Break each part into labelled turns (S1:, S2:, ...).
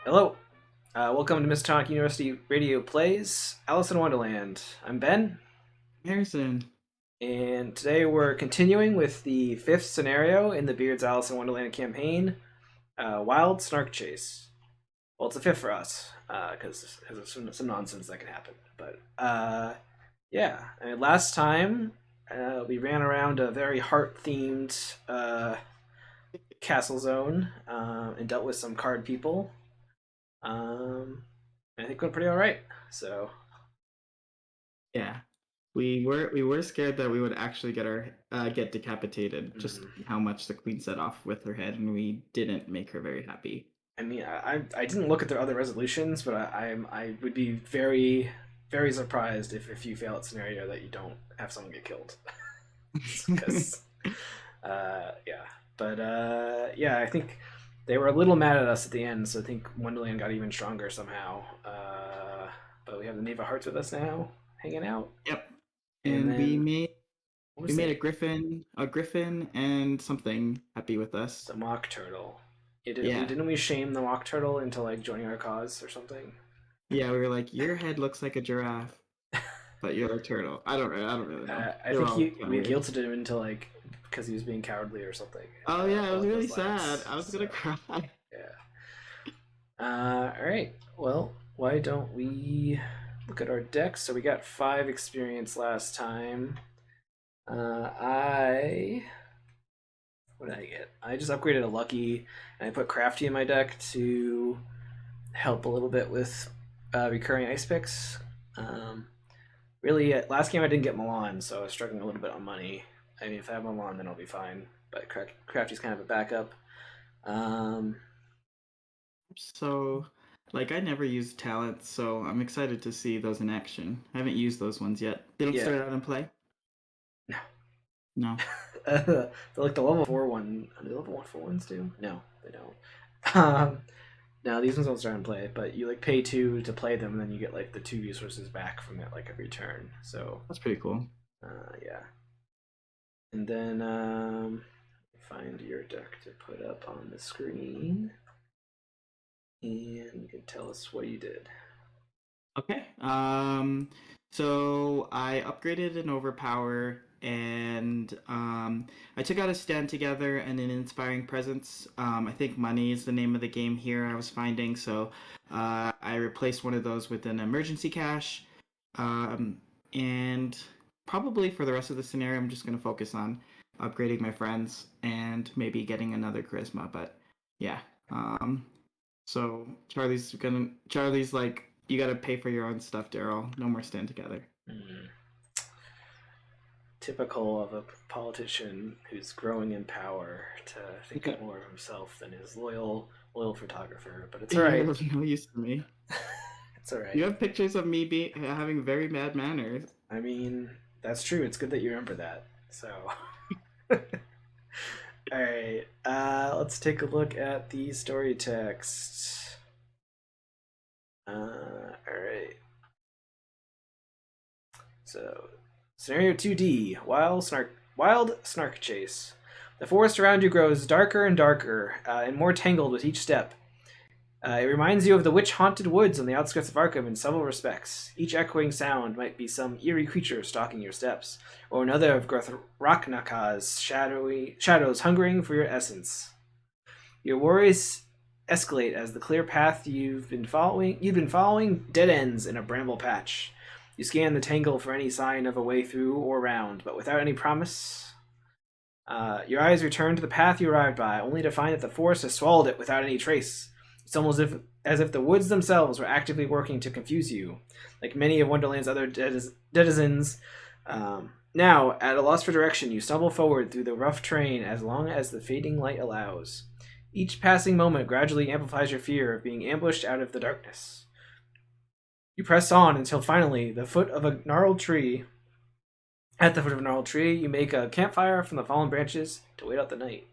S1: Hello, welcome to Miskatonic University Radio Plays Alice in Wonderland. I'm Ben,
S2: Harrison.
S1: and today we're continuing with the fifth scenario in the Beard's Alice in Wonderland campaign, Wild Snark Chase. Well, it's a fifth for us, because there's some nonsense that can happen. But, yeah, I mean, last time we ran around a very heart-themed castle zone and dealt with some card people. I think went pretty all right. So
S2: Yeah, we were scared that we would actually get decapitated. Just how much the queen set off with her head, and we didn't make her very happy.
S1: I mean, I didn't look at their other resolutions, but I would be very surprised if you fail at scenario that you don't have someone get killed. Because yeah, but yeah, I think they were a little mad at us at the end, so I think Wonderland got even stronger somehow. But we have the Knave of Hearts with us now, hanging out,
S2: Yep.
S1: and
S2: And we
S1: then
S2: made
S1: what
S2: we
S1: was
S2: made
S1: it?
S2: a griffin, and something happy with us.
S1: The Mock Turtle. Yeah,
S2: Yeah,
S1: didn't we shame the Mock Turtle into like joining our cause or something?
S2: yeah. We were like, your head looks like a giraffe, but you're a turtle. I don't really know.
S1: I
S2: They were
S1: think
S2: all kind of
S1: we
S2: weird.
S1: guilted him into like because he was being cowardly or something
S2: Oh yeah, it was
S1: along
S2: really
S1: those
S2: sad.
S1: lines.
S2: I was
S1: So
S2: gonna cry.
S1: yeah. All right. Well, why don't we look at our decks? So we got 5 experience last time. I what did I get? I just upgraded a lucky, and I put crafty in my deck to help a little bit with recurring ice picks. Um, Really, last game I didn't get Milan, so I was struggling a little bit on money. I mean, if I have Milan, then I'll be fine. But Crafty's kind of a backup. Um,
S2: So, like, I never used talents, so I'm excited to see those in action. I haven't used those ones yet. They don't
S1: yeah,
S2: start out in play?
S1: no.
S2: No.
S1: They're like the level 4 one. Do the level 1 for ones do? No, they don't. No, these ones don't start in play, but you like pay 2 to play them, and then you get like the 2 resources back from it like every turn. So,
S2: That's pretty cool.
S1: yeah. And then find your deck to put up on the screen. And you can tell us what you did.
S2: Okay. So I upgraded an overpower, and I took out a stand together and an inspiring presence. I think money is the name of the game here I was finding, so I replaced one of those with an emergency cash. Um, and probably for the rest of the scenario, I'm just going to focus on upgrading my friends and maybe getting another charisma. But yeah. So Charlie's like, you gotta pay for your own stuff, Darrell. No more stand together.
S1: Mm. Typical of a politician who's growing in power to think more of himself than his loyal photographer. But it's all
S2: You're
S1: right.
S2: of no use to me.
S1: It's all
S2: You
S1: right.
S2: have pictures of me having very bad manners.
S1: I mean, that's true. It's good that you remember that. So, all right. Let's take a look at the story text. All right. So, scenario 2D, Wild Snark Chase. The forest around you grows darker and darker, and more tangled with each step. It reminds you of the witch-haunted woods on the outskirts of Arkham in several respects. Each echoing sound might be some eerie creature stalking your steps, or another of Raknaka's shadows hungering for your essence. Your worries escalate as the clear path you've been following dead ends in a bramble patch. You scan the tangle for any sign of a way through or round, but without any promise. Your eyes return to the path you arrived by, only to find that the forest has swallowed it without any trace. It's almost as if the woods themselves were actively working to confuse you, like many of Wonderland's other denizens. Now, at a loss for direction, you stumble forward through the rough terrain as long as the fading light allows. Each passing moment gradually amplifies your fear of being ambushed out of the darkness. You press on until finally, at the foot of a gnarled tree, you make a campfire from the fallen branches to wait out the night.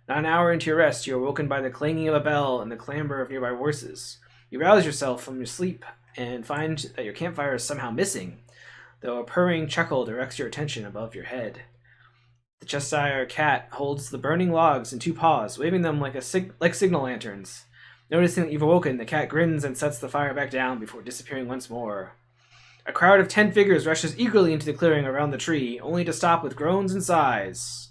S1: Not an hour into your rest, you are woken by the clanging of a bell and the clamor of nearby horses. You rouse yourself from your sleep and find that your campfire is somehow missing, though a purring chuckle directs your attention above your head. The Cheshire cat holds the burning logs in 2 paws, waving them like signal lanterns. Noticing that you've awoken, the cat grins and sets the fire back down before disappearing once more. A crowd of 10 figures rushes eagerly into the clearing around the tree, only to stop with groans and sighs.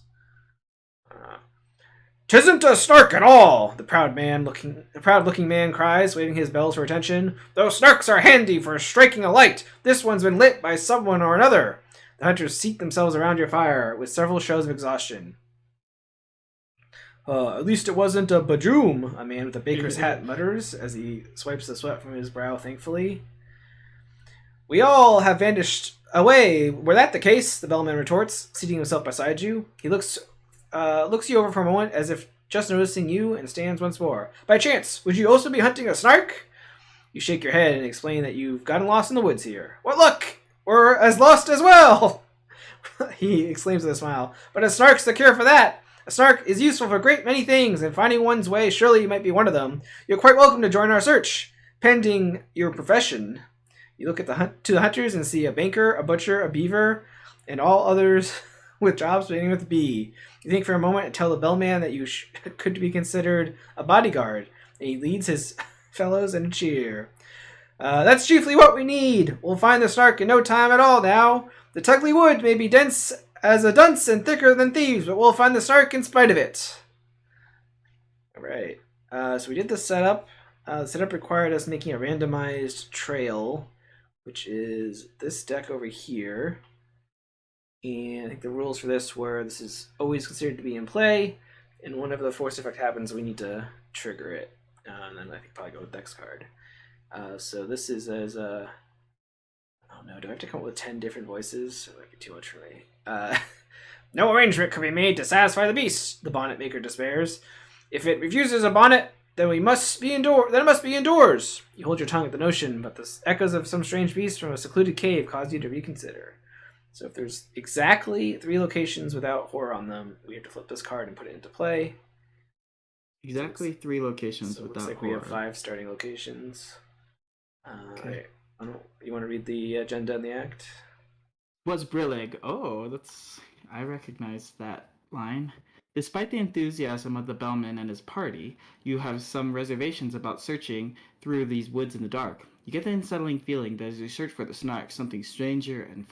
S1: "'Tisn't a snark at all!" the proud-looking man cries, waving his bells for attention. "Those snarks are handy for striking a light. This one's been lit by someone or another." The hunters seat themselves around your fire, with several shows of exhaustion. At least it wasn't a bajoom," a man with a baker's hat mutters as he swipes the sweat from his brow thankfully. "We all have vanished away. Were that the case?" the bellman retorts, seating himself beside you. He looks you over for a moment as if just noticing you and stands once more. "By chance, would you also be hunting a snark?" You shake your head and explain that you've gotten lost in the woods here. "What luck! We're as lost as well!" he exclaims with a smile. "But a snark's the cure for that. A snark is useful for a great many things, and finding one's way surely might be one of them. You're quite welcome to join our search, pending your profession." You look at to the hunters and see a banker, a butcher, a beaver, and all others with jobs beginning with B. You think for a moment and tell the bellman that you could be considered a bodyguard, and he leads his fellows in a cheer. "That's chiefly what we need. We'll find the snark in no time at all now. The Tugly Wood may be dense as a dunce and thicker than thieves, but we'll find the snark in spite of it." Alright, so we did the setup. The setup required us making a randomized trail, which is this deck over here. And I think the rules for this were this is always considered to be in play, and whenever the force effect happens, we need to trigger it. And then I think probably go with Dex card. So this is as a... Oh no, do I have to come up with 10 different voices? That might be too much for me. "No arrangement can be made to satisfy the beast," the bonnet maker despairs. "If it refuses a bonnet, then it must be indoors." You hold your tongue at the notion, but the echoes of some strange beast from a secluded cave cause you to reconsider. So if there's exactly 3 locations without horror on them, we have to flip this card and put it into play.
S2: Exactly 3 locations
S1: so it
S2: without
S1: looks like
S2: horror.
S1: we have 5 starting locations.
S2: Okay.
S1: You want to read the agenda and the act?
S2: Was Brillig? Oh, I recognize that line. Despite the enthusiasm of the bellman and his party, you have some reservations about searching through these woods in the dark. You get the unsettling feeling that as you search for the snark, something stranger and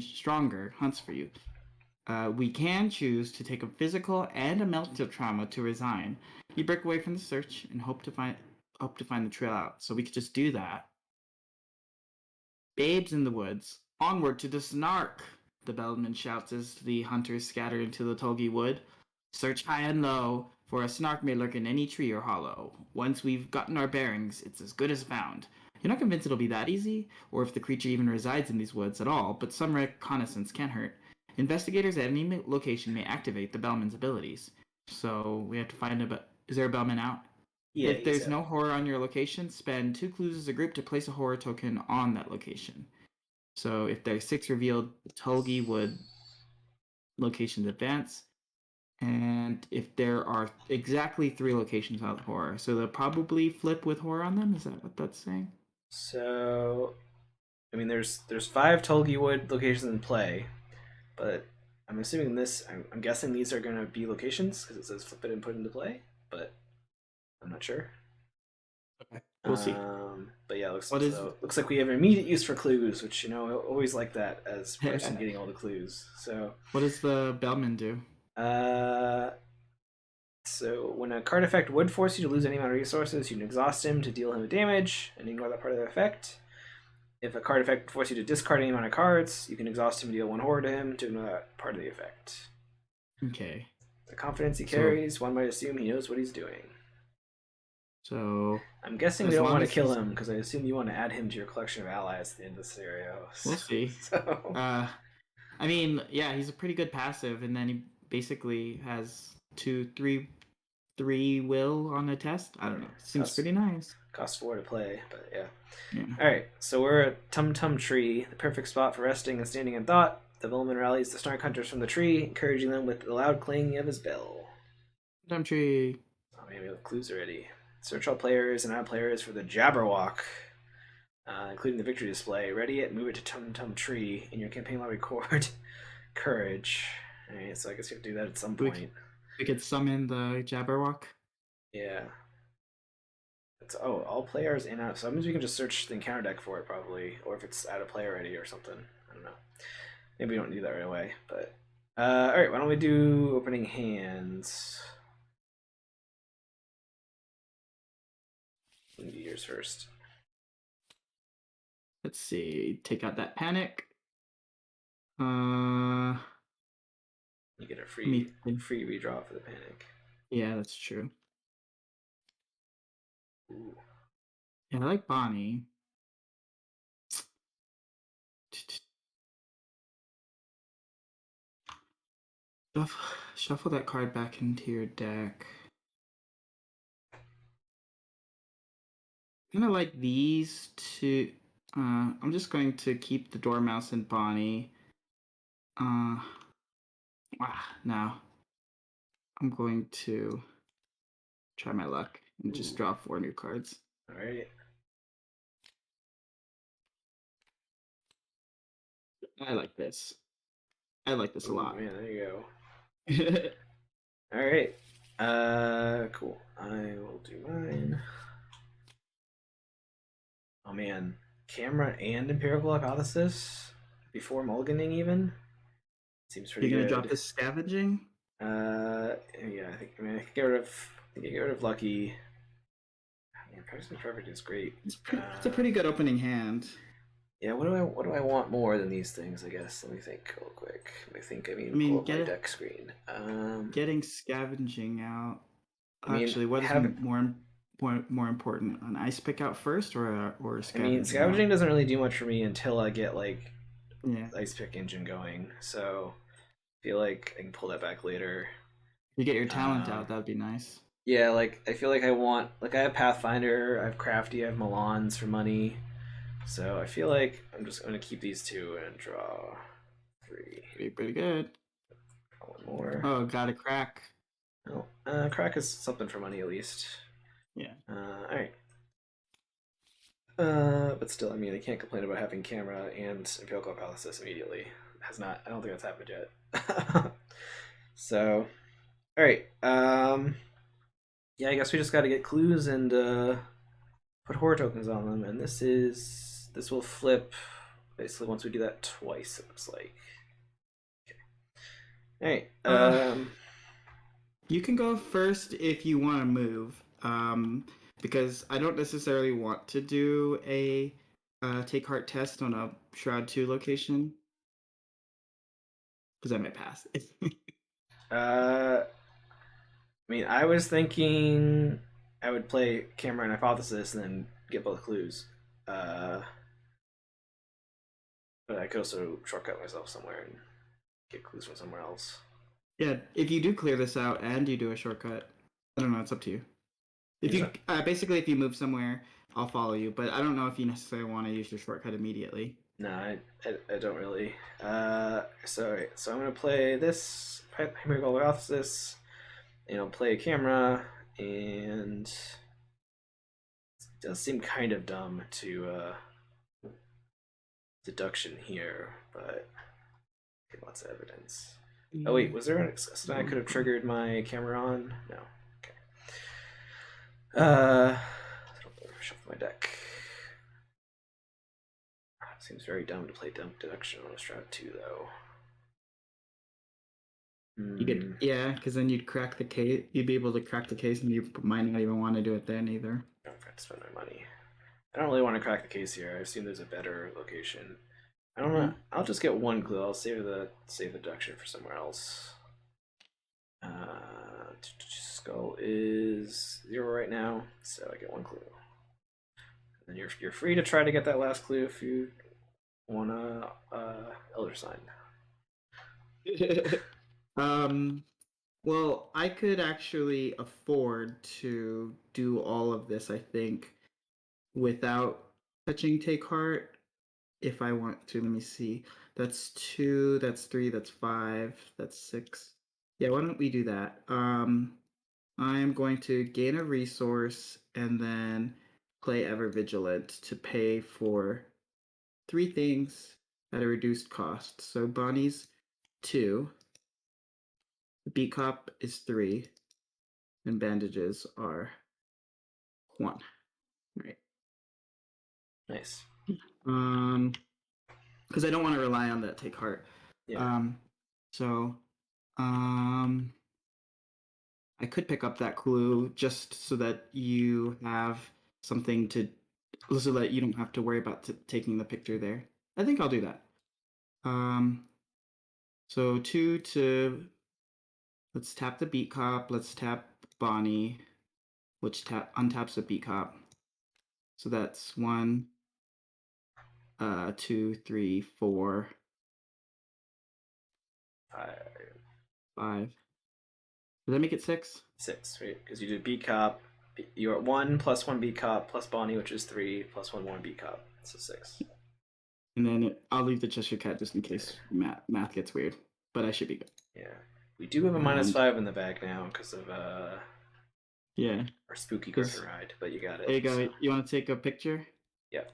S2: stronger hunts for you. We can choose to take a physical and a mental trauma to resign. You break away from the search and hope to find the trail out. So we could just do that. Babes in the woods, onward to the snark! The bellman shouts as the hunters scatter into the tulgey wood. Search high and low, for a snark may lurk in any tree or hollow. Once we've gotten our bearings, it's as good as found. You're not convinced it'll be that easy, or if the creature even resides in these woods at all, but some reconnaissance can't hurt. Investigators at any location may activate the bellman's abilities. So we have to find is there a bellman out?
S1: Yeah.
S2: If there's no horror on your location, spend 2 clues as a group to place a horror token on that location. So if there's 6 revealed, Tulgi would locations advance. And if there are exactly 3 locations without horror, so they'll probably flip with horror on them. Is that what that's saying?
S1: So, I mean, there's 5 Tulgi Wood locations in play, but I'm assuming I'm guessing these are going to be locations because it says flip it and put into play, but I'm not sure.
S2: Okay, we'll see.
S1: But yeah, looks like we have immediate use for clues, which I always like that as person getting all the clues. So
S2: what does the bellman do?
S1: So when a card effect would force you to lose any amount of resources, you can exhaust him to deal him damage and ignore that part of the effect. If a card effect would force you to discard any amount of cards, you can exhaust him and deal 1 horror to him to ignore that part of the effect.
S2: Okay.
S1: The confidence he carries, one might assume he knows what he's doing.
S2: So
S1: I'm guessing we don't want to kill him because I assume you want to add him to your collection of allies at the end of the scenario.
S2: We'll see.
S1: So.
S2: I mean, yeah, he's a pretty good passive, and then he basically has 3 will on a test. I don't know. Seems pretty nice.
S1: Costs 4 to play, but yeah. Alright, so we're at Tum Tum Tree, the perfect spot for resting and standing in thought. The bellman rallies the snark hunters from the tree, encouraging them with the loud clanging of his bell.
S2: Tum Tree.
S1: Oh man, we have clues already. Search all players and add players for the Jabberwock, including the victory display. Ready it, move it to Tum Tum Tree. In your campaign will record courage. Alright, so I guess you have to do that at some point.
S2: We could summon the Jabberwock.
S1: Yeah. It's all players in out. So that means we can just search the encounter deck for it probably, or if it's out of play already or something. I don't know. Maybe we don't do that right away, but all right. Why don't we do opening hands? We can do yours first.
S2: Let's see. Take out that panic.
S1: You get a free redraw for the panic.
S2: Yeah, that's true.
S1: Ooh.
S2: Yeah, I like Bonnie. Shuffle that card back into your deck. I'm gonna like these two. I'm just going to keep the Dormouse and Bonnie. Now I'm going to try my luck and just draw 4 new cards.
S1: All right.
S2: I like this. I like this a lot.
S1: Man, there you go. All right. Cool. I will do mine. Oh man, camera and empirical hypothesis before mulliganing even seems pretty
S2: You're gonna
S1: good.
S2: drop this scavenging?
S1: Yeah, I mean, I could get rid of lucky. I mean, Practicing Perfect is great.
S2: It's a pretty good opening hand.
S1: Yeah, what do I want more than these things? I guess. Let me think real quick. I mean, pull up my deck screen.
S2: Getting scavenging out.
S1: I mean,
S2: Actually, what is more important? An ice pick out first, or scavenging?
S1: I mean, scavenging doesn't really do much for me until I get like
S2: yeah,
S1: ice pick engine going. So I feel like I can pull that back later.
S2: You get your talent out. That'd be nice.
S1: Yeah, like I feel like I have Pathfinder, I have Crafty, I have Milans for money. So I feel like I'm just going to keep these two and draw 3.
S2: Pretty good.
S1: Draw 1 more.
S2: Oh, got a crack.
S1: No, crack is something for money at least.
S2: Yeah.
S1: All right. But still, I mean, I can't complain about having camera and empirical paralysis immediately. I don't think that's happened yet. So, all right. Yeah, I guess we just got to get clues and put horror tokens on them, and this will flip basically once we do that twice. It looks like. Okay. All right.
S2: You can go first if you want to move. Because I don't necessarily want to do a take heart test on a Shroud 2 location. Because I might pass.
S1: I mean, I was thinking I would play camera and hypothesis and then get both clues. But I could also shortcut myself somewhere and get clues from somewhere else.
S2: Yeah, if you do clear this out and you do a shortcut, I don't know, it's up to you. If you basically if you move somewhere, I'll follow you, but I don't know if you necessarily want to use your shortcut immediately.
S1: No, I don't really. So I'm gonna play this hypothesis, play a camera, and it does seem kind of dumb to deduction here, but okay, lots of evidence. Oh wait, was there something I could have triggered my camera on? No. Okay. Shuffle my deck. Seems very dumb to play dumb deduction on a Shroud 2, though.
S2: You could, yeah, because then you'd crack the case. You'd be able to crack the case, and you might not even want to do it then either.
S1: I don't have to spend my money. I don't really want to crack the case here. I assume there's a better location. I don't know. I'll just get 1 clue. I'll save the deduction for somewhere else. Skull is 0 right now, so I get 1 clue. And then you're free to try to get that last clue if you want Elder Sign.
S2: Well, I could actually afford to do all of this, I think, without touching Take Heart. If I want to, let me see. That's 2, that's 3, that's 5, that's 6. Yeah, why don't we do that? I'm going to gain a resource and then play Ever Vigilant to pay for 3 things at a reduced cost. So Bonnie's 2, the B Cop is 3, and bandages are 1. Right.
S1: Nice.
S2: Because I don't want to rely on that take heart.
S1: Yeah.
S2: So, um, I could pick up that clue just so that you have something to, so that you don't have to worry about taking the picture there. I think I'll do that. Um, so two to, let's tap the beat cop. Let's tap Bonnie, which untaps the beat cop. So that's 1, 2, 3, 4, 5. Does that make it 6?
S1: 6, right? Because you did beat cop. You're at 1 plus 1 beat cop plus Bonnie, which is 3 plus 1 more beat cop. So 6.
S2: And then I'll leave the Cheshire Cat just in case math gets weird. But I should be good.
S1: Yeah. We do have a
S2: And
S1: -5 in the bag now because of
S2: yeah,
S1: our spooky Griffin ride, but you got it.
S2: There you go.
S1: So.
S2: You want to take a picture?
S1: Yep.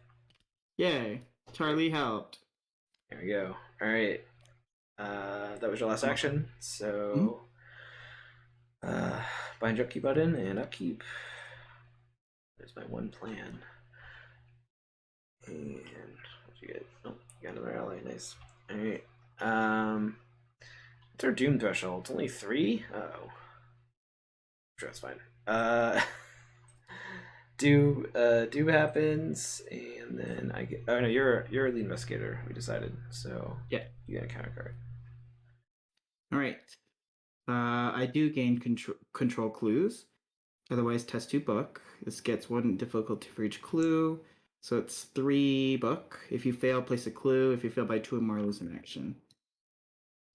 S2: Yay! Charlie helped.
S1: There we go. All right. That was your last action. So, bind your upkeep button and upkeep. There's my one plan. And what you get? Oh, you got another ally. Nice. All right. What's our doom threshold? It's only 3. Uh-oh. Sure, that's fine. Do happens, and then I get. Oh no, you're the investigator. We decided. So
S2: Yeah.
S1: You get a counter card.
S2: All right. I do gain control clues. Otherwise, test 2 book. This gets 1 difficulty for each clue. So it's 3 book. If you fail, place a clue. If you fail by 2 or more, lose an action.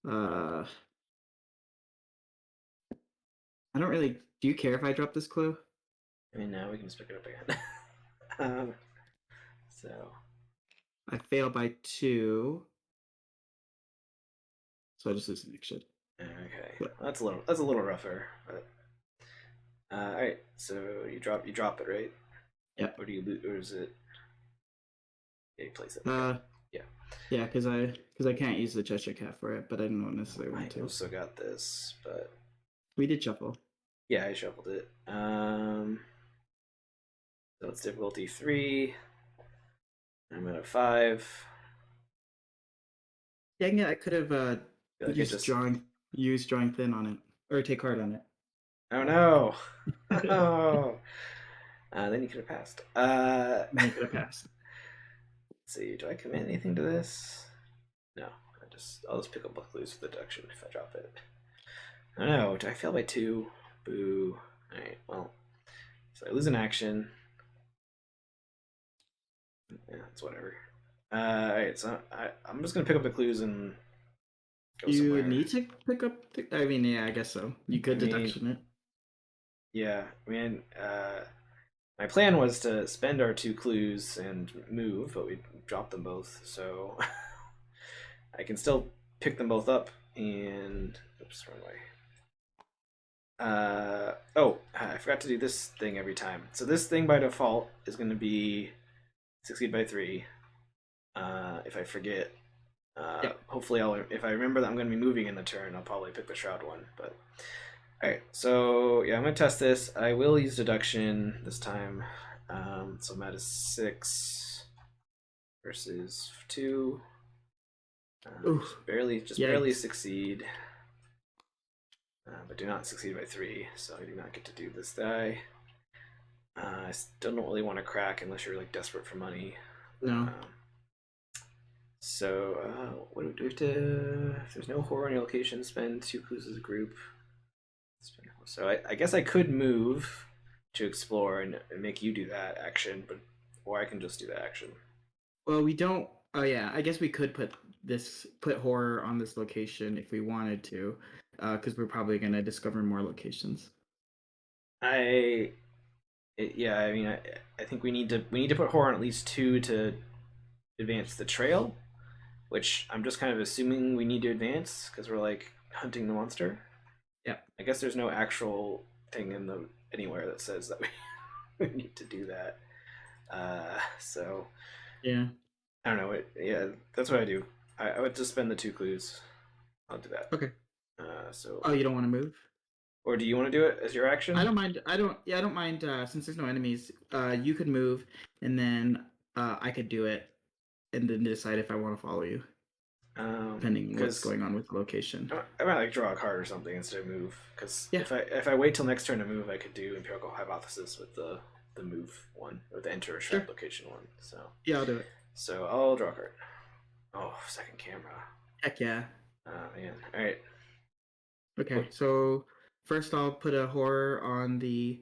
S2: I don't really. Do you care if I drop this clue?
S1: I mean, now we can just pick it up again. So
S2: I fail by 2, so I just lose an action.
S1: okay, well, that's a little rougher. But all right, so you drop it, right?
S2: Yeah.
S1: Or do you lose? Or is it? Yeah, you place it.
S2: Yeah. Yeah, because I can't use the Cheshire Cat for it, but I don't necessarily want to.
S1: I also got this, but
S2: we did shuffle.
S1: Yeah, I shuffled it. So it's difficulty 3. I'm at a 5.
S2: Dang it! I could have
S1: Like
S2: used drawing thin on it, or take hard on it.
S1: Oh no! Oh. Then you could have passed.
S2: Then you could have passed.
S1: Let's see. Do I commit anything to this? No. I'll just pick up both clues for the deduction if I drop it. I don't know. Do I fail by 2? Boo. All right. Well, so I lose an action. Yeah, it's whatever. All right. So I'm just gonna pick up the clues and go somewhere.
S2: You need to pick up. I mean, yeah, I guess so. You could deduction it.
S1: Yeah, I mean, my plan was to spend our 2 clues and move, but we dropped them both, so I can still pick them both up and oops, wrong way. Oh, I forgot to do this thing every time. So this thing by default is going to be succeed by 3. If I forget, hopefully if I remember that I'm going to be moving in the turn, I'll probably pick the shroud one. But all right, so yeah, I'm going to test this. I will use deduction this time. So I'm at a 6 versus 2. Barely succeed. But do not succeed by 3, so I do not get to do this die. I still don't really want to crack unless you're like desperate for money.
S2: No.
S1: So what do we have to? If there's no horror in your location, spend 2 clues as a group. So I guess I could move to explore and make you do that action, or I can just do that action.
S2: Well, we don't. Oh yeah, I guess we could put horror on this location if we wanted to, because we're probably gonna discover more locations.
S1: I mean, I think we need to put horror on at least 2 to advance the trail, which I'm just kind of assuming we need to advance because we're like hunting the monster.
S2: Yeah.
S1: I guess there's no actual thing anywhere that says that we need to do that. So
S2: yeah,
S1: I don't know. Yeah, that's what I do. I would just spend the 2 clues. I'll do that.
S2: Okay.
S1: So.
S2: Oh, you don't want to move?
S1: Or do you want to do it as your
S2: I
S1: action?
S2: don't mind. I don't. Yeah, I don't mind. Since there's no enemies, you could move, and then I could do it, and then decide if I want to follow you, depending what's
S1: Because
S2: going on with the location.
S1: I might like draw a card or something instead of move. Because
S2: Yeah,
S1: if I wait till next turn to move, I could do empirical hypothesis with the move one or the enter a shroud
S2: sure.
S1: location one. So
S2: Yeah, I'll do it.
S1: I'll draw a card. Oh, second camera.
S2: Heck yeah.
S1: Oh man. All right.
S2: Okay, so first I'll put a horror on the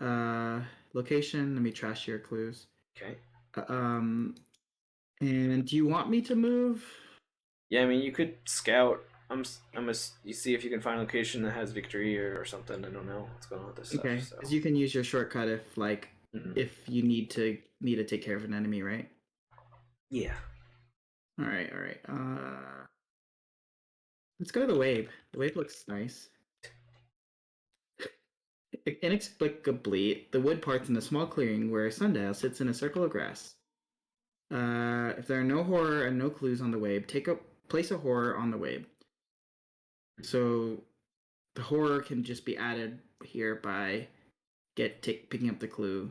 S2: uh, location. Let me trash your clues.
S1: Okay.
S2: Um, and do you want me to move?
S1: Yeah, I mean you could scout. You see if you can find a location that has victory or something. I don't know what's going on with this stuff.
S2: Okay,
S1: So.
S2: because you can use your shortcut if
S1: Mhm.
S2: if you need to take care of an enemy, right?
S1: Yeah.
S2: All right, all right. Let's go to the wave. The wave looks nice. Inexplicably, the wood parts in a small clearing where a sundial sits in a circle of grass. If there are no horror and no clues on the wave, place a horror on the wave. So the horror can just be added here by picking up the clue.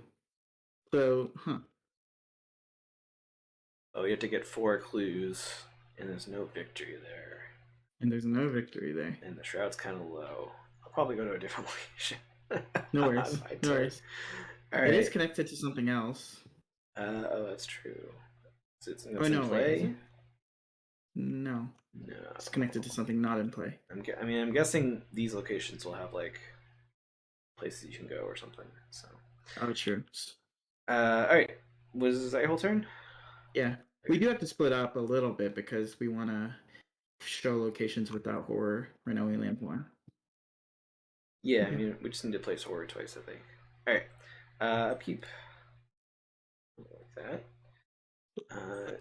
S2: So,
S1: Oh, you have to get 4 clues, and there's no victory there.
S2: and there's no victory there.
S1: And the shroud's kind of low. I'll probably go to a different location
S2: No
S1: on
S2: worries.
S1: my
S2: No
S1: turn.
S2: worries.
S1: All
S2: It is
S1: right.
S2: connected to something else.
S1: Oh, that's true.
S2: Oh
S1: It's in
S2: no, wait, is
S1: play.
S2: it? No, it's connected to
S1: No.
S2: something not in play.
S1: I'm guessing these locations will have like places you can go or something. So.
S2: Oh, true.
S1: All right. Was that your whole turn?
S2: Yeah, we do have to split up a little bit because we want to show locations without horror. Right now we only have one.
S1: Yeah. I
S2: Okay.
S1: mean, we just need to place horror twice, I think. All right. Upkeep. Like that.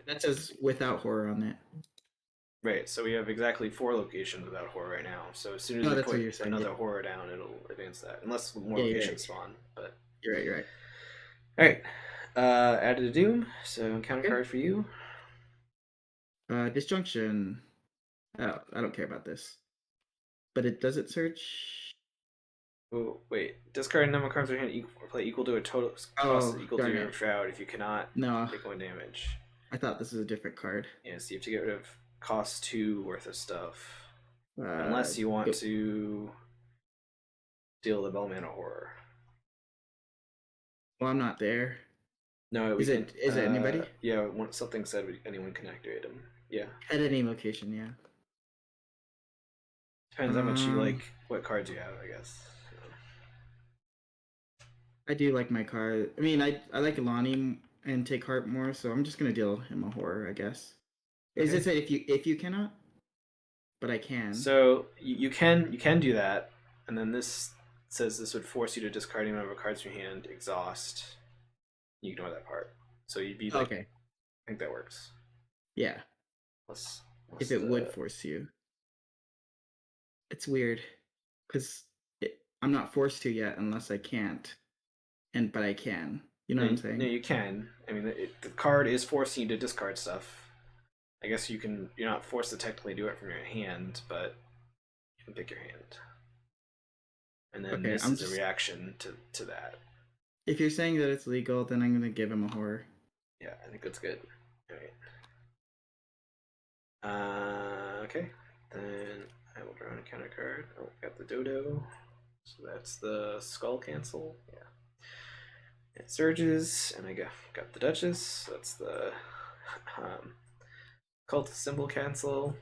S2: That says without horror on it.
S1: Right, so we have exactly 4 locations without horror right now. So as soon as
S2: No,
S1: we
S2: that's what
S1: put
S2: you're saying.
S1: another horror down, it'll advance that. Unless more
S2: Yeah, you're right.
S1: locations spawn. But
S2: You're right. You're right.
S1: alright. Added a Doom, so encounter
S2: Okay.
S1: card for you.
S2: Disjunction. Oh, I don't care about this. But it does it search.
S1: Oh, wait. Discard a number of cards in your hand equal, play equal to a total cost
S2: Oh,
S1: equal to
S2: darn
S1: your
S2: it.
S1: shroud if you cannot
S2: No,
S1: take 1 damage.
S2: I thought this was a different card.
S1: Yeah, so you have to get rid of cost 2 worth of stuff.
S2: Uh,
S1: Unless you want
S2: go-
S1: to deal the Bellman of Horror.
S2: well, I'm not there.
S1: No, we
S2: Is
S1: can.
S2: it anybody?
S1: Yeah, something said anyone can activate them. Yeah.
S2: At any location? Yeah.
S1: Depends how much you
S2: Um,
S1: like what cards you have, I guess.
S2: I do like my card. I mean, I like Lonnie and take heart more, so I'm just gonna deal him a horror, I guess. Is
S1: Okay.
S2: this it if you cannot? But I can.
S1: So you can do that, and then this says this would force you to discard any number of cards from your hand, exhaust. You ignore that part. So you'd be like,
S2: Okay.
S1: I think that works.
S2: Yeah.
S1: Plus
S2: If it would
S1: the
S2: force you, it's weird, because I'm not forced to yet unless I can't, but I can. You know what I'm
S1: no,
S2: saying?
S1: you can. I mean, the card is forcing you to discard stuff. I guess you can. You're not forced to technically do it from your hand, but you can pick your hand. And then
S2: Okay.
S1: this is a reaction to that.
S2: If you're saying that it's legal, then I'm gonna give him a horror.
S1: Yeah, I think that's good. All right. Okay. Then I will draw an encounter card. Oh, got the dodo. So that's the skull cancel. Yeah. It surges, and I got the Duchess. So that's the cult symbol cancel.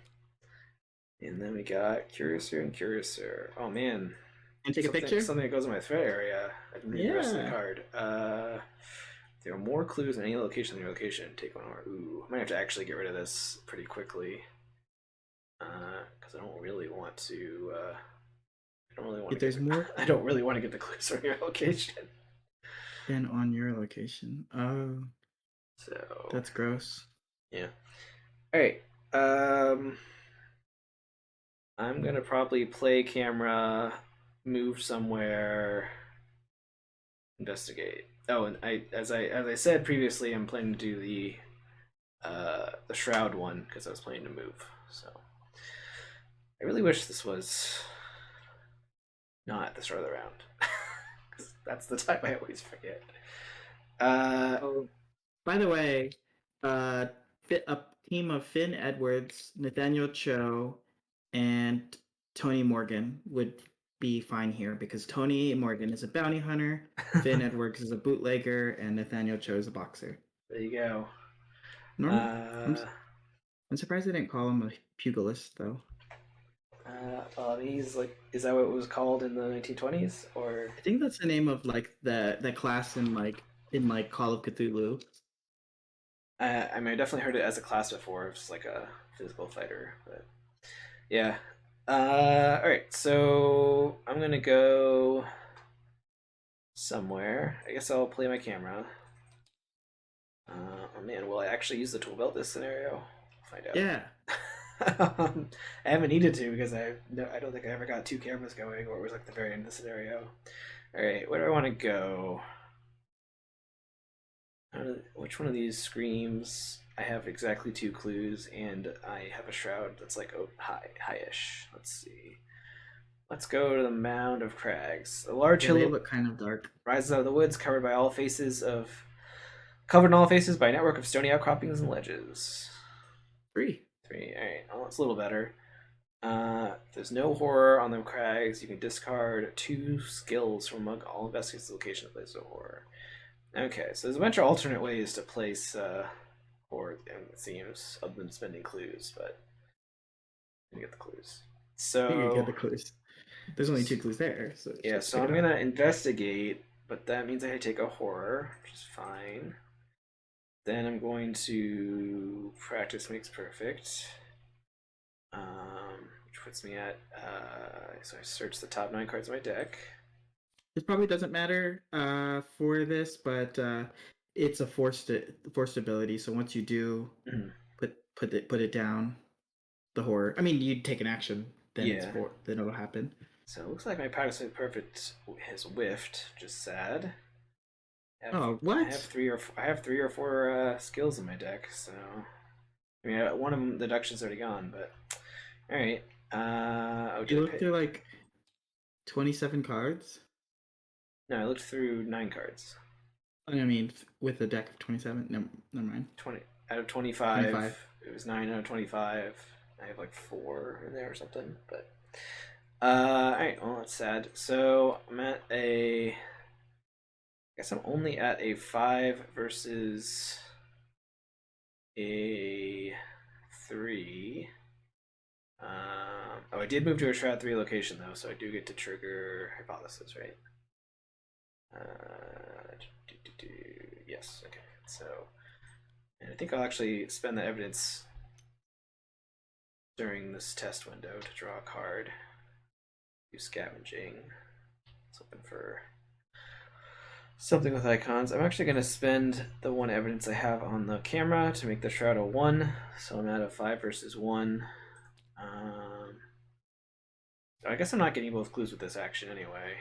S1: And then we got Curiouser and Curiouser. Oh man.
S2: And take a picture.
S1: Something that goes in my threat area. I didn't read the rest of the
S2: Yeah.
S1: card. There are more clues in any location than your location. Take 1 more. Ooh, I might have to actually get rid of this pretty quickly. Because I don't really want to. I don't really want
S2: If
S1: to
S2: there's more
S1: I don't really want to get the clues from your location.
S2: than on your location. Oh,
S1: So
S2: that's gross.
S1: yeah. All right. I'm gonna probably play camera, move somewhere, investigate. Oh, and as I said previously, I'm planning to do the shroud one because I was planning to move. So I really wish this was not at the start of the round. 'Cause that's the time I always forget. Uh,
S2: Oh, by the way, uh, a team of Finn Edwards, Nathaniel Cho, and Tony Morgan would be fine here because Tony Morgan is a bounty hunter, Finn Edwards is a bootlegger, and Nathaniel Cho is a boxer.
S1: there you go.
S2: Normal. I'm
S1: Uh,
S2: I'm surprised they didn't call him a pugilist though.
S1: well, he's like, is that what it was called in the 1920s? Or
S2: I think that's the name of like the class in like Call of Cthulhu.
S1: I mean, I definitely heard it as a class before. It's like a physical fighter, but yeah. All right, so I'm gonna go somewhere. I guess I'll play my camera. Oh man, will I actually use the tool belt this scenario? Find out.
S2: Yeah.
S1: I haven't needed to because I don't think I ever got two cameras going, or it was like the very end of the scenario. All right, where do I want to go? Which one of these screams? I have exactly two clues, and I have a shroud that's like high-ish. Let's see. Let's go to the mound of crags. A large
S2: Yeah, they
S1: hill
S2: look kind of dark.
S1: rises out of the woods, covered in all faces by a network of stony outcroppings and ledges.
S2: 3.
S1: Three. All right. Oh, it's a little better. There's no horror on the crags. You can discard two skills from among all investigates the location of place of horror. Okay, so there's a bunch of alternate ways to place horror in the themes other than spending clues, but you get the clues.
S2: You get
S1: So
S2: the clues. There's only 2 clues there, so
S1: yeah,
S2: just
S1: so
S2: pick it
S1: I'm
S2: up.
S1: gonna investigate, but that means I take a horror, which is fine. Then I'm going to practice makes perfect. Which puts me at so I search the top 9 cards of my deck.
S2: This probably doesn't matter for this, but it's a forced ability. So once you do
S1: Mhm.
S2: put it down, the horror. I mean, you take an action,
S1: Yeah.
S2: then it'll happen.
S1: So it looks like my practice makes perfect has whiffed, which is sad.
S2: Oh,
S1: I have
S2: what?
S1: three or four skills in my deck, so I mean one of them the deduction's already gone, but all right. Oh,
S2: You
S1: did I
S2: look
S1: pay?
S2: through like 27 cards.
S1: No, I looked through 9 cards.
S2: I mean, with a deck of 27. No, never mind.
S1: 20 out of 25.
S2: 25.
S1: It was 9 out of 25. I have like four in there or something, but all right. Well, that's sad. So I'm at a. I guess I'm only at a 5 versus a 3. Oh, I did move to a Shroud 3 location though, so I do get to trigger Hypothesis, right? Yes, okay. So, and I think I'll actually spend the evidence during this test window to draw a card. Do scavenging. It's open for something with icons. I'm actually going to spend the one evidence I have on the camera to make the Shroud a 1. So I'm at a 5 versus 1. I guess I'm not getting both clues with this action anyway.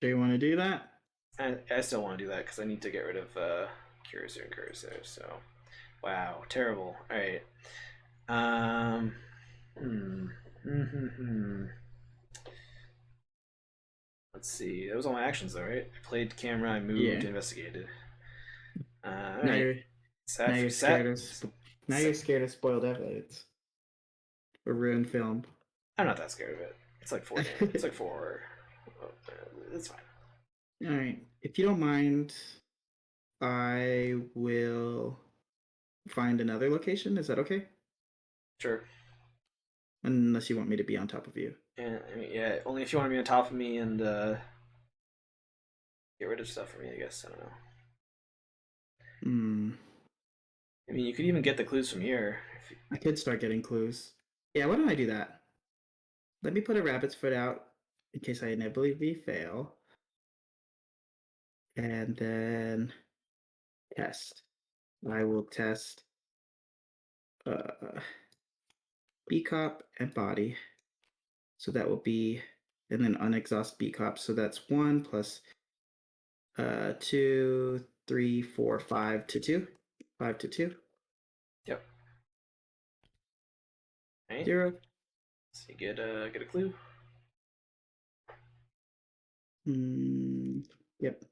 S2: Do you want to do that?
S1: I still want to do that because I need to get rid of Cursor and Cursor. So, wow, terrible. All right. Hmm. Let's see. That was all my actions, though, right? I played camera, I moved,
S2: Yeah.
S1: investigated. All
S2: Now
S1: right.
S2: you're now
S1: Sad for
S2: you're scared
S1: sad.
S2: of now you're scared of spoiled evidence or ruined film.
S1: I'm not that scared of it. It's like 4 damage. It's like 4. Oh, it's fine.
S2: All right. If you don't mind, I will find another location. Is that okay?
S1: Sure.
S2: Unless you want me to be on top of you.
S1: And I mean, yeah, only if you want to be on top of me and get rid of stuff for me, I guess. I don't know.
S2: Hmm.
S1: I mean, you could even get the clues from here.
S2: I could start getting clues. Yeah, why don't I do that? Let me put a rabbit's foot out in case I inevitably fail. And then test. I will test B cop and body. So that will be, and then unexhaust B cop. So that's 1 plus 2, 3, 4, 5 to 2. 5 to 2.
S1: Yep. Right.
S2: 0.
S1: So you get a clue.
S2: Yep.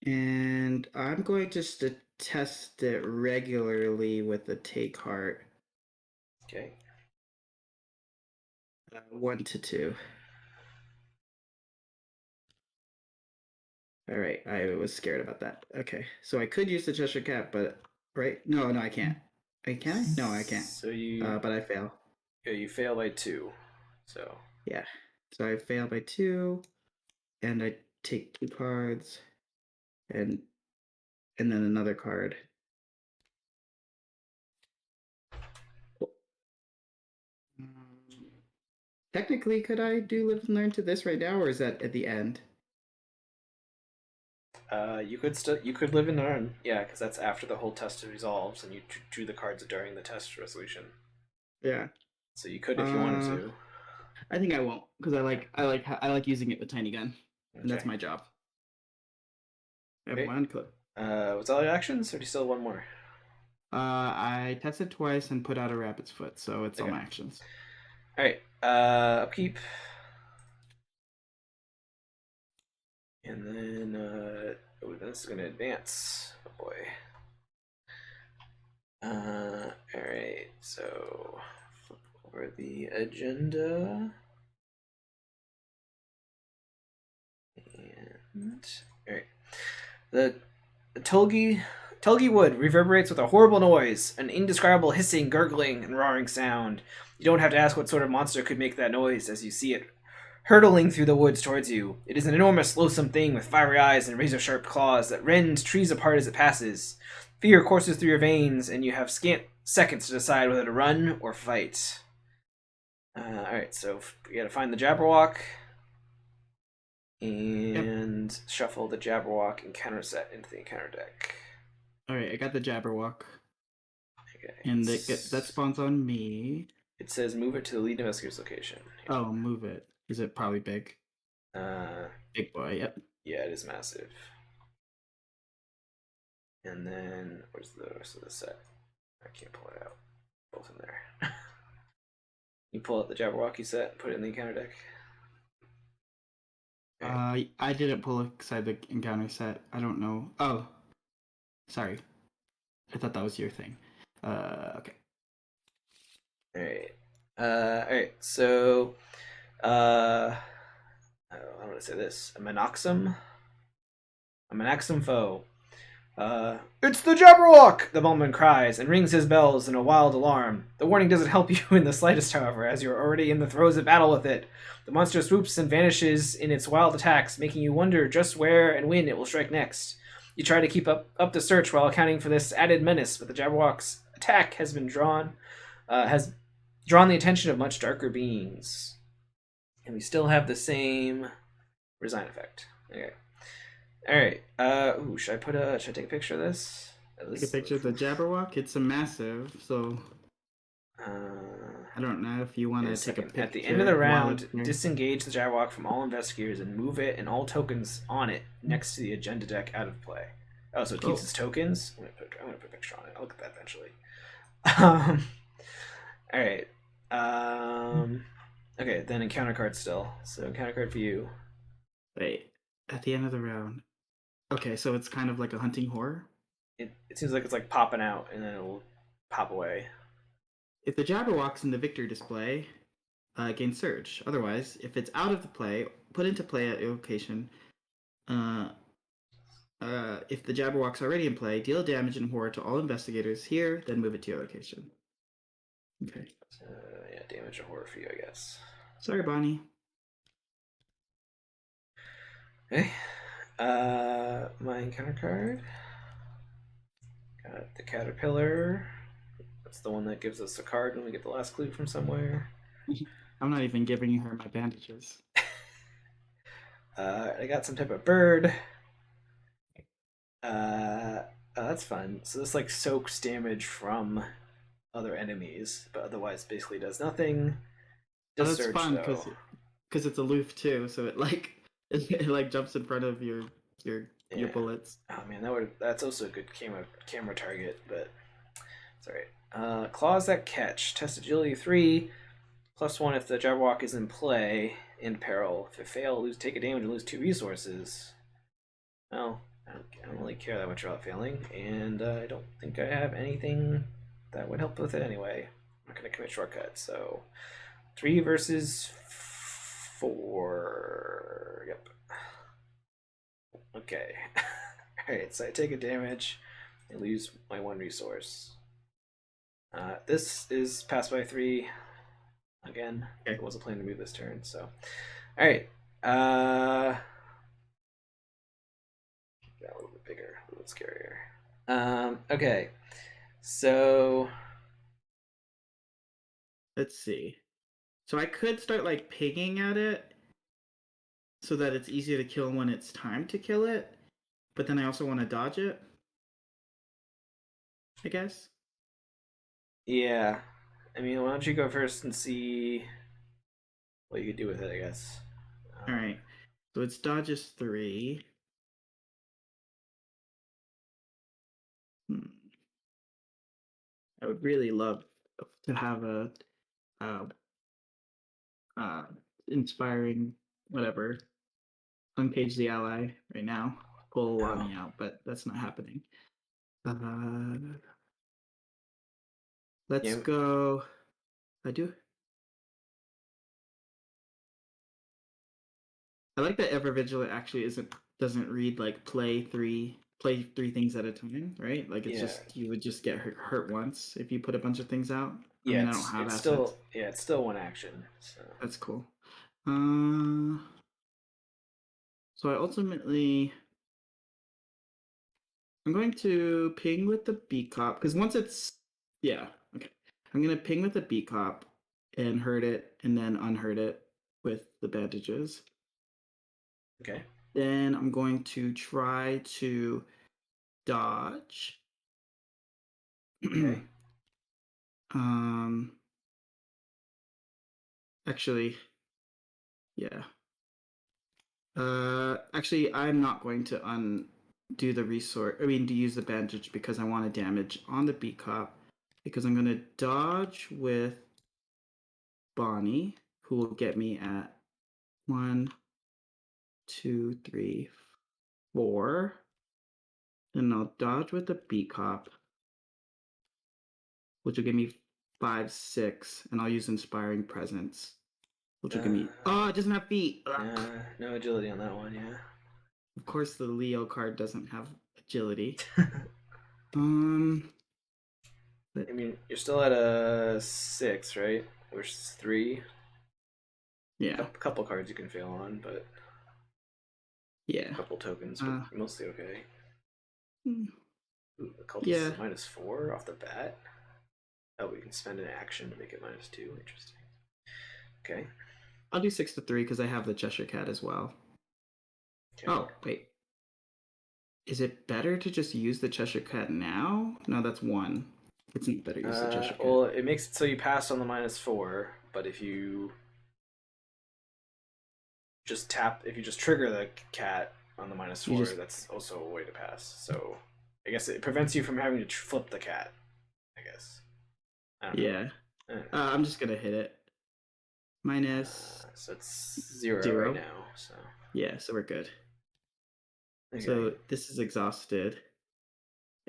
S2: And I'm going just to test it regularly with the take heart.
S1: Okay.
S2: 1 to 2. All right, I was scared about that. Okay, so I could use the Cheshire Cat, but right? No, I can't. Can I? No, I can't.
S1: So you
S2: But I fail.
S1: you fail by 2. So
S2: Yeah. So I fail by 2, and I take 2 cards, and then another card. Technically, could I do live and learn to this right now, or is that at the end?
S1: you could live and learn, yeah, because that's after the whole test resolves, and you drew the cards during the test resolution.
S2: Yeah.
S1: So you could if you wanted
S2: Uh,
S1: to.
S2: I think I won't because I like using it with tiny gun, and that's
S1: Okay.
S2: my job. I have
S1: Okay.
S2: one clip.
S1: Was all your actions, or do you still have one more?
S2: I tested twice and put out a rabbit's foot, so it's all
S1: Okay.
S2: my actions.
S1: All right. Upkeep. And then, this is gonna advance. Oh boy. All right. So, flip over the agenda. And all right. The Tulgi wood reverberates with a horrible noise, an indescribable hissing, gurgling, and roaring sound. You don't have to ask what sort of monster could make that noise as you see it hurtling through the woods towards you. It is an enormous, loathsome thing with fiery eyes and razor-sharp claws that rend trees apart as it passes. Fear courses through your veins, and you have scant seconds to decide whether to run or fight. Alright, so you gotta find the Jabberwock
S2: Yep.
S1: and shuffle the Jabberwock encounter set into the encounter deck.
S2: All right, I got the Jabberwock,
S1: Okay.
S2: and that spawns on me.
S1: It says move it to the lead investigator's location.
S2: Oh, move it. Is it probably big?
S1: Uh,
S2: Big boy. Yep.
S1: yeah, it is massive. And then where's the rest of the set? I can't pull it out. Both in there. You pull out the Jabberwocky set and put it in the encounter deck.
S2: I didn't pull aside the encounter set. I don't know. Oh, sorry. I thought that was your thing. Okay.
S1: Alright. Alright, so I'm gonna say this. A Monoxum foe. It's the Jabberwock! The bowman cries and rings his bells in a wild alarm. The warning doesn't help you in the slightest, however, as you're already in the throes of battle with it. The monster swoops and vanishes in its wild attacks, making you wonder just where and when it will strike next. You try to keep up the search while accounting for this added menace, but the Jabberwock's attack has drawn the attention of much darker beings. And we still have the same resign effect. Okay. All right. Should I take a picture of this?
S2: Take a picture of the Jabberwock. It's a massive, so I don't know if you want to take a picture.
S1: At the end of the round, disengage the Jabberwock from all investigators and move it and all tokens on it next to the agenda deck out of play. Oh, so it keeps its tokens. I'm gonna put a picture on it. I'll look at that eventually. All right. Okay, then encounter card still. So encounter card for you.
S2: Wait, at the end of the round. Okay, so it's kind of like a hunting horror.
S1: It seems like it's like popping out and then it'll pop away.
S2: If the Jabberwock's in the victory display, gain surge. Otherwise, if it's out of the play, put into play at your location. If the Jabberwock's already in play, deal damage and horror to all investigators here, then move it to your location. Okay.
S1: Yeah, damage and horror for you, I guess.
S2: Sorry, Bonnie.
S1: Okay. My encounter card. Got the Caterpillar. That's the one that gives us a card when we get the last clue from somewhere.
S2: I'm not even giving her my bandages.
S1: I got some type of bird. That's fun. So this like soaks damage from other enemies, but otherwise basically does nothing.
S2: Does that's fun because it's aloof too, so it like it like jumps in front of your bullets.
S1: Oh man, that's also a good camera target, but it's alright. Claws that catch. Test agility 3. +1 if the Jabberwock is in play, in peril. If it fail, take a damage and lose 2 resources. Well, I don't really care that much about failing, and I don't think I have anything that would help with it anyway. I'm not going to commit shortcuts, so 3 versus 4. Yep. Okay. Alright, so I take a damage and lose my 1 resource. This is pass by 3. Again,
S2: Okay.
S1: I wasn't planning to move this turn, so. Alright. Yeah, a little bit bigger, a little scarier. Okay. So.
S2: Let's see. So I could start like pinging at it so that it's easier to kill when it's time to kill it, but then I also want to dodge it, I guess.
S1: Yeah. I mean, why don't you go first and see what you could do with it, I guess.
S2: All right. So it's dodges 3. I would really love to have a uh, uh, inspiring whatever uncage the ally right now. Pull Lonnie out, but that's not happening. Let's
S1: Yeah,
S2: go. I do. I like that Ever Vigilant actually doesn't read like play three things at a time, right? Like it's
S1: yeah,
S2: just you would just get hurt once if you put a bunch of things out. I
S1: yeah.
S2: mean, I don't have
S1: It's
S2: assets.
S1: still it's still 1 action. So
S2: That's cool. Uh, so I ultimately I'm going to ping with the B cop because once it's yeah okay I'm gonna ping with the B cop and hurt it and then unhurt it with the bandages.
S1: okay,
S2: Then I'm going to try to dodge.
S1: okay.
S2: um actually yeah actually I'm not going to undo the resource, I mean to use the bandage because I want to damage on the B cop because I'm going to dodge with Bonnie, who will get me at 1 2 3 4. Then I'll dodge with the B cop, which will give me 5 6, and I'll use Inspiring Presence, which will give me it doesn't have feet. Ugh.
S1: No agility on that one. Yeah.
S2: Of course the Leo card doesn't have agility. um but
S1: I mean, you're still at a 6, right? Versus 3.
S2: yeah.
S1: A couple cards you can fail on, but
S2: Yeah.
S1: a couple tokens, but mostly okay.
S2: Hmm.
S1: Ooh, the cultist
S2: Yeah.
S1: is a -4 off the bat. Oh, we can spend an action to make it -2. Interesting. Okay.
S2: I'll do 6 to 3 because I have the Cheshire Cat as well.
S1: Okay.
S2: Oh, wait. Is it better to just use the Cheshire Cat now? No, that's 1. It's not better to use the Cheshire Cat.
S1: Well, it makes it so you pass on the -4, but if you if you just trigger the cat on the -4, that's also a way to pass. So I guess it prevents you from having to flip the cat, I guess. I don't know.
S2: Yeah. I'm just going to hit it. Minus
S1: So it's 0
S2: 0
S1: right now. So
S2: yeah, so we're good.
S1: okay.
S2: So this is exhausted.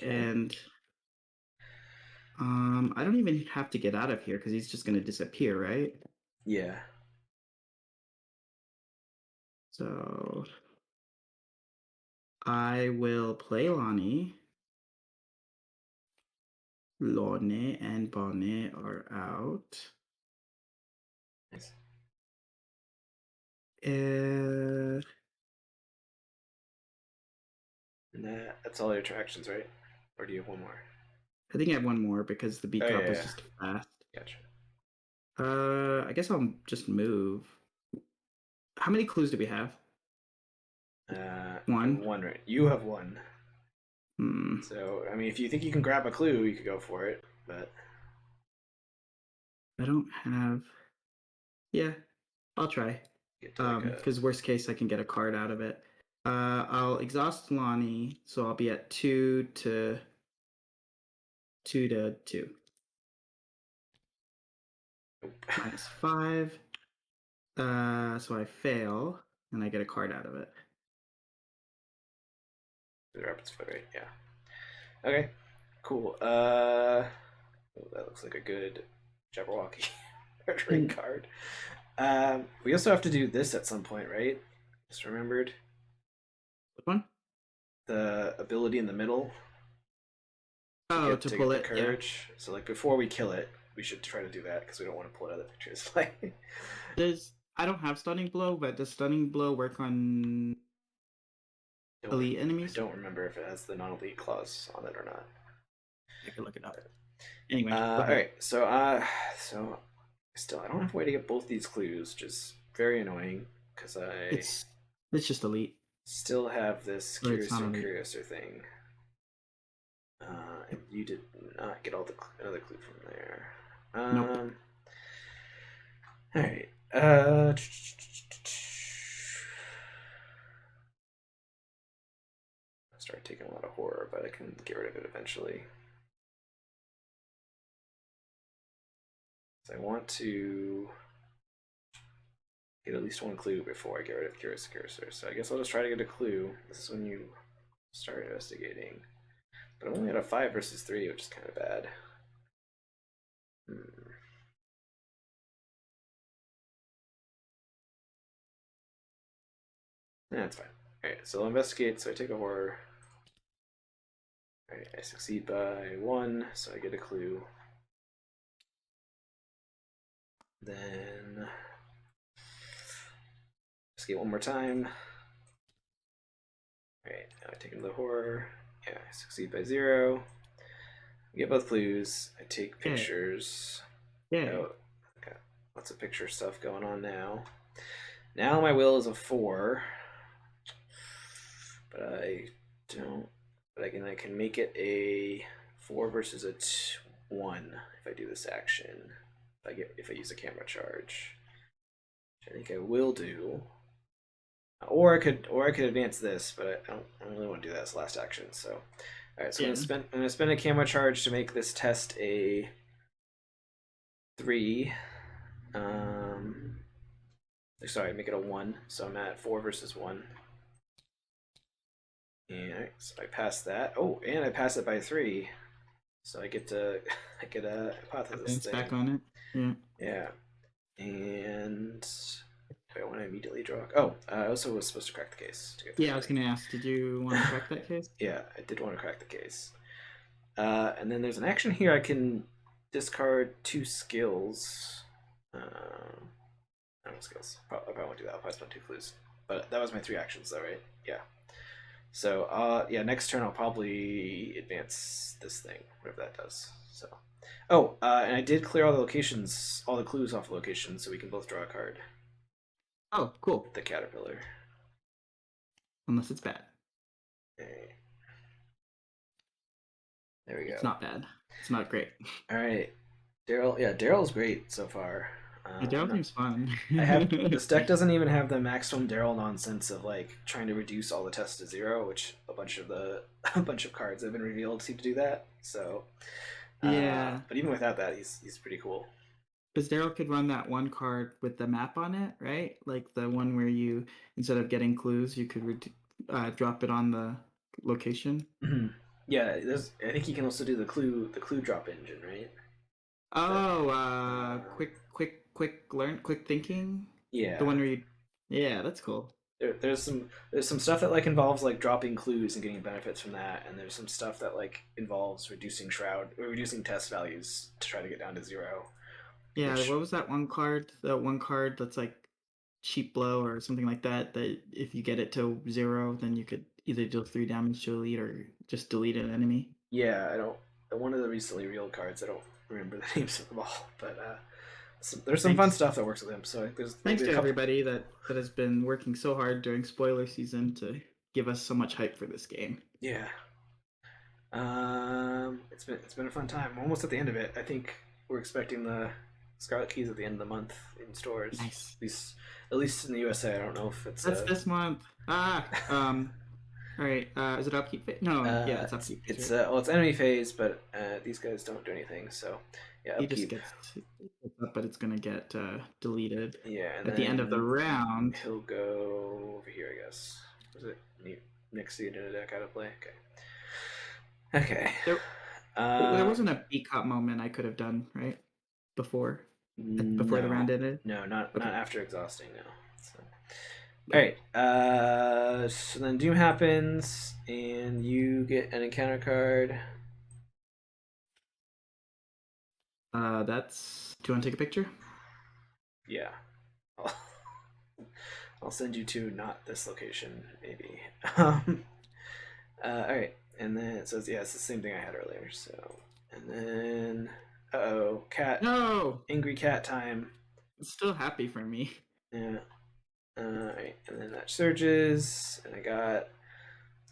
S1: Okay.
S2: And I don't even have to get out of here because he's just going to disappear, right?
S1: Yeah.
S2: So I will play Lonnie. Lonnie and Bonnie are out.
S1: Nice.
S2: Uh,
S1: And that's all your attractions, right? Or do you have one more?
S2: I think I have one more because the B
S1: Oh,
S2: cup
S1: yeah,
S2: was
S1: yeah.
S2: just fast.
S1: Gotcha.
S2: I guess I'll just move. How many clues do we have?
S1: You have
S2: One.
S1: 1, right? You have 1.
S2: Hmm.
S1: So, I mean, if you think you can grab a clue, you could go for it, but
S2: I don't have. Yeah, I'll try.
S1: get to like a.
S2: Because worst case, I can get a card out of it. I'll exhaust Lonnie, so I'll be at 2 to 2. -5. So I fail, and I get a card out of it.
S1: The Rapid's foot, right? Yeah. Okay. Cool. That looks like a good Jabberwocky ring card. We also have to do this at some point, right? Just remembered.
S2: Which one?
S1: The ability in the middle.
S2: To pull
S1: get
S2: it.
S1: courage. Yeah. So like before we kill it, we should try to do that because we don't want to pull it out of the pictures. Like,
S2: I don't have stunning blow, but does stunning blow work on elite enemies?
S1: I don't remember if it has the non-elite clause on it or not.
S2: I could look it up. Anyway,
S1: all right. So still, I don't have a way to get both these clues, which is very annoying because
S2: it's just elite.
S1: Still have this Curiouser thing. And you did not get another clue from there.
S2: Nope.
S1: All right. I start taking a lot of horror, but I can get rid of it eventually. So I want to get at least one clue before I get rid of Curiouser. So I guess I'll just try to get a clue. This is when you start investigating. But I'm only at a 5 versus 3, which is kind of bad. That's fine. Alright, so I'll investigate, so I take a horror. Alright, I succeed by 1, so I get a clue. Then investigate one more time. Alright, now I take another horror. Yeah, I succeed by 0. I get both clues. I take pictures.
S2: Yeah.
S1: Oh, got lots of picture stuff going on now. Now my will is a 4. But I don't. But I can make it a 4 versus a 1 if I do this action. If I use a camera charge, which I think I will do. Or I could advance this, but I don't really want to do that as the last action. So, all right. So I'm gonna spend a camera charge to make this test a 3. Sorry, make it a 1. So I'm at 4 versus 1. And all right, so I pass that. Oh, and I pass it by 3. So I get a hypothesis thing.
S2: Back on it. Yeah.
S1: Yeah. And I want to immediately draw. Oh, I also was supposed to crack the case.
S2: Yeah, I was going to ask, did you want to crack that case?
S1: Yeah, I did want to crack the case. And then there's an action here. I can discard 2 skills. I don't know skills. I probably won't do that. I'll probably spend 2 clues. But that was my 3 actions, though, right? Yeah. So, yeah, next turn I'll probably advance this thing, whatever that does. So, and I did clear all the locations, all the clues off the location, so we can both draw a card.
S2: Oh, cool.
S1: The caterpillar.
S2: Unless it's bad.
S1: Okay. There we go.
S2: It's not bad. It's not great.
S1: All right, Darrell. Yeah, Darrell's great so far.
S2: Darrell seems fun.
S1: This deck doesn't even have the maximum Darrell nonsense of like trying to reduce all the tests to 0, which a bunch of cards that have been revealed seem to do that. So
S2: yeah,
S1: but even without that, he's pretty cool.
S2: Because Darrell could run that one card with the map on it, right? Like the one where you, instead of getting clues, you could drop it on the location.
S1: Mm-hmm. Yeah, I think you can also do the clue drop engine, right?
S2: Oh, quick thinking.
S1: Yeah,
S2: the one where you. Yeah, that's cool.
S1: There's some stuff that like involves like dropping clues and getting benefits from that, and there's some stuff that like involves reducing test values to try to get down to 0.
S2: Yeah, what was that one card? That one card that's like cheap blow or something like that. That if you get it to 0, then you could either deal 3 damage to elite or just delete an enemy.
S1: Yeah, I don't. One of the recently revealed cards, I don't remember the names of them all, but there's some fun stuff that works with them. So
S2: thanks to everybody that has been working so hard during spoiler season to give us so much hype for this game.
S1: Yeah. It's been a fun time. We're almost at the end of it. I think we're expecting the Scarlet Keys at the end of the month in stores.
S2: Nice.
S1: At least in the USA. I don't know if it's.
S2: That's this month. All right. Is it upkeep phase? No. Yeah, it's upkeep phase.
S1: It's enemy phase, but these guys don't do anything. So yeah,
S2: upkeep. He just up, but it's gonna get deleted
S1: Yeah, and
S2: at the end of the
S1: then
S2: round.
S1: he'll go over here, I guess. Was it next to the deck out of play? Okay. Okay.
S2: There wasn't a B cup moment I could have done right before the round ended.
S1: No, not
S2: Okay.
S1: after exhausting. No. So. All right. So then Doom happens, and you get an encounter card.
S2: Do you want to take a picture?
S1: Yeah. I'll send you to not this location, maybe. All right, and then it says, yeah, it's the same thing I had earlier. So, and then, cat.
S2: No,
S1: angry cat time.
S2: it's still happy for me.
S1: Yeah. All right, and then that surges, and I got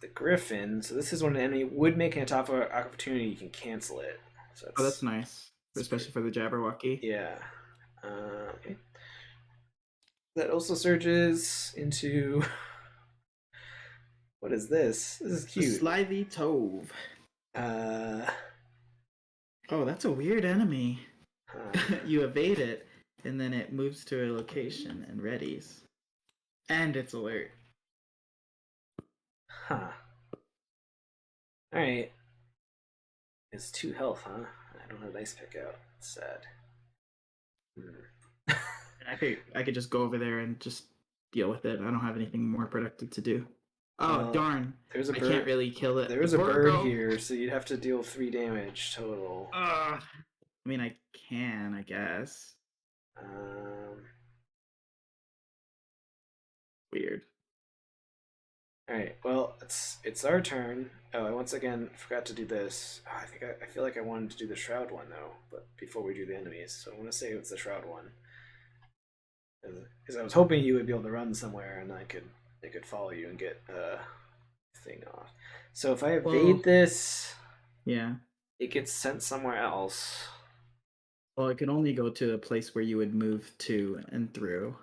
S1: the Griffin. So this is when an enemy would make an attack of opportunity, you can cancel it. So
S2: that's nice, especially for the Jabberwocky.
S1: Yeah. Okay. That also surges into. What is this? This is cute.
S2: Slithy Tove. Oh, that's a weird enemy. You evade it, and then it moves to a location and readies. And it's alert.
S1: Huh. Alright. It's 2 health, huh? I don't have ice pick out. It's sad.
S2: I could just go over there and just deal with it. I don't have anything more productive to do. Oh, darn.
S1: There's a bird.
S2: I can't really kill it.
S1: There's a bird here, so you'd have to deal 3 damage total.
S2: I mean, I can, I guess. Weird.
S1: Alright, well, it's our turn. Oh, I once again forgot to do this. Oh, I feel like I wanted to do the Shroud one, though, but before we do the enemies, so I want to say it's the Shroud one. Because I was hoping you would be able to run somewhere and they could follow you and get thing off. So if I evade this,
S2: yeah,
S1: it gets sent somewhere else.
S2: Well, it can only go to a place where you would move to and through.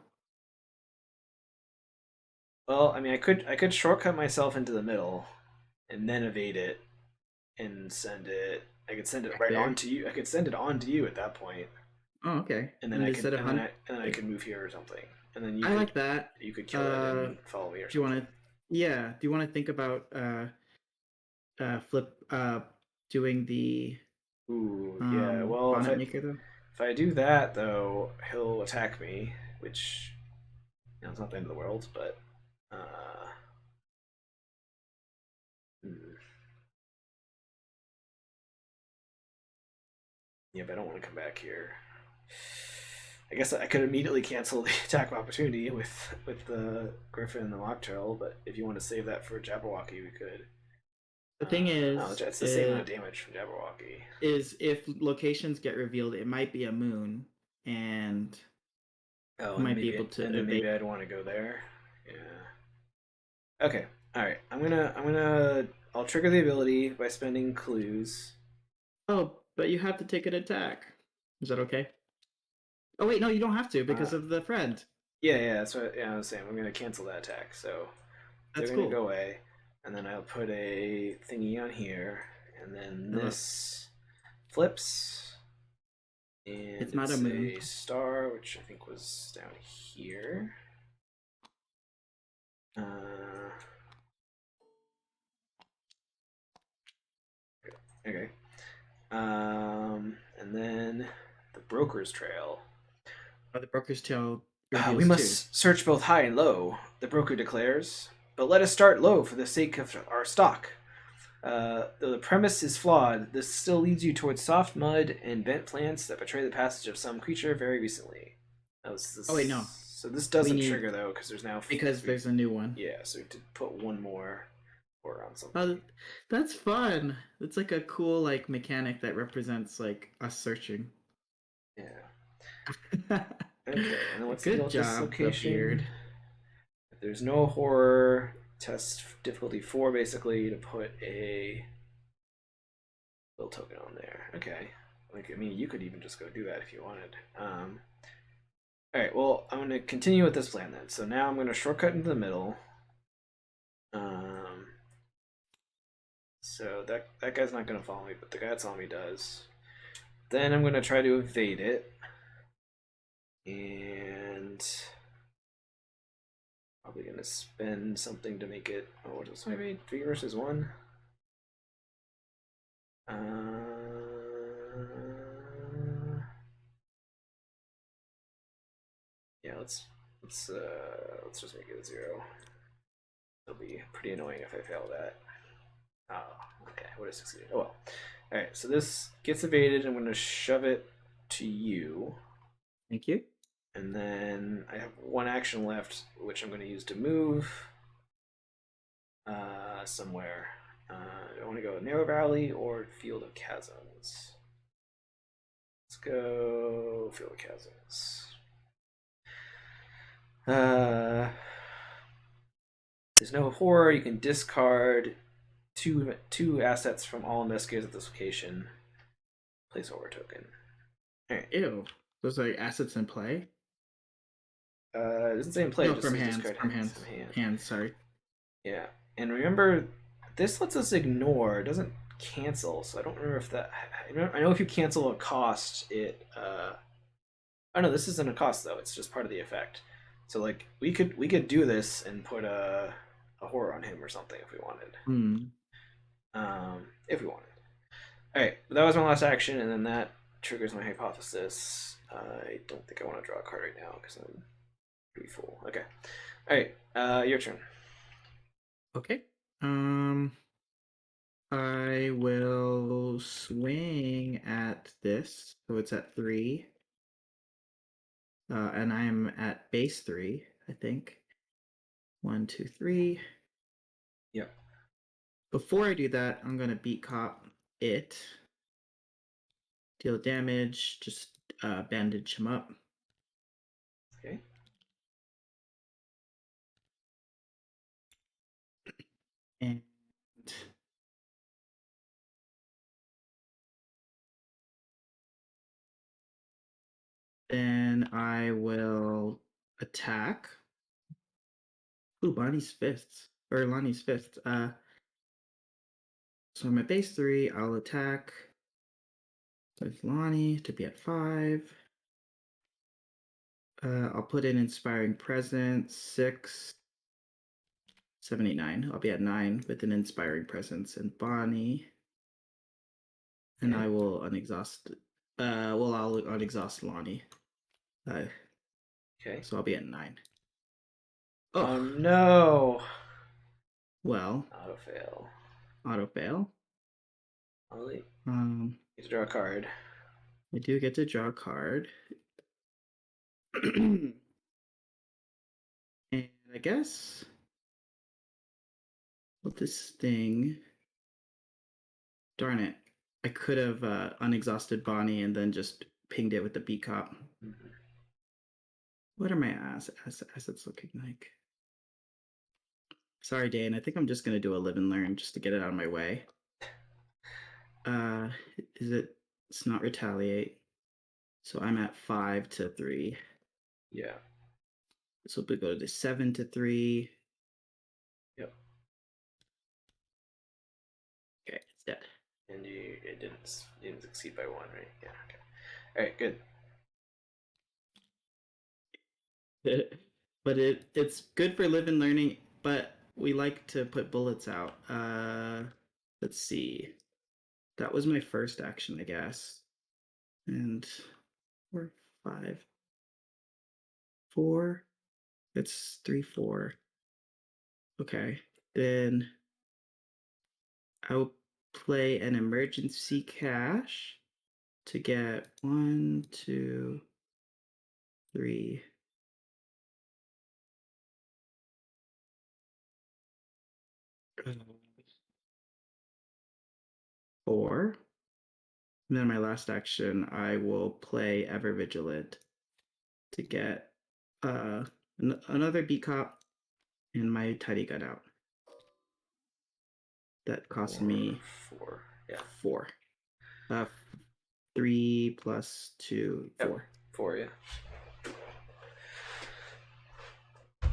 S1: Well, I mean, I could shortcut myself into the middle, and then evade it, and send it. I could send it right onto you. I could send it onto you at that point.
S2: Oh, okay.
S1: And then I could move here or something. And then
S2: I like that.
S1: You could kill it and follow me or something.
S2: Do you want to? Yeah. Do you want to think about doing the?
S1: Ooh, yeah. Well, if I do that though, he'll attack me, which it's not the end of the world, but yeah, but I don't want to come back here. I guess I could immediately cancel the attack of opportunity with the Griffin and the Mocktail, but if you want to save that for Jabberwocky, we could.
S2: The thing is,
S1: it's the same amount of damage from Jabberwocky.
S2: Is if locations get revealed, it might be a moon, and
S1: might be able to. And then maybe I'd want to go there. Yeah. Okay. All right. I'll trigger the ability by spending clues.
S2: Oh, but you have to take an attack. Is that okay? Oh wait, no, you don't have to because of the friend.
S1: Yeah, that's what I was saying. I'm gonna cancel that attack, so they're gonna go away, and then I'll put a thingy on here, and then this flips, and it's not a moon. A star, which I think was down here. Okay. And then the Broker's Trail.
S2: The Broker's Trail.
S1: We must search both high and low, the broker declares. But let us start low for the sake of our stock. Though the premise is flawed, this still leads you towards soft mud and bent plants that betray the passage of some creature very recently. Oh wait, no. So this doesn't trigger though, because there's now
S2: there's a new one.
S1: Yeah, so we have to put one more or on something.
S2: That's fun. It's like a cool mechanic that represents us searching.
S1: Yeah. Okay, and what's
S2: Good job,
S1: this location? There's no horror, test difficulty 4 basically to put a little token on there. Okay. You could even just go do that if you wanted. Alright, well, I'm going to continue with this plan then. So now I'm going to shortcut into the middle. So that guy's not going to follow me, but the guy that's on me does. Then I'm going to try to evade it. And probably gonna spend something to make it. Oh, what was my made? 3 versus 1. Yeah, let's just make it a 0. It'll be pretty annoying if I fail that. Oh, okay. Would have succeeded. Oh well. All right. So this gets evaded. I'm gonna shove it to you.
S2: Thank you.
S1: And then I have 1 action left, which I'm going to use to move somewhere. I want to go Narrow Valley or Field of Chasms. Let's go Field of Chasms. There's no horror. You can discard two assets from all investigators at this location. Place horror token. All right.
S2: Ew. Those are assets in play?
S1: It doesn't say in play.
S2: No,
S1: Just
S2: from
S1: says
S2: hands.
S1: discard
S2: From
S1: hands.
S2: hands. Hands, sorry.
S1: Yeah. And remember, this lets us ignore. It doesn't cancel, so I don't remember if that. I know if you cancel a cost, it. Oh no, this isn't a cost though. It's just part of the effect. So like we could do this and put a horror on him or something if we wanted. If we wanted. All right, that was my last action, and then that triggers my hypothesis. I don't think I want to draw a card right now because I'm pretty full. Okay. All right. Your turn.
S2: Okay. I will swing at this. So it's at 3. And I'm at base 3, I think. 1, 2, 3.
S1: Yep.
S2: Before I do that, I'm gonna beat cop it. Deal damage, just bandage him up.
S1: Okay.
S2: And then I will attack. Ooh, Bonnie's fists. Or Lonnie's fists. So I'm at base 3, I'll attack with Lonnie to be at 5. I'll put in Inspiring Presence, 6, 7, 8, 9. I'll be at 9 with an Inspiring Presence and Bonnie. And
S1: Okay.
S2: I will unexhaust. I'll unexhaust Lonnie.
S1: Okay.
S2: So I'll be at 9.
S1: Oh no.
S2: Well,
S1: Auto fail.
S2: auto fail.
S1: Ollie,
S2: Um,
S1: get to draw a card.
S2: I do get to draw a card. And I guess with this thing, darn it, I could have unexhausted Bonnie and then just pinged it with the beat cop.
S1: Mm-hmm.
S2: What are my assets looking like? Sorry, Dane. I think I'm just gonna do a live and learn just to get it out of my way. It's not retaliate. So I'm at 5 to 3.
S1: Yeah.
S2: So we go to 7 to 3.
S1: Yep.
S2: Okay, it's dead.
S1: And it didn't succeed by 1, right? Yeah. Okay. All right. Good.
S2: But it's good for live and learning, but we like to put bullets out. Let's see. That was my first action, I guess. And 4, 5, 4. It's 3, 4. Okay. Then I'll play an emergency cash to get 1, 2, 3. Four. And then my last action, I will play Ever Vigilant to get another beat cop and my tidy gun out. That cost me
S1: 4. Yeah.
S2: 4. 3 plus 2, 4.
S1: Yep. 4. Yeah. All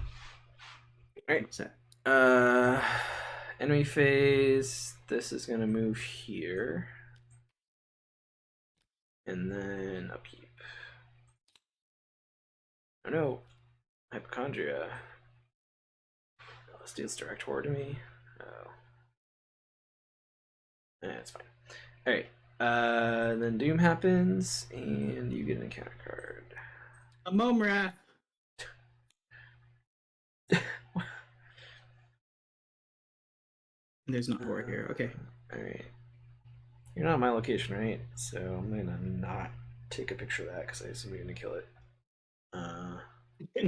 S1: right.
S2: Set.
S1: Enemy phase. This is gonna move here, and then upkeep. Oh no, hypochondria. Oh, this deals direct horror to me. Oh. It's fine. Alright. Then Doom happens, and you get an encounter card.
S2: A Momrath. There's no horror here. Okay.
S1: Alright. You're not at my location, right? So I'm gonna not take a picture of that because I assume you're gonna kill it.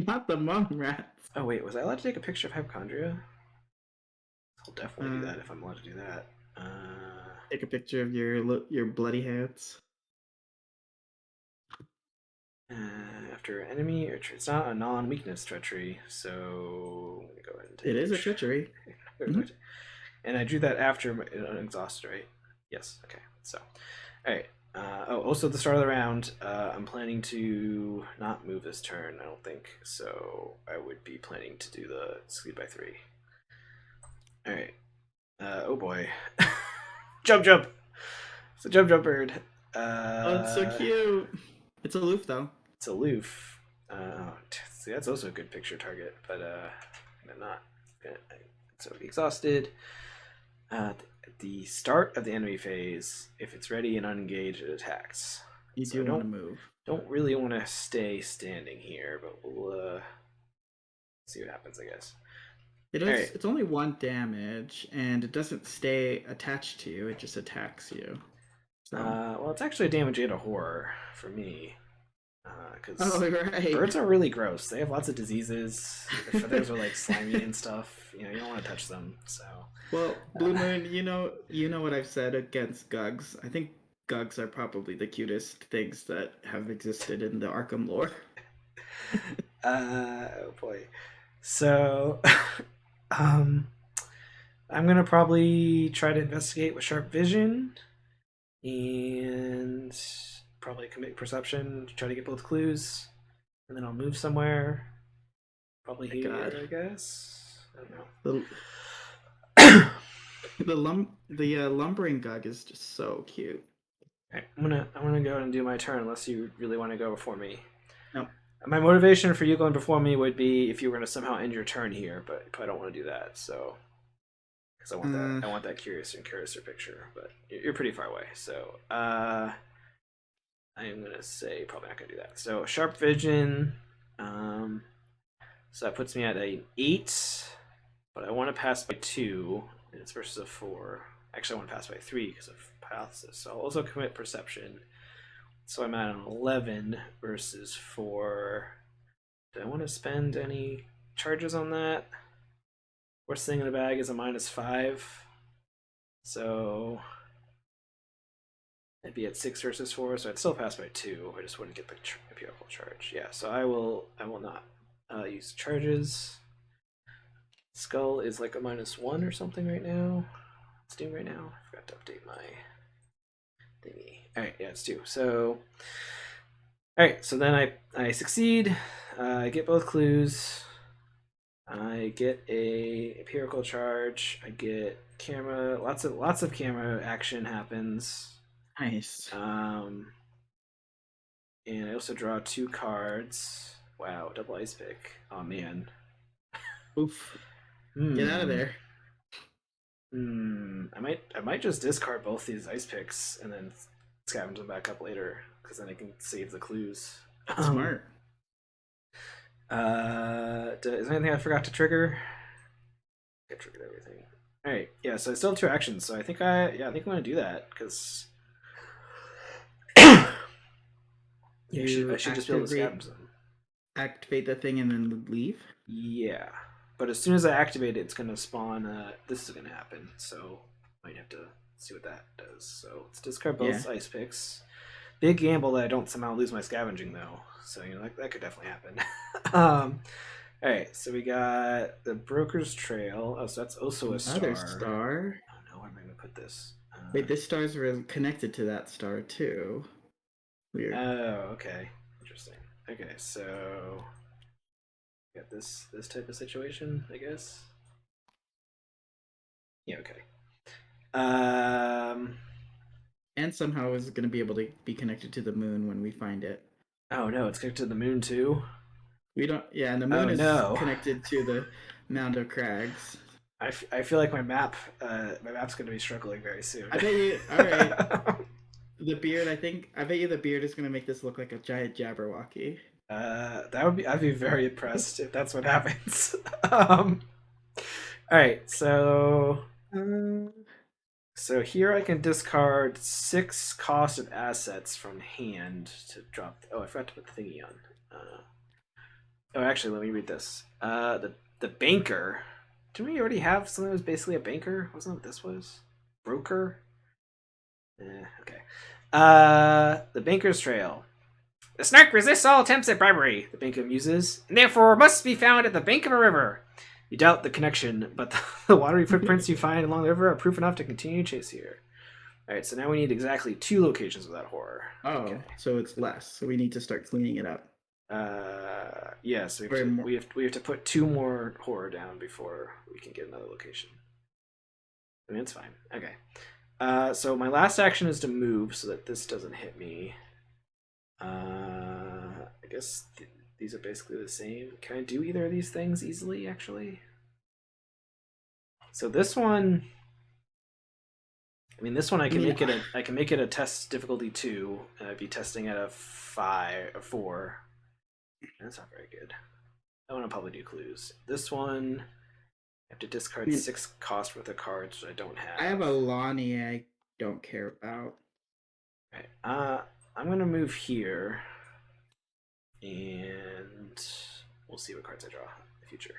S2: Not the Momrath.
S1: Oh wait, was I allowed to take a picture of hypochondria? I'll definitely do that if I'm allowed to do that.
S2: Take a picture of your bloody hands.
S1: After enemy, or it's not a non-weakness treachery, so I'm gonna go ahead and take
S2: It is a treachery.
S1: And I drew that after exhausted, right? Yes. Okay. So, all right. Also at the start of the round, I'm planning to not move this turn. I don't think so. I would be planning to do the speed by 3. All right. Oh boy. Jump! It's a jump bird.
S2: Oh, it's so cute. It's aloof though.
S1: It's aloof. See, that's also a good picture target, but I'm not. So be exhausted. At the start of the enemy phase, if it's ready and unengaged, it attacks.
S2: You do want to move.
S1: Don't really want to stay standing here, but we'll see what happens, I guess.
S2: It is. Right. It's only 1 damage, and it doesn't stay attached to you. It just attacks you.
S1: So. Well, it's actually a damage and a horror for me.
S2: Because right.
S1: Birds are really gross. They have lots of diseases. The feathers are like slimy and stuff. You don't want to touch them. So.
S2: Well, Blue Moon, you know what I've said against Gugs. I think Gugs are probably the cutest things that have existed in the Arkham lore.
S1: Oh boy. So, I'm gonna probably try to investigate with sharp vision, and probably commit perception to try to get both clues, and then I'll move somewhere. Probably here, I guess. I don't know.
S2: The lumbering Gug is just so cute.
S1: Right, I'm gonna go and do my turn unless you really want to go before me.
S2: No.
S1: My motivation for you going before me would be if you were going to somehow end your turn here, but I don't want to do that. So, because I want that curiouser picture, but you're pretty far away. So, I am gonna say probably not gonna do that. So sharp vision. So that puts me at an 8, but I want to pass by 2. And it's versus a 4. Actually, I want to pass by 3 because of paralysis. So I'll also commit perception. So I'm at an 11 versus 4. Do I want to spend any charges on that? Worst thing in the bag is a -5. So I'd be at 6 versus 4, so I'd still pass by 2. I just wouldn't get the empirical charge. Yeah, so I will not use charges. Skull is like a -1 or something right now. It's doing right now. I forgot to update my thingy. Alright, yeah, it's 2. So, alright, so then I succeed. I get both clues. I get a empirical charge. I get camera. Lots of camera action happens.
S2: Nice.
S1: And I also draw 2 cards. Wow, double ice pick. Oh man.
S2: Oof. Get out of there.
S1: I might just discard both these ice picks and then scavenge them back up later, because then I can save the clues.
S2: Smart.
S1: Is there anything I forgot to trigger? I triggered everything. All right, yeah. So I still have 2 actions. So I think I'm gonna do that because I should just be able to scavenge them.
S2: Activate the thing and then leave.
S1: Yeah. But as soon as I activate it, it's going to spawn, this is going to happen, so might have to see what that does. So let's discard both ice picks. Big gamble that I don't somehow lose my scavenging, though. So, that could definitely happen. Alright, so we got the Broker's Trail. Oh, so that's also a star.
S2: Another star?
S1: Oh, no, where am I going to put this?
S2: Wait, this star's connected to that star, too. Weird.
S1: Oh, okay. Interesting. Okay, so... got this type of situation, I guess. Yeah, okay.
S2: And somehow is going to be able to be connected to the moon when we find it.
S1: Oh no, it's connected to the moon too?
S2: We don't. Yeah, and the
S1: Oh
S2: moon is
S1: no.
S2: connected to the Mound of Crags.
S1: I feel like my map's going to be struggling very soon.
S2: I bet you. All right. The beard. I bet you the beard is gonna make this look like a giant Jabberwocky.
S1: I'd be very impressed if that's what happens. um, all right,
S2: Uh,
S1: so here I can discard 6 cost of assets from hand to drop. Oh, I forgot to put the thingy on. Oh, actually, let me read this. The banker. Didn't we already have something that was basically a banker? Wasn't that what this was? Broker. Okay. The banker's trail. The snark resists all attempts at bribery, the banker muses, and therefore must be found at the bank of a river. You doubt the connection, but the watery footprints you find along the river are proof enough to continue chase here. Alright, so now we need exactly 2 locations of that horror.
S2: oh,
S1: Okay.
S2: so it's less. So we need to start cleaning it up.
S1: Yeah, so we have to put 2 more horror down before we can get another location. I mean, it's fine. Okay. So my last action is to move so that this doesn't hit me. I guess these are basically the same. Can I do either of these things easily, actually? So this one, I mean, this one I can make it a test difficulty 2, and I'd be testing at a 4. That's not very good. I want to probably do clues. This one, I have to discard 6 cost worth of cards, which I don't have.
S2: I have a Lonnie I don't care about.
S1: Right. I'm gonna move here, and we'll see what cards I draw in the future.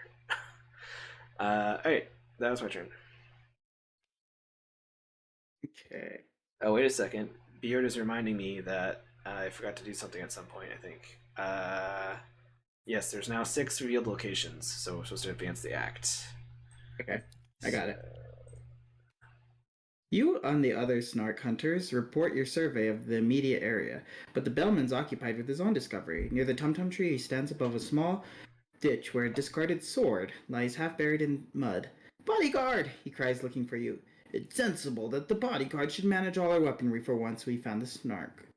S1: Alright, that was my turn.
S2: Okay.
S1: Oh, wait a second. Beard is reminding me that I forgot to do something at some point, I think. Yes, there's now 6 revealed locations, so we're supposed to advance the act.
S2: Okay. I got it. You and the other Snark hunters report your survey of the immediate area, but the bellman's occupied with his own discovery. Near the tum-tum tree, he stands above a small ditch where a discarded sword lies half buried in mud. Bodyguard! He cries, looking for you. It's sensible that the bodyguard should manage all our weaponry for once we found the Snark.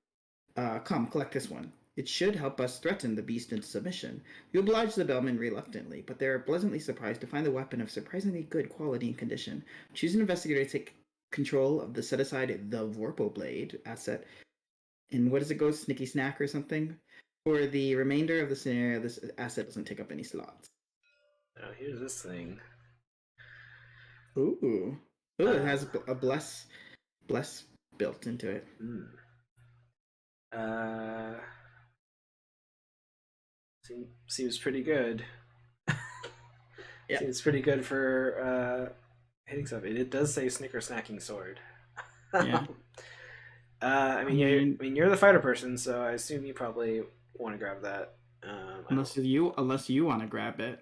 S2: Come, collect this one. It should help us threaten the beast into submission. You oblige the bellman reluctantly, but they are pleasantly surprised to find the weapon of surprisingly good quality and condition. Choose an investigator to take control of the set aside the Vorpal Blade asset. And what does it go? Snicky Snack or something? For the remainder of the scenario, this asset doesn't take up any slots.
S1: Now, here's this thing.
S2: Ooh. Ooh, it has a bless built into it.
S1: Seems pretty good.
S2: Yep.
S1: Seems pretty good for hitting stuff. It does say Snicker Snacking Sword.
S2: Yeah.
S1: I mean, you're the fighter person, so I assume you probably want to grab that.
S2: Unless you want to grab it,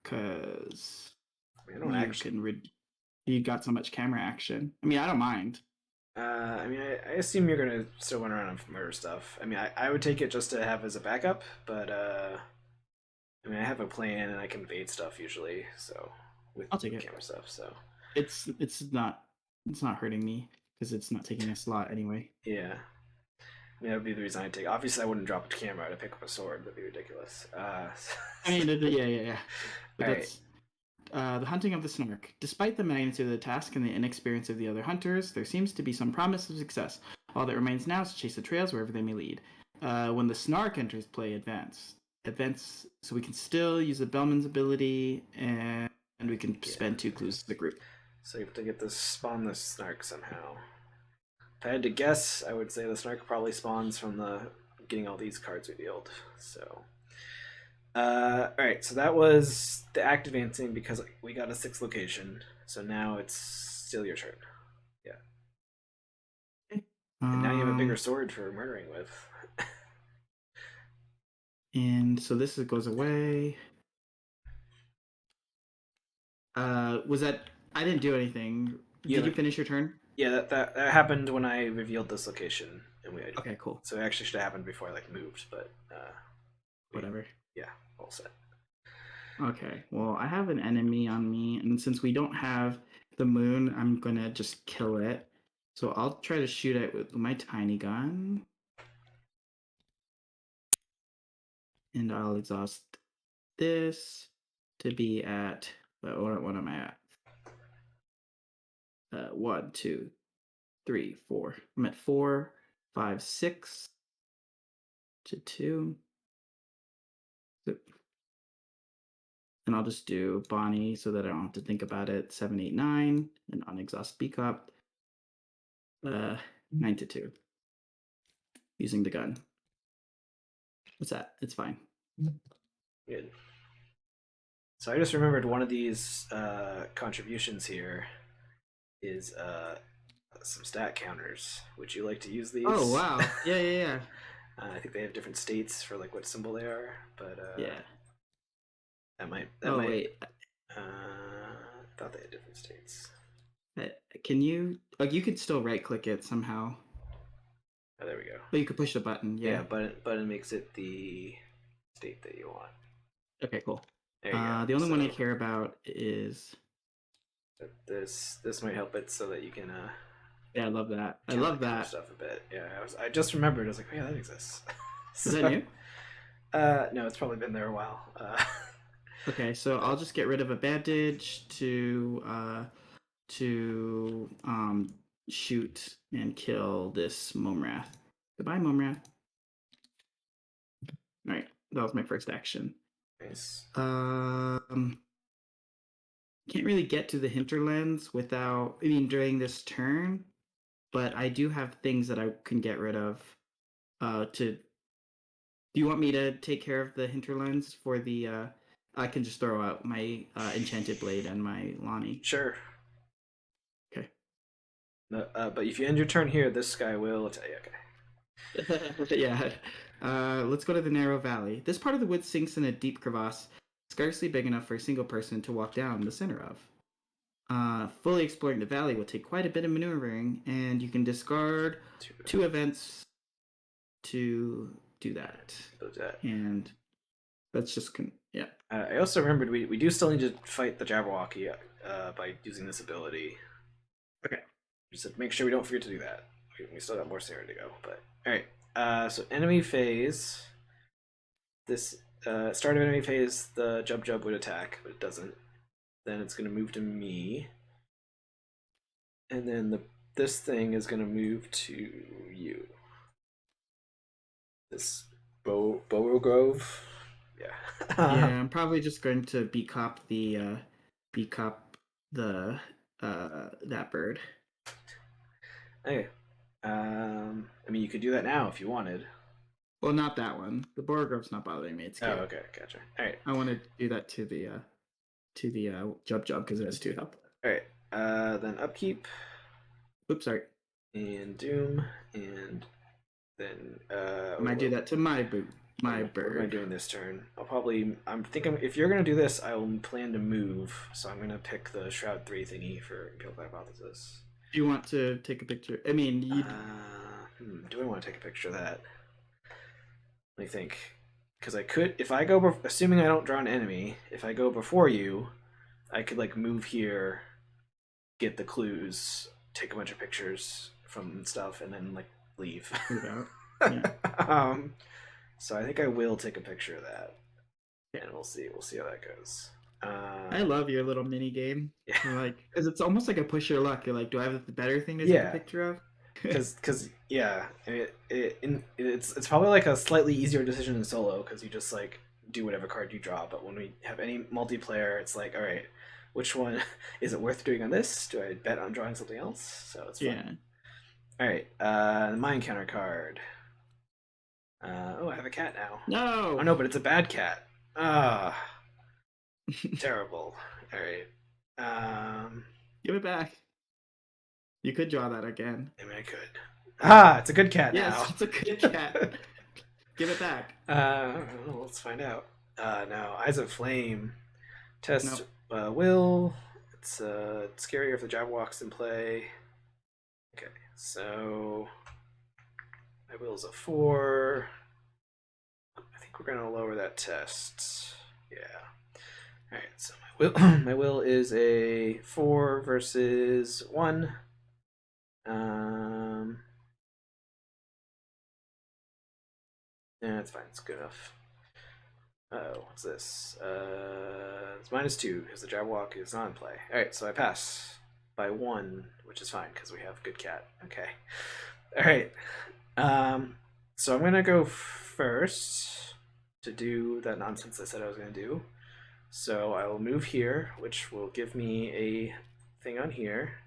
S2: because you got so much camera action. I mean, I don't mind.
S1: I mean, I assume you're gonna still run around and murder stuff. I mean, I would take it just to have as a backup, but I mean, I have a plan and I can bait stuff usually. So
S2: I'll take it.
S1: Camera stuff. So
S2: it's not hurting me because it's not taking a slot anyway.
S1: Yeah. I mean, that would be the reason I'd take. Obviously, I wouldn't drop a camera to pick up a sword. That'd be ridiculous.
S2: I mean, yeah. But that's the hunting of the Snark. Despite the magnitude of the task and the inexperience of the other hunters, there seems to be some promise of success. All that remains now is to chase the trails wherever they may lead. When the Snark enters play, advance, so we can still use the Bellman's ability, and we can spend 2 clues to the group.
S1: So you have to get spawn the Snark somehow. If I had to guess, I would say the Snark probably spawns from the getting all these cards revealed. So, alright, so that was the act advancing because we got a 6th location. So now it's still your turn. Yeah. And now you have a bigger sword for murdering with.
S2: And so this goes away. Was that... I didn't do anything. Did you finish your turn?
S1: Yeah, that happened when I revealed this location, and we.
S2: Okay, cool.
S1: So it actually should have happened before I moved, but
S2: whatever.
S1: Yeah, all set.
S2: Okay, well, I have an enemy on me, and since we don't have the moon, I'm gonna just kill it. So I'll try to shoot it with my tiny gun, and I'll exhaust this to be at what am I at? 1, 2, 3, 4. I'm at 4, 5, 6 to 2. And I'll just do Bonnie so that I don't have to think about it. 7, 8, 9, and on exhaust speak up. 9 to 2. Using the gun. What's that? It's fine.
S1: Good. So I just remembered one of these contributions here is some stat counters. Would you like to use these?
S2: Oh wow! Yeah.
S1: I think they have different states for like what symbol they are, but
S2: Yeah.
S1: that might.
S2: Wait.
S1: I thought they had different states.
S2: Can you? Like, you could still right click it somehow.
S1: Oh, there we go.
S2: But you could push the button. Yeah.
S1: But it makes it the state that you want.
S2: Okay, cool.
S1: There you go.
S2: The only one I care about is
S1: this might help it so that you can.
S2: Yeah, I love that. I love that
S1: stuff a bit. Yeah, I just remembered. I was like, oh, yeah, that exists.
S2: Is that new?
S1: No, it's probably been there a while.
S2: Okay, so I'll just get rid of a bandage to shoot and kill this Momrath. Goodbye, Momrath. All right, that was my first action.
S1: Nice.
S2: Can't really get to the hinterlands during this turn, but I do have things that I can get rid of. Do you want me to take care of the hinterlands for the? I can just throw out my enchanted blade and my Lonnie.
S1: Sure.
S2: Okay.
S1: But if you end your turn here, this guy will attack you.
S2: Okay. Yeah. Let's go to the narrow valley. This part of the woods sinks in a deep crevasse, scarcely big enough for a single person to walk down the center of. Fully exploring the valley will take quite a bit of maneuvering, and you can discard 2 events to do that. And that's just yeah.
S1: I also remembered we do still need to fight the Jabberwocky by using this ability.
S2: Okay.
S1: Just make sure we don't forget to do that. We still got more Sarah to go, but all right. So enemy phase. This start of enemy phase, the Jub would attack, but it doesn't. Then it's going to move to me, and then this thing is going to move to you. This Grove. Yeah.
S2: Yeah, I'm probably just going to becop that bird.
S1: Okay. I mean, you could do that now if you wanted.
S2: Well, not that one. The Borgrove's not bothering me. It's cute.
S1: Oh, okay, gotcha. All right.
S2: I want to do that to the Jub because it has 2 health.
S1: All right. Then upkeep.
S2: Oops, sorry.
S1: And doom, and then
S2: I might do that to my bird.
S1: What am I doing this turn? I'm thinking if you're gonna do this, I will plan to move. So I'm gonna pick the Shroud 3 thingy for Guild Hypothesis.
S2: Do you want to take a picture? I mean,
S1: do I want to take a picture of that? Let me think. Because I could, if I go, assuming I don't draw an enemy, if I go before you, I could like move here, get the clues, take a bunch of pictures from stuff, and then like leave. Yeah. So I think I will take a picture of that, and we'll see how that goes.
S2: I love your little mini game. Yeah. Because it's almost like a push your luck. You're like, do I have the better thing to take a picture of?
S1: Because yeah, it's probably like a slightly easier decision in solo because you just like do whatever card you draw. But when we have any multiplayer, it's like, all right, which one is it worth doing on this? Do I bet on drawing something else? So it's fun. Yeah. All right, the Mind Counter card. I have a cat now.
S2: No.
S1: Oh no, but it's a bad cat. Terrible. All right.
S2: Give it back. You could draw that again.
S1: I mean, I could. It's a good cat now.
S2: Yes, it's a good cat. Give it back.
S1: Let's find out. No, Eyes of Flame. Test will. It's scarier if the Jabberwock's in play. Okay, so my will's a 4. I think we're gonna lower that test. Yeah. All right, so my will is a 4 versus 1. Yeah, that's fine. It's good enough. Uh-oh, what's this? It's -2 because the jab walk is not in play. Alright, so I pass by 1, which is fine because we have good cat. Okay. Alright. So I'm gonna go first to do that nonsense I said I was gonna do. So I will move here, which will give me a thing on here.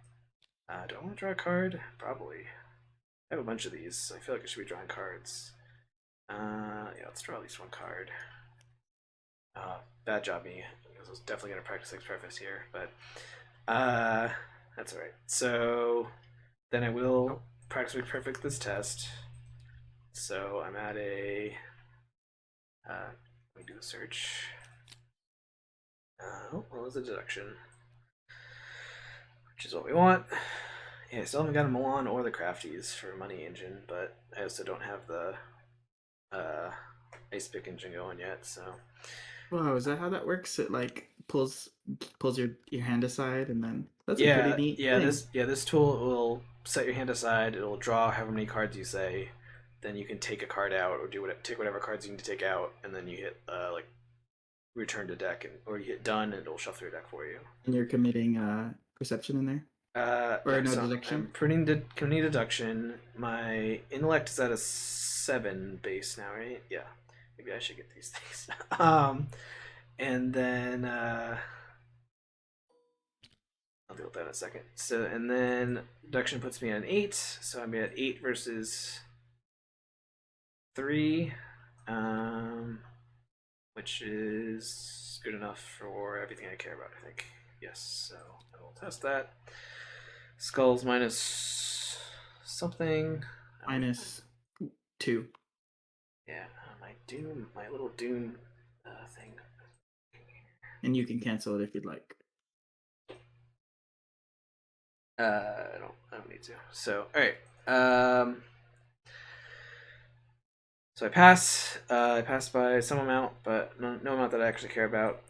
S1: Do I want to draw a card? Probably. I have a bunch of these, so I feel like I should be drawing cards. Yeah, let's draw at least one card. Bad job me, because I was definitely going to practice X-Preface here, but that's alright. So then I will practice X-Perfect this test. So I'm at a... let me do a search. What was the deduction? Which is what we want. Yeah, I still haven't got a Milan or the Crafties for Money Engine, but I also don't have the Ice Pick Engine going yet, so...
S2: Wow, is that how that works? It like pulls your hand aside, and then that's a pretty
S1: Yeah,
S2: neat
S1: yeah,
S2: thing.
S1: this tool will set your hand aside, it'll draw however many cards you say, then you can take a card out, or take whatever cards you need to take out, and then you hit like return to deck, or you hit done, and it'll shuffle your deck for you.
S2: And you're committing perception in there, or
S1: Yeah,
S2: no
S1: so
S2: deduction.
S1: I'm committing deduction. My intellect is at a 7 base now, right? Yeah. Maybe I should get these things. And then I'll deal with that in a second. So, and then deduction puts me at an 8, so I'm at 8 versus 3, which is good enough for everything I care about, I think. Yes, so I will test that. Skulls minus something.
S2: -2.
S1: Yeah, my little Dune thing.
S2: And you can cancel it if you'd like.
S1: I don't need to. So, all right. So I pass. I pass by some amount, but no amount that I actually care about.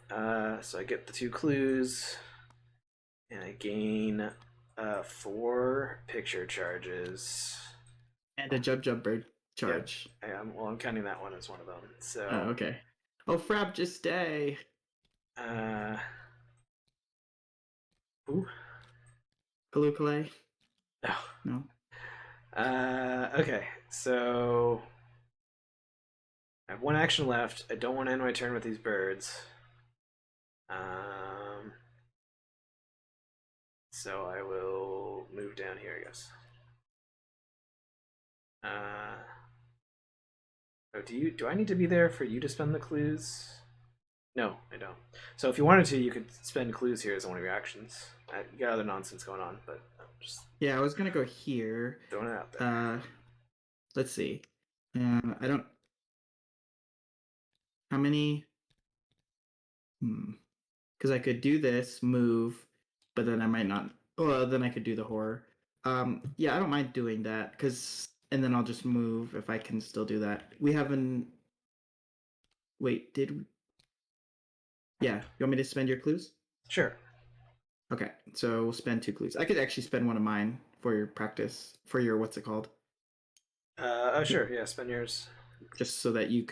S1: So I get the 2 clues, and I gain 4 picture charges.
S2: And a Jub Bird charge.
S1: Yeah, well, I'm counting that one as one of them. So.
S2: Oh, okay. Oh, Frap, just stay.
S1: Ooh.
S2: Kalukale?
S1: No.
S2: No.
S1: Okay, so I have 1 action left. I don't want to end my turn with these birds. So I will move down here, I guess. Oh, do I need to be there for you to spend the clues? No, I don't. So if you wanted to, you could spend clues here as one of your actions. You got other nonsense going on, but I'm just
S2: Yeah, I was gonna go here.
S1: throwing it out there.
S2: Let's see. I don't. How many? Because I could do this move, but then I might not. Well, then I could do the horror. Yeah, I don't mind doing that and then I'll just move if I can still do that. We haven't. Wait, did we? Yeah, you want me to spend your clues?
S1: Sure.
S2: Okay, so we'll spend 2 clues. I could actually spend one of mine for your practice, for your what's it called?
S1: Oh, sure. Yeah, spend yours.
S2: Just so that you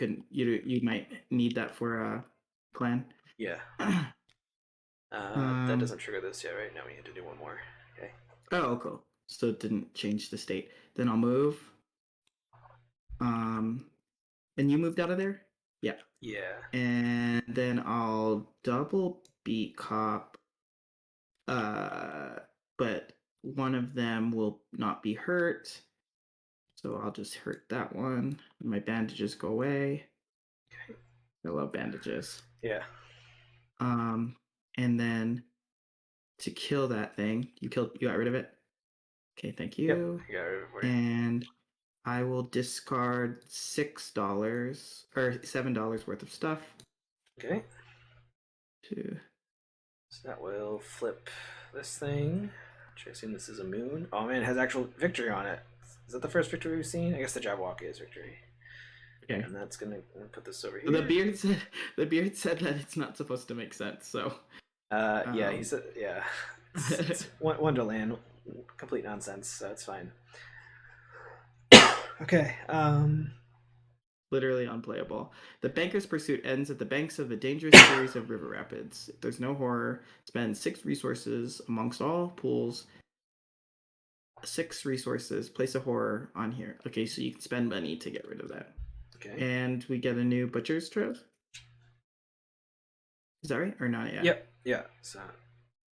S2: might need that for a plan.
S1: Yeah. That doesn't trigger this yet, right? Now we need to do one more. Okay.
S2: Oh, cool. So it didn't change the state. Then I'll move. And you moved out of there? Yeah.
S1: Yeah.
S2: And then I'll double beat cop. But one of them will not be hurt. So I'll just hurt that one. My bandages go away.
S1: Okay.
S2: I love bandages.
S1: Yeah.
S2: And then to kill that thing, you got rid of it? Okay, thank you.
S1: Yep, I got rid of it for you.
S2: And I will discard $6 or $7 worth of stuff.
S1: Okay. So that will flip this thing. Which I assume this is a moon. Oh man, it has actual victory on it. Is that the first victory we've seen? I guess the Jabberwock is victory.
S2: Okay.
S1: And that's gonna put this over here.
S2: The beard said that it's not supposed to make sense. So.
S1: Yeah, he said yeah. It's Wonderland, complete nonsense. So that's fine. Okay.
S2: literally unplayable. The banker's pursuit ends at the banks of a dangerous series of river rapids. If there's no horror, spend 6 resources amongst all pools. 6 resources. Place a horror on here. Okay, so you can spend money to get rid of that.
S1: Okay.
S2: And we get a new butcher's trail. Is that right or not yet?
S1: Yep. Yeah. So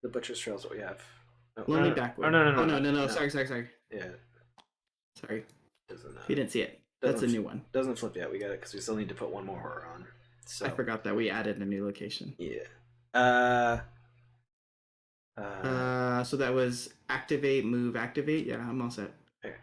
S1: the butcher's trail is what we have.
S2: Lonely Backward.
S1: Oh no.
S2: No. Sorry.
S1: Yeah.
S2: Sorry.
S1: Doesn't.
S2: You didn't see it. That's a new one.
S1: Doesn't flip yet. We got it because we still need to put one more horror on. So
S2: I forgot that we added a new location.
S1: Yeah.
S2: So that was activate, move, activate. Yeah, I'm all set.
S1: Okay.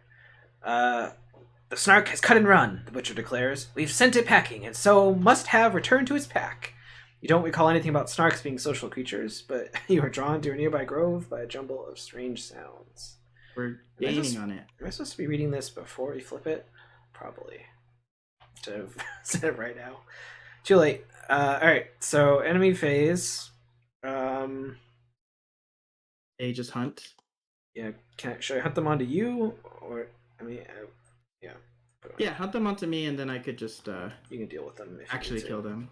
S1: The Snark has cut and run, the butcher declares. We've sent it packing, and so must have returned to its pack. You don't recall anything about Snarks being social creatures, but you are drawn to a nearby grove by a jumble of strange sounds.
S2: We're gaining on it.
S1: Am I supposed to be reading this before we flip it? Probably. Instead of right now. Too late. Alright, so enemy phase.
S2: Just hunt.
S1: Yeah, should I hunt them onto you? Or, yeah.
S2: Yeah, hunt them onto me, and then I could just
S1: you can deal with them if
S2: actually
S1: you need to.
S2: kill them.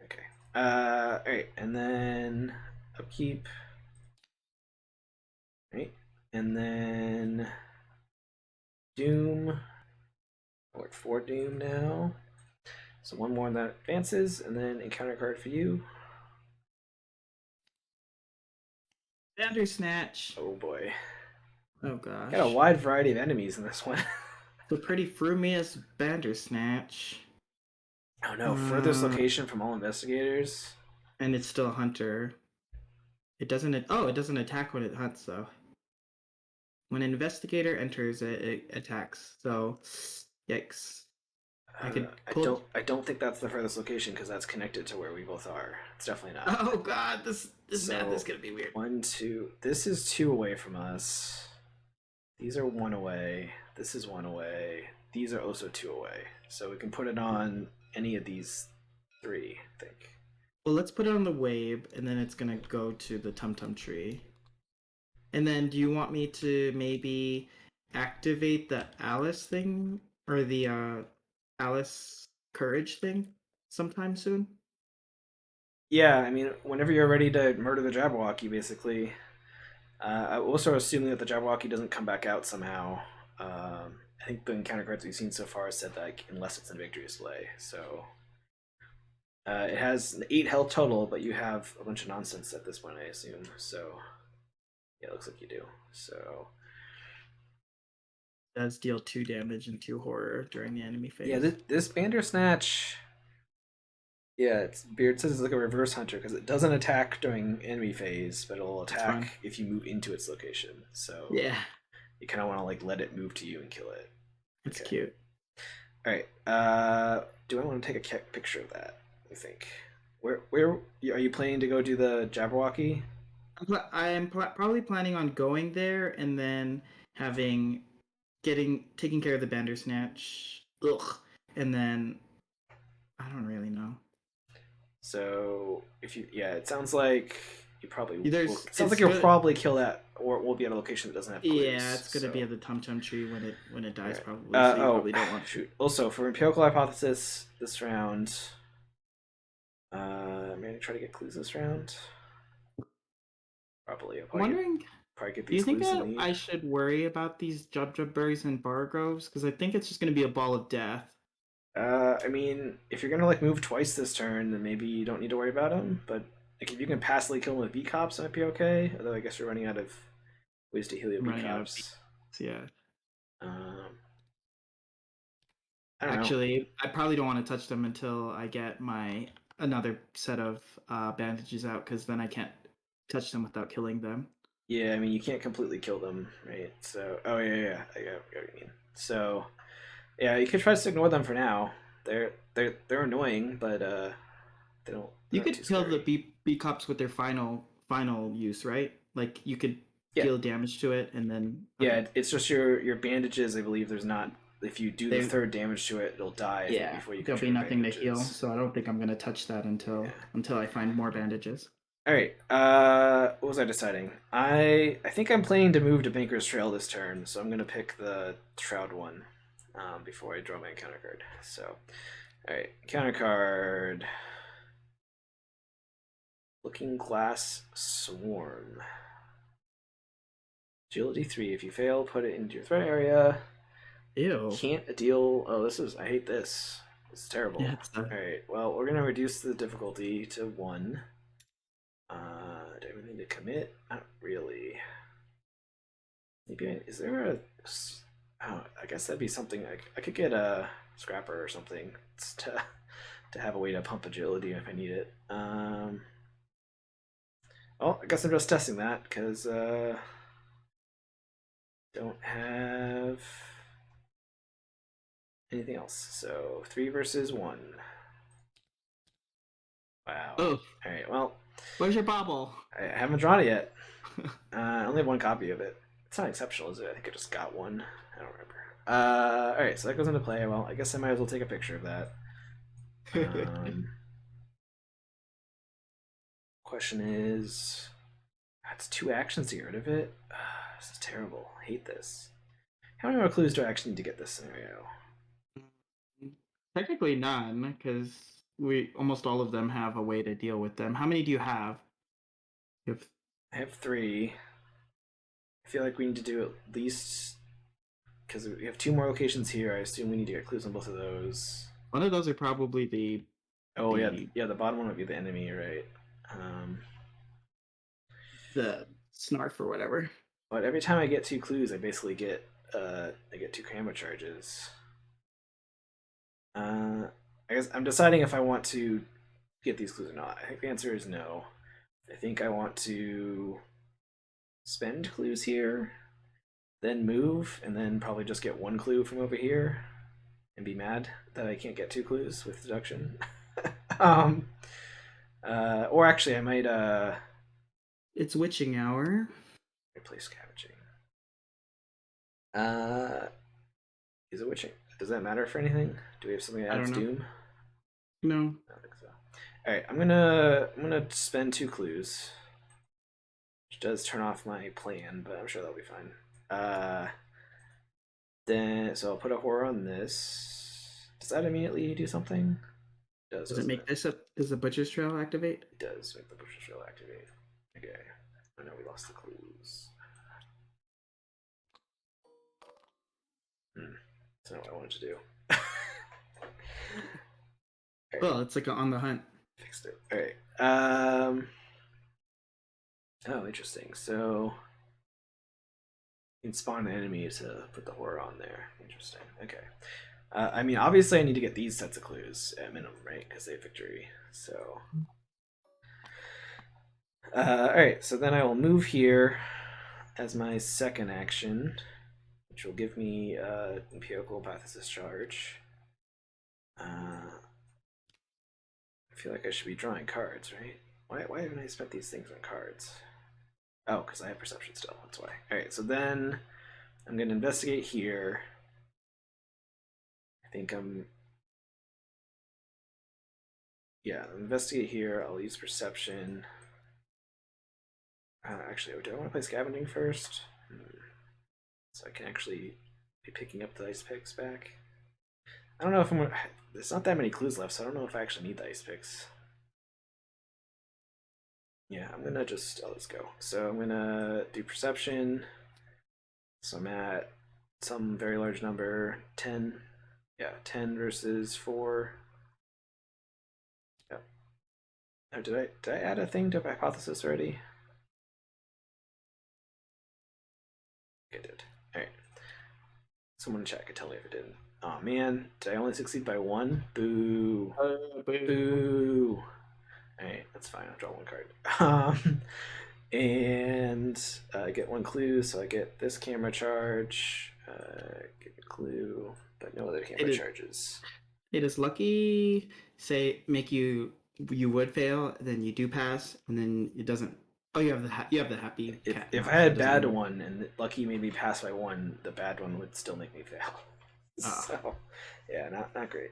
S1: Okay. Alright, and then upkeep. Right. And then Doom. We're at 4 Doom now. So one more that advances, and then encounter card for you.
S2: Bandersnatch.
S1: Oh boy.
S2: Oh gosh.
S1: Got a wide variety of enemies in this one.
S2: The pretty frumious Bandersnatch.
S1: Oh no, furthest location from all investigators.
S2: And it's still a hunter. It doesn't attack when it hunts though. When an investigator enters, it attacks. So yikes.
S1: I don't think that's the furthest location because that's connected to where we both are. It's definitely not.
S2: Oh god, this math is gonna be weird.
S1: 1, 2. This is 2 away from us. These are 1 away. This is 1 away. These are also 2 away. So we can put it on any of these 3, I think.
S2: Well, let's put it on the wave, and then it's gonna go to the Tum Tum tree. And then, do you want me to maybe activate the Alice thing or the Alice Courage thing sometime soon?
S1: Yeah, I mean, whenever you're ready to murder the Jabberwocky, basically. I also assuming that the Jabberwocky doesn't come back out somehow. I think the encounter cards we've seen so far said that unless it's in victory display. So it has 8 health total, but you have a bunch of nonsense at this point, I assume. So yeah, it looks like you do. So
S2: It does deal 2 damage and 2 horror during the enemy phase.
S1: yeah, this Bandersnatch. Yeah, Beard says it's like a reverse hunter because it doesn't attack during enemy phase, but it'll attack if you move into its location. So
S2: yeah,
S1: you kind of want to like let it move to you and kill it.
S2: It's cute.
S1: All right. Do I want to take a picture of that? I think. Where are you planning to go do the Jabberwocky?
S2: I am probably planning on going there and then taking care of the Bandersnatch. Ugh, and then I don't really know.
S1: So it sounds like you probably.
S2: You'll
S1: probably kill that, or it will be at a location that doesn't have clues.
S2: Yeah, it's gonna be at the Tum Tum tree when it dies,
S1: right.
S2: probably. So you probably don't want to.
S1: Shoot. Also, for empirical hypothesis this round, I'm gonna try to get clues this round. Probably.
S2: I'm wondering.
S1: Probably get
S2: do you
S1: these
S2: think
S1: clues
S2: that I should worry about these Jub berries and bar groves? Because I think it's just gonna be a ball of death.
S1: I mean, if you're gonna like move twice this turn, then maybe you don't need to worry about them. But like, if you can passively kill them with B-Cops, it might be okay. Although I guess you're running out of ways to heal your B-Cops.
S2: Yeah.
S1: I don't
S2: Actually,
S1: know.
S2: I probably don't want to touch them until I get my another set of bandages out, because then I can't touch them without killing them.
S1: Yeah, I mean, you can't completely kill them, right? So, I get what you mean. So, yeah, you could try to ignore them for now. They're annoying, but they don't.
S2: You could kill the B cops with their final use, right? Like you could deal damage to it, and then
S1: yeah, it's just your bandages. I believe there's not. If you do the 3rd damage to it, it'll die.
S2: Yeah,
S1: before you
S2: there'll be nothing to heal. So I don't think I'm gonna touch that until I find more bandages.
S1: All right. What was I deciding? I think I'm planning to move to Banker's Trail this turn, so I'm gonna pick the Shroud one. before I draw my encounter card. So, all right, encounter card. Looking Glass Swarm. Agility 3. If you fail, put it into your threat area.
S2: Ew.
S1: Can't deal. Oh, this is. I hate this. This is terrible.
S2: Yeah, it's the...
S1: Alright, well, we're going to reduce the difficulty to 1. Do I really need to commit? Not really. Maybe is there a. Oh, I guess that'd be something. I could get a scrapper or something to have a way to pump agility if I need it. Well, I guess I'm just testing that because don't have anything else. So 3 versus 1. Wow.
S2: Oh,
S1: All right. Well,
S2: where's your bobble?
S1: I haven't drawn it yet. I only have 1 copy of it. It's not exceptional, is it? I think I just got 1. I don't remember. All right. So that goes into play. Well, I guess I might as well take a picture of that. Question is, that's 2 actions to get rid of it. This is terrible. I hate this. How many more clues do I actually need to get this scenario?
S2: Technically none, because we almost all of them have a way to deal with them. How many do you have?
S1: I have 3. I feel like we need to do at least, because we have 2 more locations here. I assume we need to get clues on both of those.
S2: One of those are probably the...
S1: Oh, yeah, the bottom one would be the enemy, right?
S2: The snarf or whatever.
S1: But every time I get 2 clues, I basically get 2 camera charges. I guess I'm deciding if I want to get these clues or not. I think the answer is no. I think I want to spend clues here, then move, and then probably just get 1 clue from over here, and be mad that I can't get 2 clues with deduction. Or actually, I might
S2: It's witching hour.
S1: replace scavenging. Is it witching? Does that matter for anything? Do we have something that adds doom?
S2: No.
S1: I don't think so. All right, I'm gonna spend 2 clues, which does turn off my plan, but I'm sure that'll be fine. Then so I'll put a horror on this. Does that immediately do something? It does.
S2: Does it make this up? Does the butcher's trail activate?
S1: It does make the butcher's trail activate. Okay. I know we lost the clues. That's not what I wanted to do.
S2: Right. Well, it's like on the hunt.
S1: Fixed it. All right. Oh, interesting. So you can spawn an enemy to put the horror on there. Interesting. Okay. I mean, obviously, I need to get these sets of clues at minimum, right? Because they have victory. So. All right. So then I will move here as my second action, which will give me Empirical Pathos Charge. I feel like I should be drawing cards, right? Why haven't I spent these things on cards? Oh, because I have perception still. That's why. All right, so then I'm going to investigate here. I think investigate here. I'll use perception. Actually, do I want to play scavenging first? So I can actually be picking up the ice picks back. I don't know if I'm. There's not that many clues left, so I don't know if I actually need the ice picks. Yeah, I'm gonna just. Oh, let's go. So I'm gonna do perception. So I'm at some very large number, 10. Yeah, 10 versus 4. Yep. Oh, did I add a thing to hypothesis already? I did. All right. Someone in chat could tell me if it didn't. Oh man, did I only succeed by 1? Boo.
S2: Boo.
S1: Boo. Alright, that's fine. I'll draw 1 card. And I get 1 clue, so I get this camera charge. Get a clue, but no other camera charges.
S2: It is lucky. Say make you would fail, then you do pass, and then it doesn't. Oh, you have the happy.
S1: If I had bad one and lucky made me pass by 1, the bad one would still make me fail. So yeah, not great.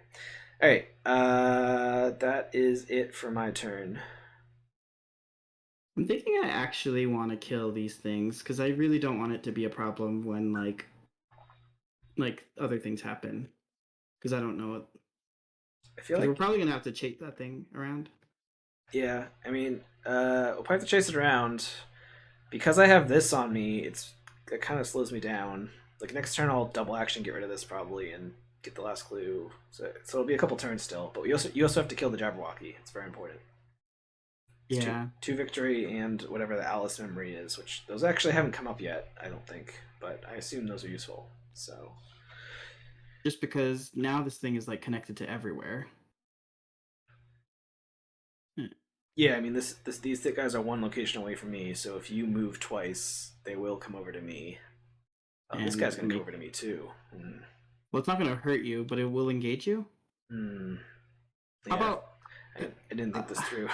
S1: All right, that is it for my turn.
S2: I'm thinking I actually want to kill these things because I really don't want it to be a problem when like like other things happen because I don't know what.
S1: I feel
S2: Because we're
S1: like,
S2: probably gonna have to chase that thing around.
S1: yeah. I mean, we'll probably have to chase it around because I have this on me. It kind of slows me down. Like next turn, I'll double action, get rid of this probably, and get the last clue. So it'll be a couple turns still. But you also have to kill the Jabberwocky. It's very important. It's
S2: Yeah,
S1: two victory and whatever the Alice memory is, which those actually haven't come up yet. I don't think, but I assume those are useful. So
S2: just because now this thing is like connected to everywhere. Hmm.
S1: yeah, I mean these guys are one location away from me. So if you move twice, they will come over to me. This
S2: And
S1: guy's gonna come over to me too.
S2: well, it's not gonna hurt you, but it will engage you.
S1: Hmm.
S2: How
S1: Yeah,
S2: about?
S1: I didn't think this
S2: Uh,
S1: through.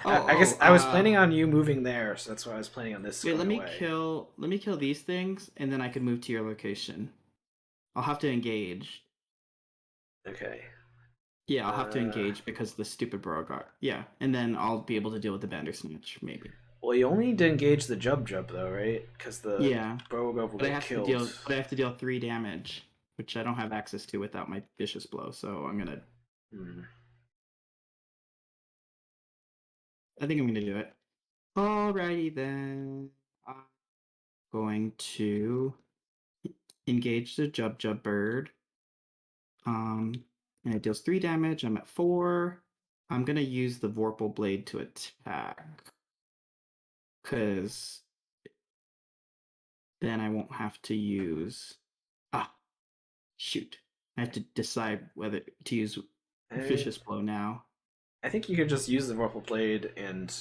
S1: I guess
S2: oh,
S1: I was planning on you moving there, so that's why I was planning on this
S2: wait.
S1: going away.
S2: Let me kill these things, and then I can move to your location. I'll have to engage.
S1: Okay.
S2: Yeah, I'll have to
S1: Uh,
S2: engage because the stupid Beauregard. Yeah, and then I'll be able to deal with the Bandersnatch, maybe.
S1: well, you only need to engage the Jub though, right? Because the
S2: Yeah,
S1: Beauregard will get killed.
S2: but I have to deal 3 damage, which I don't have access to without my vicious blow. So
S1: Hmm.
S2: I think I'm gonna do it. Alrighty then. I'm going to engage the Jub bird. And it deals 3 damage. I'm at 4. I'm gonna use the Vorpal Blade to attack, cause then I won't have to use. Ah, shoot! I have to decide whether to use
S1: I,
S2: Vicious Blow now.
S1: I think you could just use the Vorpal Blade, and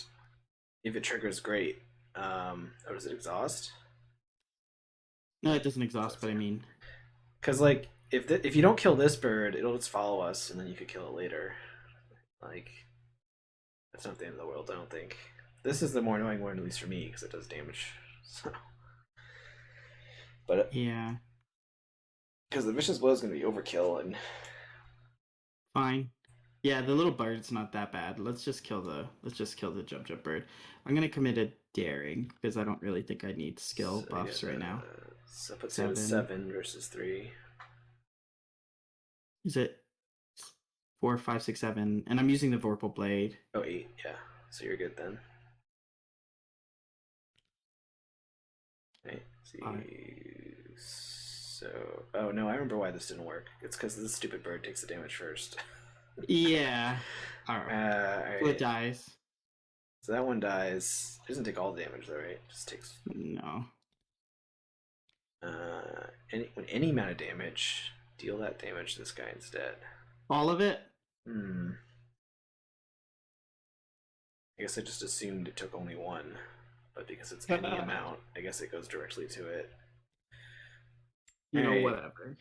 S1: if it triggers, great. Or does it exhaust?
S2: No, it doesn't exhaust,
S1: Exhaust,
S2: but I
S1: yeah.
S2: mean,
S1: Because like if you don't kill this bird, it'll just follow us, and then you could kill it later. Like that's not the end of the world, I don't think. This is the more annoying one, at least for me, because it does damage. So, but
S2: yeah,
S1: because the vicious blow is going to be overkill, and
S2: fine. Yeah, the little bird's not that bad. Let's just kill the Jub bird. I'm gonna commit a daring because I don't really think I need skill
S1: so you
S2: buffs right now.
S1: so puts you at
S2: 7.
S1: 7 versus 3.
S2: Is it 4, 5, 6, 7? And I'm using the Vorpal Blade.
S1: Oh, 8, yeah. So you're good then. Right.
S2: Five.
S1: See. So, oh no, I remember why this didn't work. It's because this stupid bird takes the damage first.
S2: Yeah. All right.
S1: All
S2: So it
S1: right.
S2: dies.
S1: So that one dies. It doesn't take all the damage though, right? It just takes
S2: No.
S1: any amount of damage. Deal that damage to this guy instead.
S2: All of it?
S1: Hmm. I guess I just assumed it took only one, but because it's any amount, I guess it goes directly to it.
S2: You
S1: All
S2: know,
S1: right.
S2: whatever.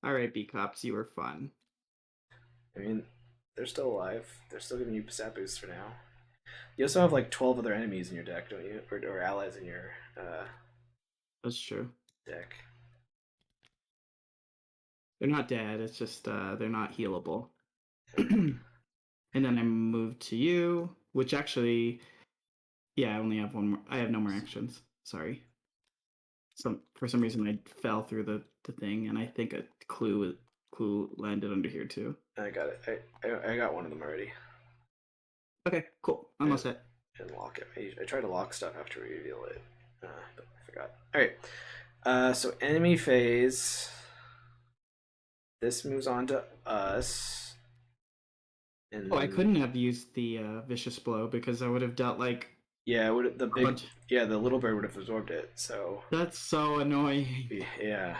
S2: All right, B cops, you were fun.
S1: I mean, they're still alive. They're still giving you stat boosts for now. You also have like 12 other enemies in your deck, don't you? Or allies in your
S2: That's true.
S1: deck.
S2: They're not dead. It's just they're not healable.
S1: Okay.
S2: And then I moved to you, which actually, yeah, I only have one more. I have no more actions. Sorry. For some reason I fell through the thing, and I think a clue landed under here too.
S1: I got it. I got one of them already.
S2: Okay, cool. I'm all
S1: And,
S2: set.
S1: and lock it. I try to lock stuff after we reveal it, but I forgot. All right. So enemy phase. This moves on to us. And
S2: Oh, I couldn't have used the vicious blow because I would have dealt like
S1: yeah, would the
S2: a
S1: big
S2: bunch.
S1: yeah the little bird would have absorbed it. So
S2: That's so annoying.
S1: yeah.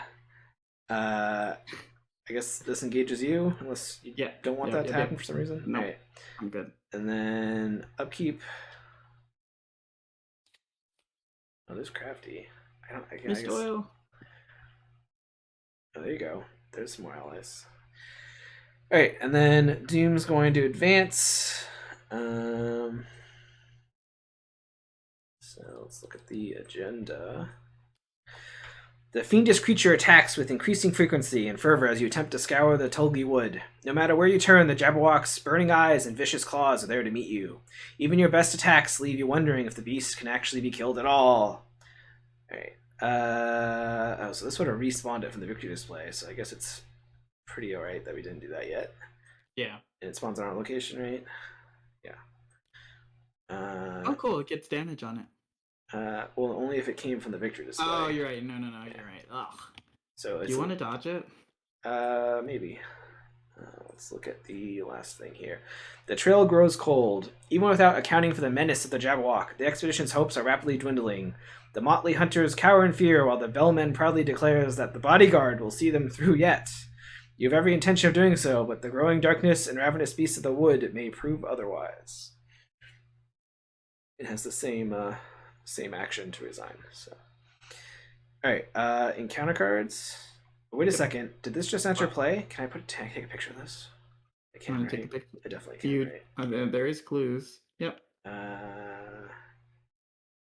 S1: Uh, I guess this engages you unless you
S2: Yeah,
S1: don't want
S2: yeah,
S1: that
S2: yeah,
S1: to
S2: yeah.
S1: happen for some reason. All
S2: Nope,
S1: right.
S2: I'm good.
S1: And then upkeep. Oh, this is crafty. I
S2: Mist
S1: guess.
S2: oil.
S1: Oh, there you go. There's some more allies. All right, and then Doom's going to advance. So let's look at the agenda. The fiendish creature attacks with increasing frequency and fervor as you attempt to scour the Tulgi wood. No matter where you turn, the Jabberwock's burning eyes and vicious claws are there to meet you. Even your best attacks leave you wondering if the beast can actually be killed at all. Alright. Oh, so this would have respawned it from the victory display, so I guess it's pretty alright that we didn't do that yet.
S2: Yeah.
S1: And it spawns on our location, right? Yeah.
S2: Oh, cool. It gets damage on it.
S1: Well, only if it came from the victory display.
S2: Oh, you're right. No, you're right. Ugh.
S1: So
S2: Do you want to dodge it?
S1: Maybe. Let's look at the last thing here. The trail grows cold. Even without accounting for the menace of the Jabberwock, the expedition's hopes are rapidly dwindling. The motley hunters cower in fear, while the bellman proudly declares that the bodyguard will see them through yet. You have every intention of doing so, but the growing darkness and ravenous beasts of the wood may prove otherwise. It has the same action to resign. So, all right. Encounter cards. Wait a second. Did this just enter play? Can I take a picture of this? I can, right?
S2: Take a picture.
S1: I definitely can, right?
S2: There is clues. Yep.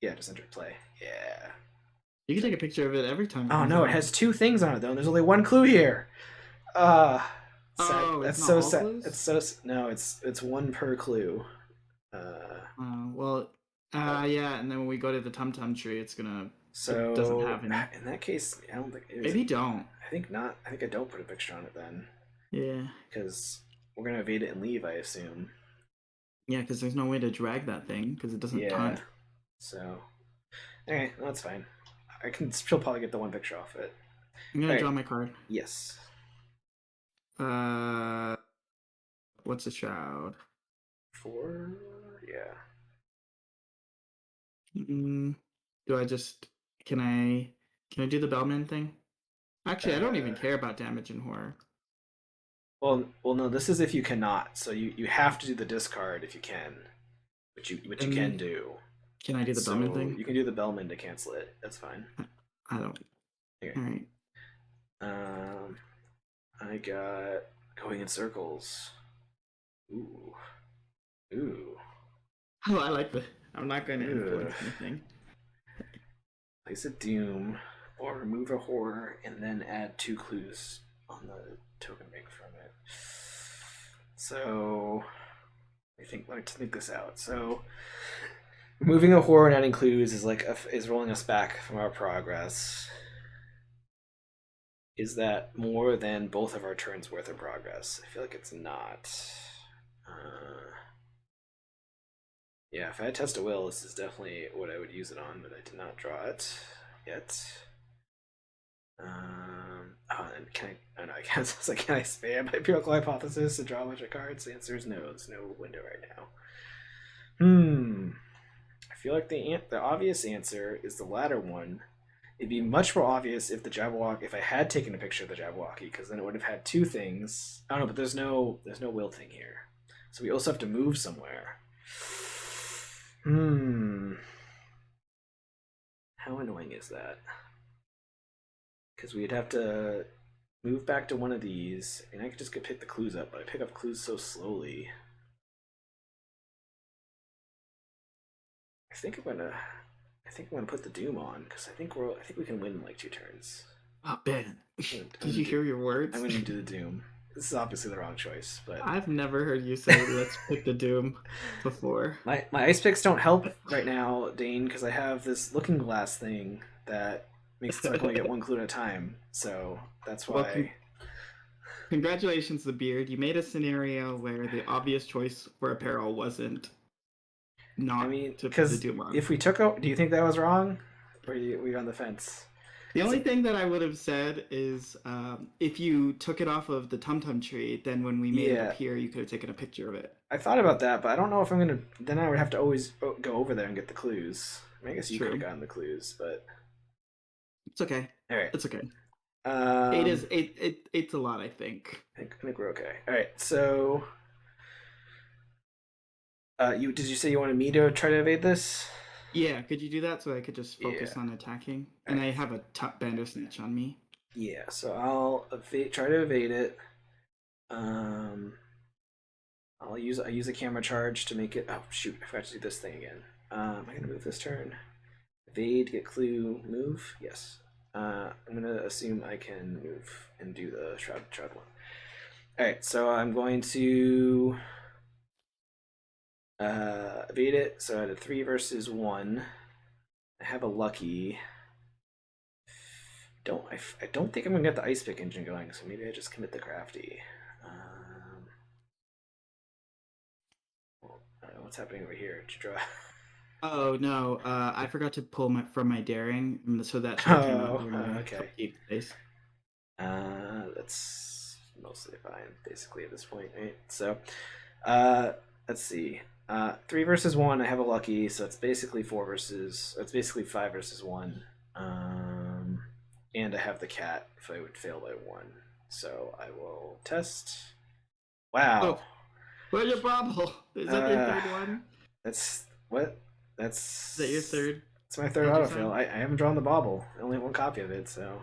S1: Yeah, just enter play. Yeah.
S2: You can take a picture of it every time.
S1: Oh no, it has 2 things on it though, and there's only 1 clue here. Sad.
S2: Oh,
S1: that's
S2: it's
S1: so
S2: not all
S1: sad.
S2: clues?
S1: It's so no. It's 1 per clue.
S2: Yeah, and then when we go to the Tum Tum tree, it doesn't have any.
S1: In that case, I don't think.
S2: Maybe don't.
S1: I think not. I think I don't put a picture on it then.
S2: Yeah.
S1: Because we're gonna evade it and leave, I assume.
S2: Yeah, because there's no way to drag that thing because it doesn't taunt.
S1: So, okay, well, that's fine. I can still probably get the 1 picture off it.
S2: I'm gonna draw my card.
S1: Yes.
S2: What's a shroud?
S1: 4. Yeah.
S2: Do I just can I do the Bellman thing? Actually, I don't even care about damage in horror.
S1: Well, no. This is if you cannot. So you have to do the discard if you can, which you can do.
S2: Can I do the Bellman thing?
S1: You can do the Bellman to cancel it. That's fine.
S2: I don't.
S1: Okay.
S2: All right.
S1: I got going in circles. Ooh.
S2: Oh, I like the. I'm not going to influence anything.
S1: Place a doom or remove a horror and then add 2 clues on the token bank from it. So let's think this out. So removing a horror and adding clues is rolling us back from our progress. Is that more than both of our turns worth of progress? I feel like it's not. Yeah, if I had Test of Will, this is definitely what I would use it on, but I did not draw it yet. And can I spam my empirical hypothesis to draw a bunch of cards? The answer is no. There's no window right now. I feel like the obvious answer is the latter one. It'd be much more obvious if if I had taken a picture of the Jabberwocky, because then it would have had 2 things. I don't know, but there's no will thing here, so we also have to move somewhere. How annoying is that? Because we'd have to move back to one of these, and I could just pick the clues up, but I pick up clues so slowly. I think I'm gonna put the Doom on because I think we can win in like 2 turns.
S2: Oh, Ben. Did you hear your words?
S1: I'm gonna do the Doom. This is obviously the wrong choice, but
S2: I've never heard you say let's pick the Doom before.
S1: My ice picks don't help right now, Dane, because I have this looking glass thing that makes it so I can only get 1 clue at a time. So that's why.
S2: Well, congratulations, the beard. You made a scenario where the obvious choice for apparel wasn't not to put the Doom on.
S1: If we took out, do you think that was wrong? Or were you on the fence?
S2: The only thing that I would have said is if you took it off of the Tum Tum tree, then when we made it appear, you could have taken a picture of it.
S1: I thought about that, but I don't know if I'm going to... Then I would have to always go over there and get the clues. I guess you could have gotten the clues, but...
S2: It's okay.
S1: All right.
S2: It's okay. It's a lot, I think.
S1: I think we're okay. All right, so... did you say you wanted me to try to evade this?
S2: Yeah, could you do that so I could just focus on attacking? And I have a Bandersnatch on me.
S1: Yeah, so I'll try to evade it. I use a camera charge to make it. Oh shoot! I forgot to do this thing again. I'm gonna move this turn. Evade, get clue, move. Yes. I'm gonna assume I can move and do the shroud one. All right, so I'm going to evade it. So I had a 3 versus 1. I have a lucky. I don't think I'm gonna get the ice pick engine going, so maybe I just commit the crafty. What's happening over here? Did you draw?
S2: Oh no, I forgot to pull from my daring, so that should have came out
S1: Oh,
S2: during the
S1: okay.
S2: upkeep phase.
S1: That's mostly fine, basically at this point, right? So, let's see. 3 versus 1. I have a lucky, so it's basically 4 versus. It's basically 5 versus 1. And I have the cat if I would fail by 1. So I will test. Wow.
S2: Oh, where's your bobble? Is that your third one?
S1: That's what?
S2: Is that your third?
S1: That's my third
S2: Elder
S1: autofill.
S2: Sign?
S1: I haven't drawn the bobble. I only have one copy of it, so.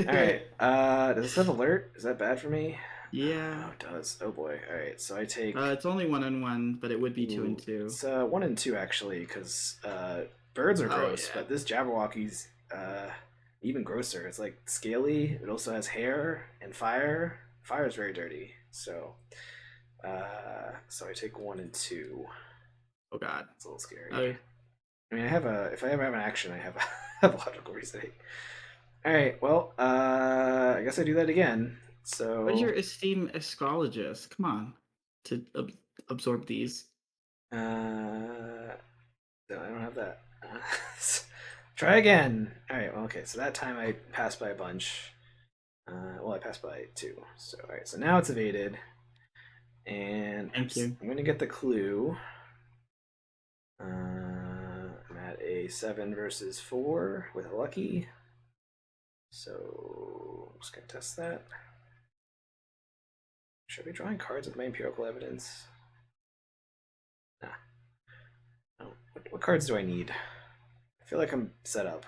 S1: Alright. Does this have alert? Is that bad for me?
S2: Yeah.
S1: Oh, it does. Oh boy. Alright, so I take.
S2: It's only 1-on-1, but it would be 2-2.
S1: It's 1 and 2 actually, because birds are gross,
S2: yeah.
S1: but this Jabberwocky's even grosser. It's like scaly. It also has hair and fire. Fire is very dirty. So I take 1 and 2.
S2: Oh god.
S1: It's a little scary.
S2: Okay.
S1: I mean, if I ever have an action, I have have a logical reasoning. All right, well, I guess I do that again. So
S2: Where's your esteemed astrologist? Come on, to absorb these.
S1: no, I don't have that. Try again. All right, well, okay. So that time I passed by a bunch. Well, I passed by 2. So all right, so now it's evaded, and
S2: Thank you.
S1: I'm gonna get the clue. I'm at a 7 versus 4 with a lucky. So I'm just gonna test that. Should I be drawing cards with my empirical evidence? Nah. No. What cards do I need? I feel like I'm set up.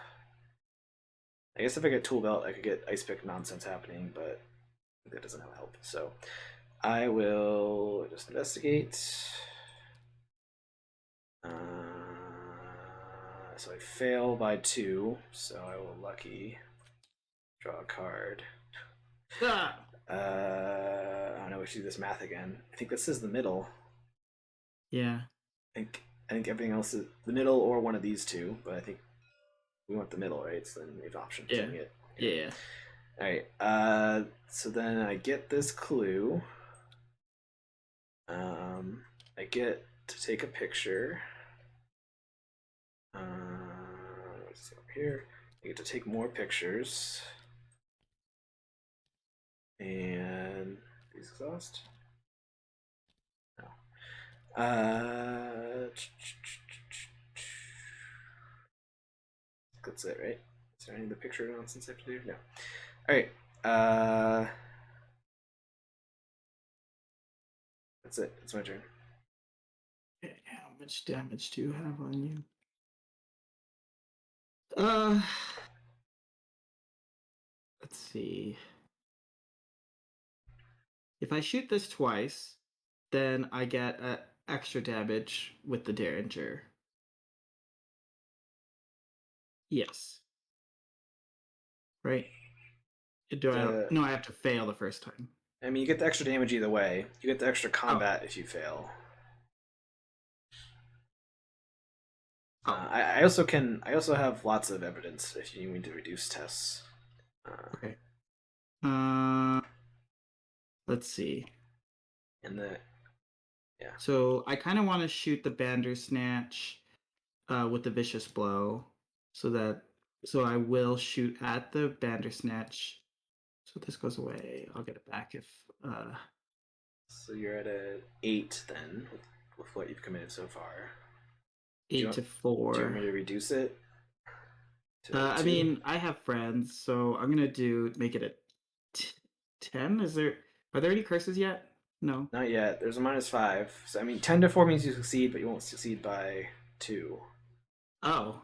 S1: I guess if I get Tool Belt, I could get Ice Pick nonsense happening, but that doesn't help. So I will just investigate. So I fail by 2, so I will lucky draw a card.
S2: Ah!
S1: I don't know. We should do this math again. I think this is the middle.
S2: Yeah.
S1: I think everything else is the middle or one of these two, but I think we want the middle, right? So then we have option
S2: Yeah.
S1: it.
S2: Yeah.
S1: All right. So then I get this clue. I get to take a picture. What's over here? I get to take more pictures. And these exhaust. No. That's it, right? Is there any of the picture nonsense I have to do? No. All right. That's it. It's my turn.
S2: Okay, how much damage do you have on you? Let's see. If I shoot this twice, then I get extra damage with the Derringer. Yes. Right? No, I have to fail the first time.
S1: I mean, you get the extra damage either way. You get the extra combat if you fail. I also have lots of evidence if you need to reduce tests.
S2: Okay. Let's see.
S1: Yeah.
S2: So I kind of want to shoot the Bandersnatch with the Vicious Blow, so I will shoot at the Bandersnatch. So this goes away. I'll get it back if.
S1: So you're at a 8 then with what you've committed so far.
S2: 8 to 4.
S1: Do you want me to reduce it?
S2: I mean, I have friends, so I'm gonna make it a 10. Are there any curses yet? No.
S1: Not yet. There's a -5. So I mean, 10 to 4 means you succeed, but you won't succeed by 2.
S2: Oh.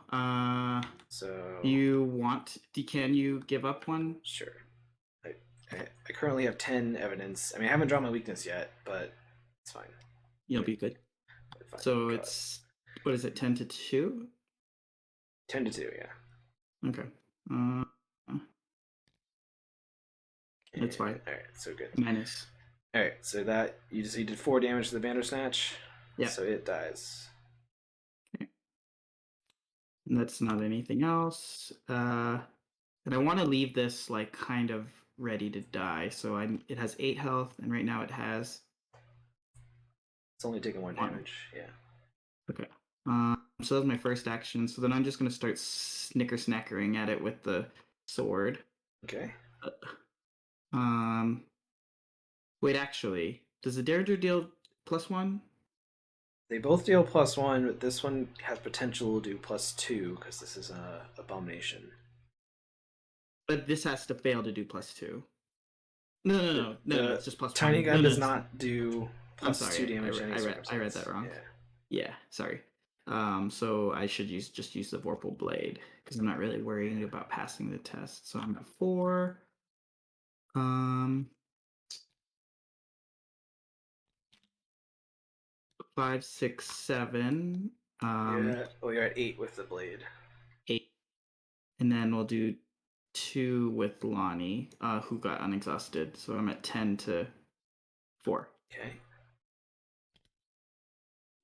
S1: So
S2: can you give up one?
S1: Sure. I currently have 10 evidence. I mean, I haven't drawn my weakness yet, but it's fine.
S2: You'll be good. So it's what is it? 10 to 2.
S1: 10 to 2, yeah.
S2: Okay. That's fine.
S1: All right, so good.
S2: Minus.
S1: All right, so that you did 4 damage to the Bandersnatch.
S2: Yeah.
S1: So it dies.
S2: Okay. And that's not anything else. And I want to leave this like kind of ready to die. So it has 8 health, and right now it has
S1: It's only taking 1
S2: 1.
S1: damage. Yeah.
S2: Okay. So that's my first action. So then I'm just gonna start snackering at it with the sword.
S1: Okay.
S2: Um. Wait, actually, does the Derringer deal +1?
S1: They both deal +1, but this one has potential to do +2 because this is a abomination.
S2: But this has to fail to do +2. No, no,
S1: The,
S2: no, no, no.
S1: the
S2: It's just
S1: tiny
S2: +1. No,
S1: gun
S2: no.
S1: does not do
S2: I'm
S1: +2
S2: sorry.
S1: damage in any
S2: I read
S1: circumstance.
S2: that wrong.
S1: Yeah.
S2: Yeah, sorry. So I should just use the Vorpal Blade because I'm not really worrying
S1: Yeah.
S2: about passing the test. So I'm at 4. Um, 5, 6, 7.
S1: Yeah. Oh, you're at 8 with the blade.
S2: 8, and then we'll do 2 with Lonnie, who got unexhausted. So I'm at 10 to 4.
S1: Okay.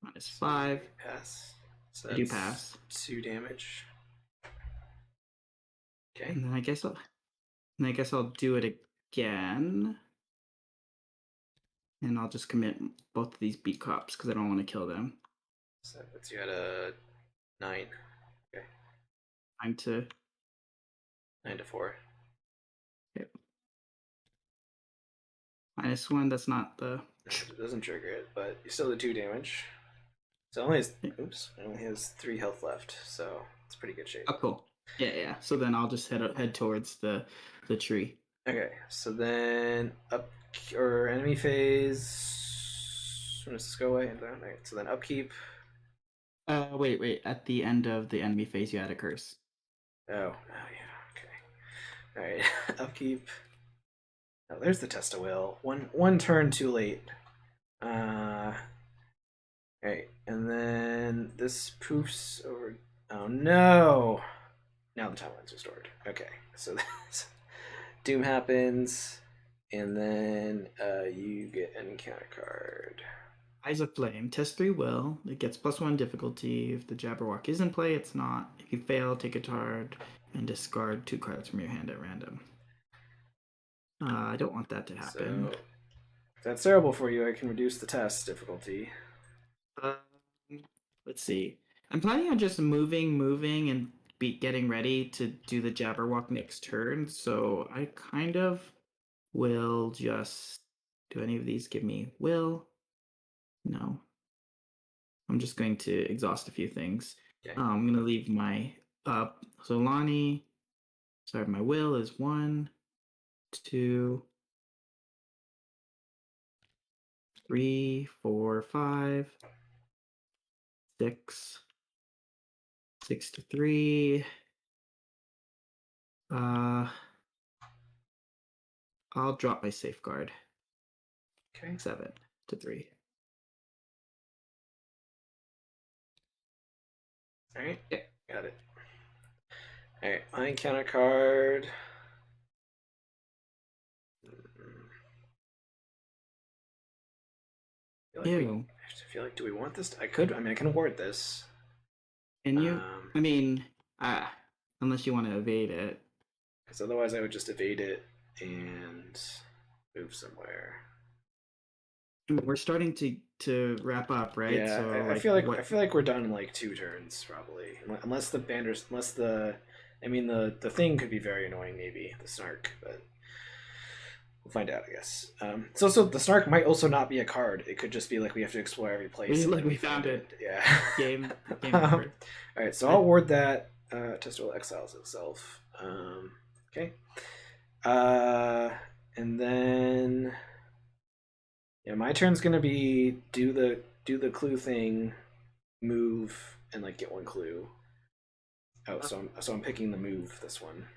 S1: So you
S2: -5.
S1: pass. So
S2: I do
S1: that's
S2: pass.
S1: 2 damage. Okay.
S2: And then I guess I'll do it again. And I'll just commit both of these beat cops because I don't want to kill them.
S1: So that puts you at a 9. Okay.
S2: Time to
S1: 9 to 4.
S2: hit. -1. That's not the.
S1: It doesn't trigger it, but you still do 2 damage. So it only has, oops, it only has 3 health left, so it's pretty good shape.
S2: Oh, cool. Yeah, yeah. So then I'll just head towards the tree.
S1: Okay, so then up or enemy phase. When does this go away? Alright, so then upkeep.
S2: Wait. At the end of the enemy phase, you add a curse.
S1: Oh, yeah, okay. Alright, upkeep. Oh, there's the test of will. One turn too late. Alright, and then this poofs over. Oh no! Now the timeline's restored. Okay, so Doom happens, and then you get an encounter card.
S2: Eyes of Flame. Test 3 will. It gets +1 difficulty. If the Jabberwock is in play, it's not. If you fail, take a card and discard 2 cards from your hand at random. I don't want that to happen.
S1: So if that's terrible for you, I can reduce the test difficulty.
S2: Um, let's see. I'm planning on just moving, and getting ready to do the Jabberwock next turn. So I kind of will just. Do any of these give me will? No. I'm just going to exhaust a few things.
S1: Okay.
S2: I'm going to leave my So Lonnie. Sorry, my will is 1, 2, 3, 4, 5, 6, 6 to 3. I'll drop my safeguard.
S1: Okay.
S2: 7 to 3.
S1: All right.
S2: Yeah.
S1: Got it. All right. My encounter card.
S2: Ew.
S1: I feel like, do we want this? I could. I mean, I can award this.
S2: Can you? I mean, unless you want to evade it.
S1: Because otherwise, I would just evade it and move somewhere.
S2: We're starting to wrap up, right?
S1: Yeah,
S2: So
S1: I
S2: like,
S1: feel like
S2: what?
S1: I feel like we're done in like 2 turns probably, unless the banders, unless the, I mean the thing could be very annoying maybe the snark, but we'll find out I guess. So the snark might also not be a card. It could just be like we have to explore every place.
S2: Like we found it.
S1: Yeah.
S2: Game over.
S1: All right, so I'll ward that. Testoil exiles itself. Okay. And then yeah, my turn's gonna be do the clue thing, move, and like get 1 clue. Oh, so I'm picking the move this one.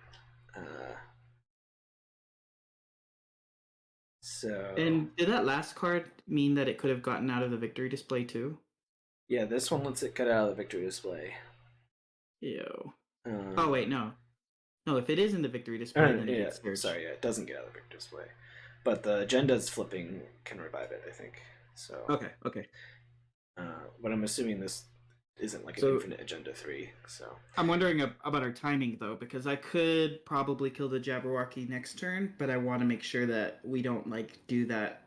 S1: So
S2: And did that last card mean that it could have gotten out of the victory display too?
S1: yeah, this one lets it cut out of the victory display.
S2: Ew. Oh wait, no. No, if it is in the victory display, then it gets searched.
S1: Sorry, yeah, it doesn't get out of the victory display, but the agenda's flipping can revive it, I think. So
S2: Okay.
S1: but I'm assuming this isn't like an
S2: So
S1: infinite agenda 3. So
S2: I'm wondering about our timing though, because I could probably kill the Jabberwocky next turn, but I want to make sure that we don't like do that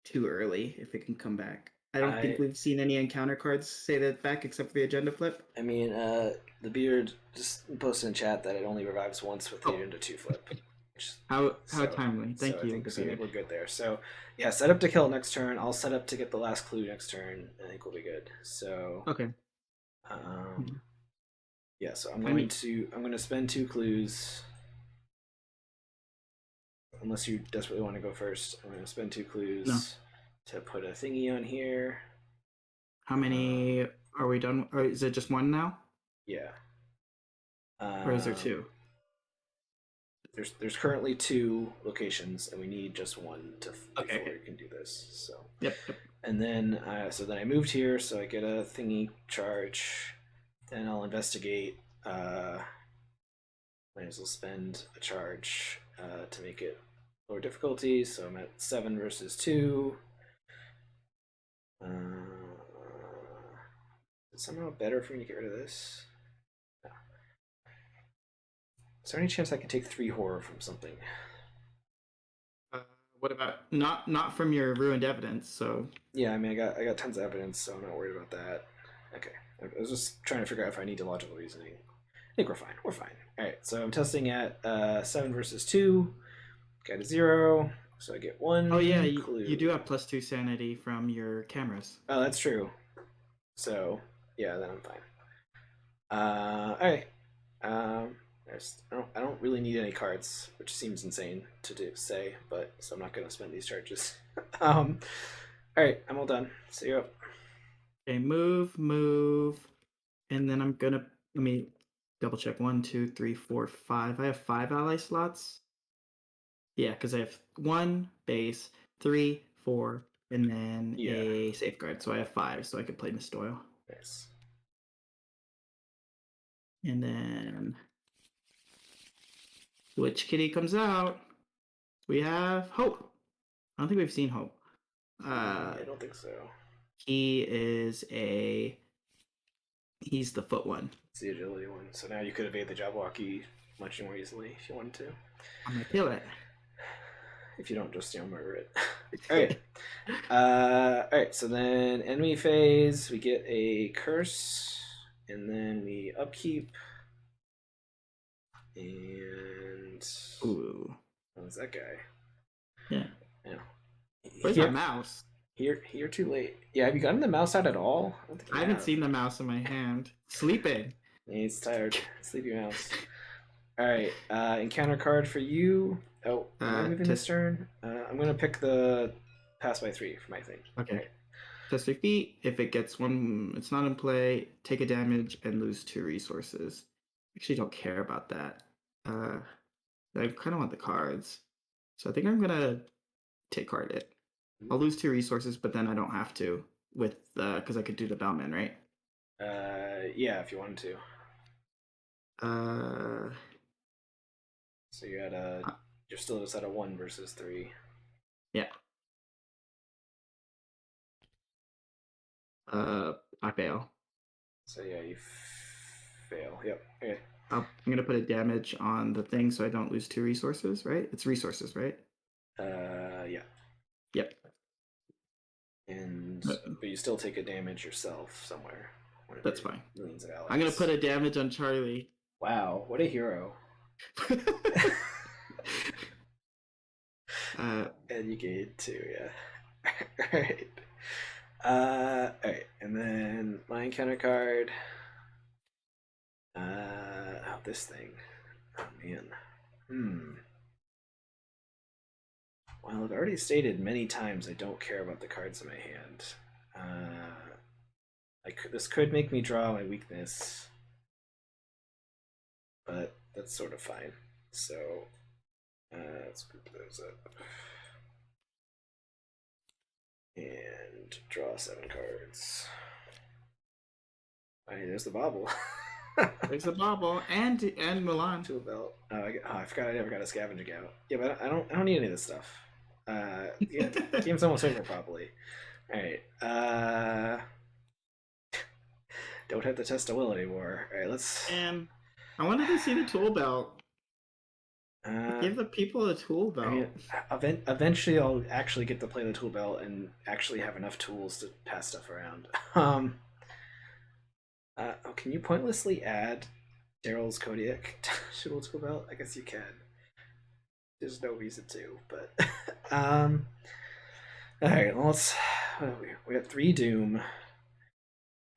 S2: too early if it can come back. I don't think we've seen any encounter cards say that back except for the agenda flip.
S1: I mean, the beard just posted in chat that it only revives once with the agenda 2 flip.
S2: How timely. Thank you.
S1: I think we're good there. So yeah, set up to kill next turn. I'll set up to get the last clue next turn. I think we'll be good. So
S2: okay.
S1: Yeah, so I'm going to spend 2 clues. Unless you desperately want to go first, I'm going to spend 2 clues to put a thingy on here.
S2: How many are we done? Or is it just 1 now?
S1: Yeah.
S2: Or is there 2?
S1: There's currently 2 locations, and we need just 1 before we can do this. So
S2: yep.
S1: And then then I moved here, so I get a thingy charge. Then I'll investigate. Might as well spend a charge to make it lower difficulty. So I'm at 7 versus 2. Is it somehow better for me to get rid of this? No. Is there any chance I can take 3 horror from something?
S2: What about not from your ruined evidence? So
S1: yeah, I mean I got tons of evidence, so I'm not worried about that. Okay, I was just trying to figure out if I need to logical reasoning. I think we're fine. We're fine. All right, so I'm testing at 7 versus 2. Got a 0, so I get 1.
S2: Oh yeah, you do have +2 sanity from your cameras.
S1: Oh, that's true. So yeah, then I'm fine. All right. I don't really need any cards, which seems insane to say, but so I'm not going to spend these charges. All right, I'm all done. See you up.
S2: Okay, move, and then I'm gonna let me double check. 1, 2, 3, 4, 5. I have 5 ally slots. Yeah, because I have 1 base, 3, 4, and then a safeguard. So I have 5, so I could play Miss Doyle.
S1: Nice.
S2: And then which kitty comes out? We have Hope. I don't think we've seen Hope.
S1: I don't think so.
S2: He's the foot one.
S1: It's the agility one. So now you could evade the Jabberwocky much more easily if you wanted to.
S2: I'm gonna kill it.
S1: If you don't just murder it. Alright. Alright, so then enemy phase, we get a curse, and then we upkeep. And what's that guy?
S2: Yeah.
S1: Where's
S2: that mouse?
S1: Here too late. Yeah, have you gotten the mouse out at all?
S2: I haven't seen the mouse in my hand. Sleeping.
S1: He's tired. Sleepy mouse. Alright, encounter card for you. Oh, am I moving this turn? I'm gonna pick the pass by 3 for my thing.
S2: Okay. Test 3 feet. If it gets 1, it's not in play. Take a damage and lose 2 resources. Actually, don't care about that. I kind of want the cards, so I think I'm gonna take card it. I'll lose 2 resources, but then I don't have to with because I could do the Bellman, right?
S1: Yeah, if you wanted to. So you're at you're still just at a 1 versus 3.
S2: Yeah. I fail.
S1: So yeah, you fail. Yep. Okay.
S2: I'm gonna put a damage on the thing so I don't lose 2 resources, right? It's resources, right?
S1: Yeah.
S2: Yep.
S1: And but you still take a damage yourself somewhere.
S2: That's fine.
S1: Millions of allies.
S2: I'm gonna put a damage on Charlie.
S1: Wow, what a hero. And you gained 2, yeah. Alright. Alright, and then my encounter card. This thing. Oh man. Well, I've already stated many times I don't care about the cards in my hand. This could make me draw my weakness, but that's sort of fine. So let's group those up and draw 7 cards. There's the bobble.
S2: There's the bobble and Milan.
S1: To a belt. I forgot I never got a scavenging out. Yeah, but I don't need any of this stuff. Yeah, the game's almost over probably. All right. Don't have to test a will anymore. All right, let's.
S2: And I wanted to see the tool belt. Give the people a tool
S1: I mean,
S2: belt.
S1: eventually I'll actually get to play the tool belt and actually have enough tools to pass stuff around. Oh, can you pointlessly add Darrell's Kodiak to the tool belt? I guess you can. There's no reason to, but all right. Well, let's. We got 3 Doom.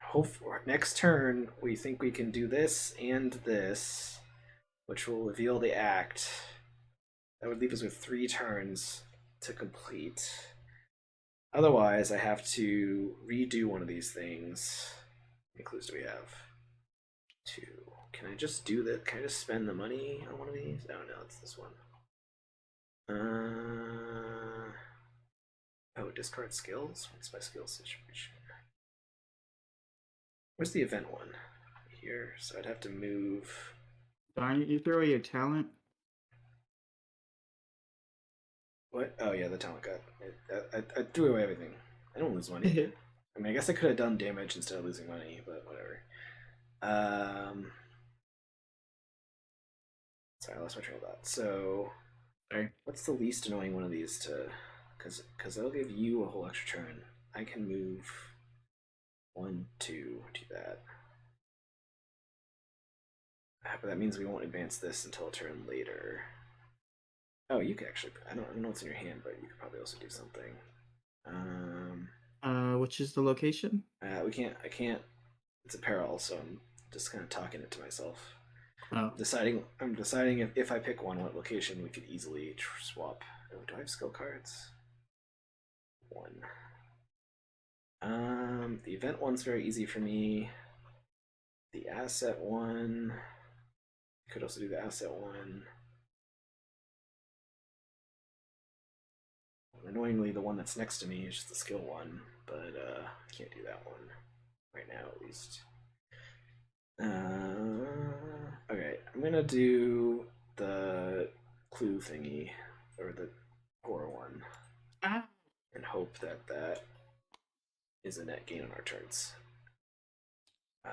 S1: Hope next turn we think we can do this and this, which will reveal the act. That would leave us with 3 turns to complete. Otherwise, I have to redo one of these things. How many clues do we have? 2. Can I just do that? Can I just spend the money on one of these? Oh no, it's this one. Oh, discard skills? What's my skill situation? Where's the event one? Here, so I'd have to move.
S2: Darn it, you throw away your talent.
S1: What? Oh yeah, the talent cut. I threw away everything. I don't lose money. I mean, I guess I could have done damage instead of losing money, but whatever. Sorry, I lost my train of thought. So,
S2: Sorry.
S1: what's the least annoying one of these to? Because that'll give you a whole extra turn. I can move 1, 2, do that. But that means we won't advance this until a turn later. Oh, you could actually. I don't know what's in your hand, but you could probably also do something.
S2: Which is the location?
S1: We can't. I can't. It's a peril, so I'm just kind of talking it to myself.
S2: Oh.
S1: I'm deciding if I pick one, what location we could easily swap. Oh, do I have skill cards? 1. The event one's very easy for me. The asset one. Could also do the asset one. Annoyingly, the one that's next to me is just the skill one, but I can't do that one right now, at least. Okay, I'm gonna do the clue thingy, or the horror one, and hope that that is a net gain on our turns.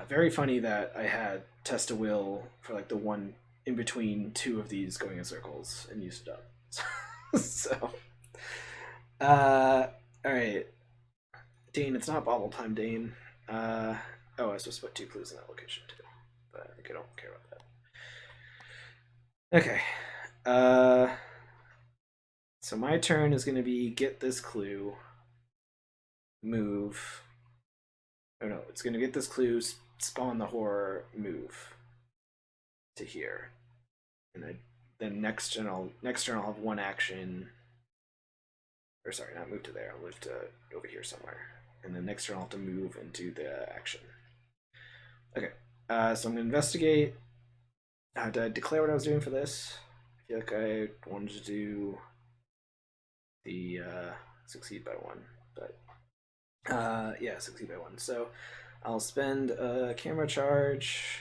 S1: Very funny that I had test a will for like the one in between 2 of these going in circles and used it up. So, all right, Dane. It's not bobble time, Dane. Oh, I was supposed to put 2 clues in that location too, but I think I don't care about that. Okay. So my turn is going to be get this clue, move. Oh no, it's going to get this clue, spawn the horror, move to here, and then next turn I'll have 1 action. Or sorry, not move to there. I'll move to over here somewhere, and then next turn I'll have to move into the action. Okay, so I'm gonna investigate. Did I declare what I was doing for this? I feel like I wanted to do the succeed by 1, but yeah, succeed by 1. So I'll spend a camera charge.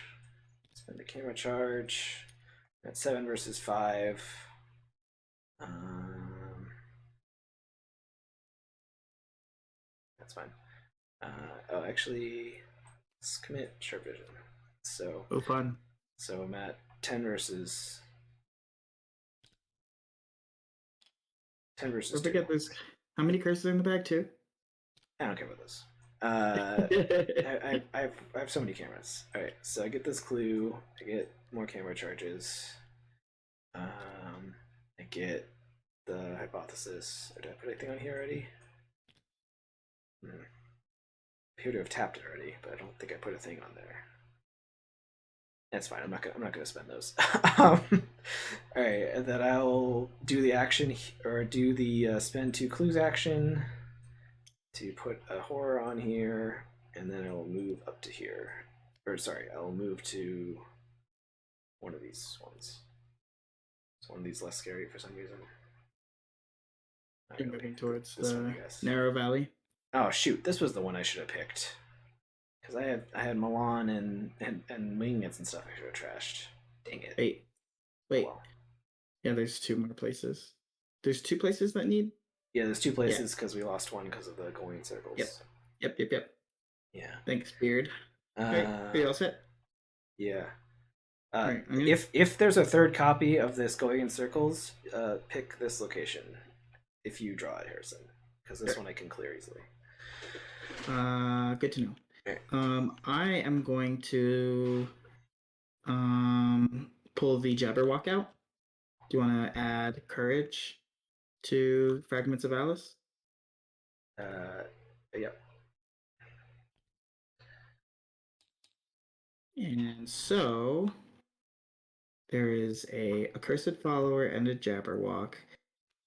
S1: Spend a camera charge. At 7 versus 5. That's fine. Oh, actually, let's commit sharp vision. So,
S2: fun.
S1: So I'm at 10 versus 10 versus.
S2: Don't forget this. How many curses are in the bag too?
S1: I don't care about this. I have so many cameras. All right, so I get this clue. I get more camera charges. I get the hypothesis. Or did I put anything on here already? I appear to have tapped it already, but I don't think I put a thing on there. That's fine. I'm not gonna spend those. All right, and then I'll do the action or do the spend 2 clues action to put a horror on here, and then I will move up to here. Or sorry, I'll move to one of these ones. It's one of these less scary for some reason.
S2: You're moving towards the narrow valley.
S1: Oh shoot! This was the one I should have picked. Because I had Milan and Wingets and stuff I should have trashed. Dang it.
S2: Wait. Oh, well. Yeah, there's 2 more places. There's 2 places that need?
S1: Yeah, there's 2 places because we lost one because of the going in circles.
S2: Yep.
S1: Yeah.
S2: Thanks, Beard. Okay, are you all set?
S1: Yeah.
S2: All right, I'm gonna.
S1: If there's a third copy of this going in circles, pick this location. If you draw it, Harrison, because this one I can clear easily.
S2: Good to know.
S1: Alright.
S2: I am going to pull the Jabberwock out. Do you want to add courage to Fragments of Alice?
S1: Yep.
S2: And so there is a accursed follower and a Jabberwock.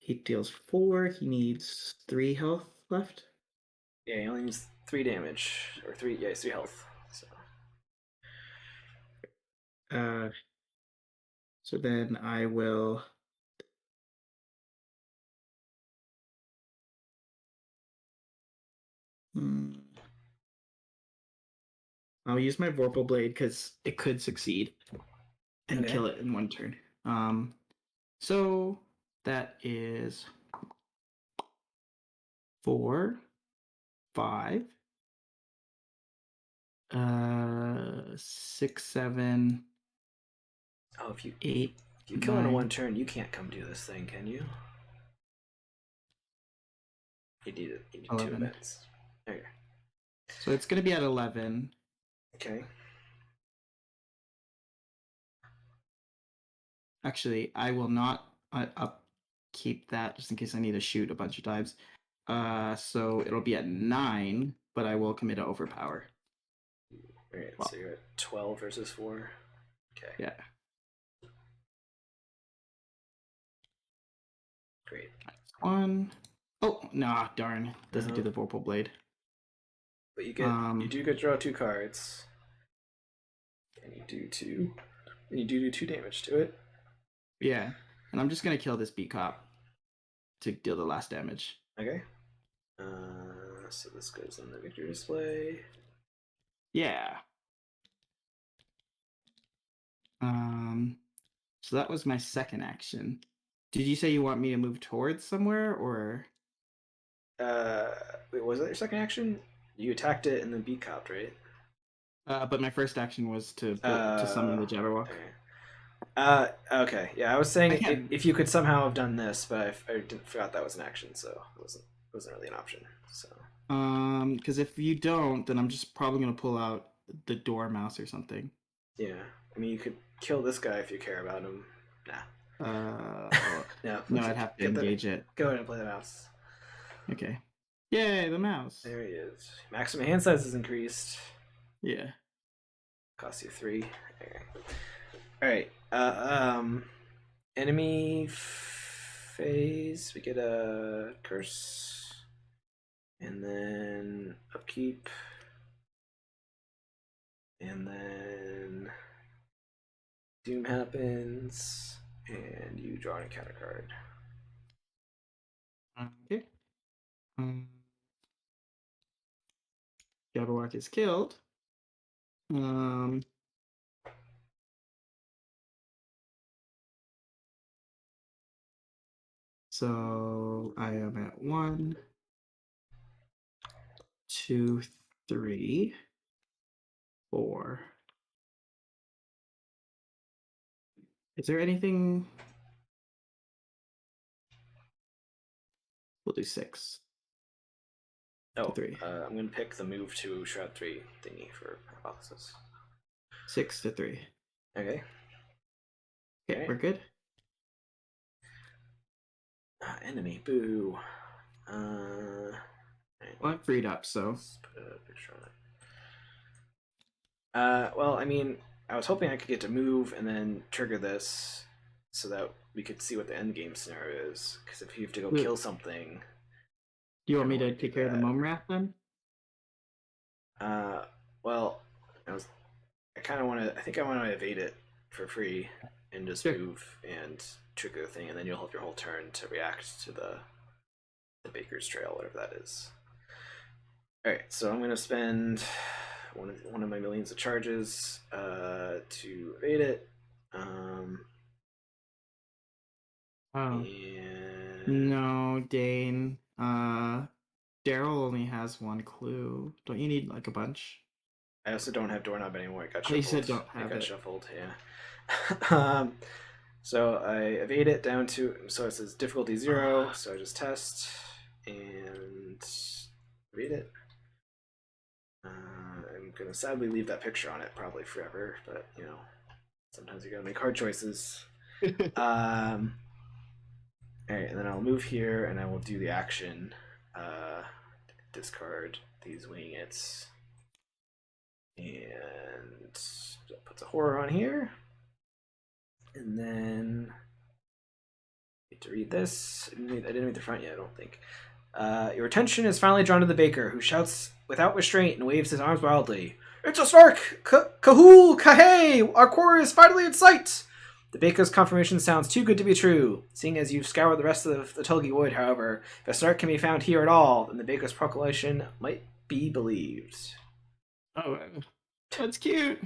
S2: He deals 4. He needs 3 health left.
S1: Yeah, he only needs 3 damage or 3. Yeah, 3 health. So.
S2: Uh, so then I will. I'll use my Vorpal Blade because it could succeed and kill it in 1 turn. So that is 4, 5, 6, 7,
S1: Oh, if you
S2: 8,
S1: kill in
S2: 9.
S1: 1 turn, you can't come do this thing, can you? You need 2 events. Okay.
S2: So it's going to be at 11.
S1: Okay.
S2: Actually, I will not upkeep that just in case I need to shoot a bunch of times. So it'll be at 9, but I will commit to overpower.
S1: Alright, so you're at 12 versus 4. Okay.
S2: Yeah.
S1: Great.
S2: 1. Oh, nah, darn. Doesn't do the Vorpal Blade.
S1: But you do get to draw 2 cards. And you do 2. And you do 2 damage to it.
S2: Yeah. And I'm just gonna kill this beat cop to deal the last damage.
S1: Okay. So this goes on the victory display.
S2: Yeah. So that was my second action. Did you say you want me to move towards somewhere or?
S1: Wait, was that your second action? You attacked it and then beat copped, right?
S2: But my first action was to summon the Jabberwock.
S1: Okay. Yeah, I was saying if you could somehow have done this, but I forgot that was an action, so it wasn't really an option. So.
S2: Because if you don't, then I'm just probably gonna pull out the Dormouse or something.
S1: Yeah, I mean you could kill this guy if you care about him. Nah.
S2: No, I'd have to engage it.
S1: Go ahead and play the mouse.
S2: Okay. Yay, the mouse.
S1: There he is. Maximum hand size is increased.
S2: Yeah.
S1: Costs you 3. Okay. Alright. Enemy phase. We get a curse. And then upkeep. And then doom happens. And you draw an encounter card.
S2: Okay. Jabberwock is killed. So I am at 1, 2, 3, 4. Is there anything? We'll do 6.
S1: Oh,
S2: 3.
S1: I'm going to pick the move to Shroud 3 thingy for hypothesis.
S2: 6 to 3.
S1: Okay.
S2: Okay, we're good.
S1: Enemy, boo.
S2: Well, I'm freed up, so.
S1: Let's put a picture on it. Well, I mean, I was hoping I could get to move and then trigger this so that we could see what the end game scenario is. Because if you have to go kill something.
S2: Do you want me to take care of the Mumrath then?
S1: Well, I kind of want to. I think I want to evade it for free and just move and trigger the thing, and then you'll have your whole turn to react to the Baker's Trail, whatever that is. All right, so I'm gonna spend one of my millions of charges to evade it.
S2: No, Dane. Darrell only has 1 clue. Don't you need like a bunch?
S1: I also don't have doorknob anymore. It got
S2: Oh, you
S1: shuffled.
S2: said don't have
S1: It got
S2: it.
S1: shuffled. Yeah. So I evade it down to, so it says difficulty 0. So I just test and evade it. I'm gonna sadly leave that picture on it probably forever, but you know, sometimes you gotta make hard choices. All right, and then I'll move here and I will do the action. Discard these winging its. And that puts a horror on here. And then I need to read this. I didn't read the front yet, I don't think. Your attention is finally drawn to the baker, who shouts without restraint and waves his arms wildly. It's a snark! Kahul! Kahey! Our quarry is finally in sight! The baker's confirmation sounds too good to be true. Seeing as you've scoured the rest of the Tulgi Wood, however, if a snark can be found here at all, then the baker's proclamation might be believed.
S2: Oh, that's cute.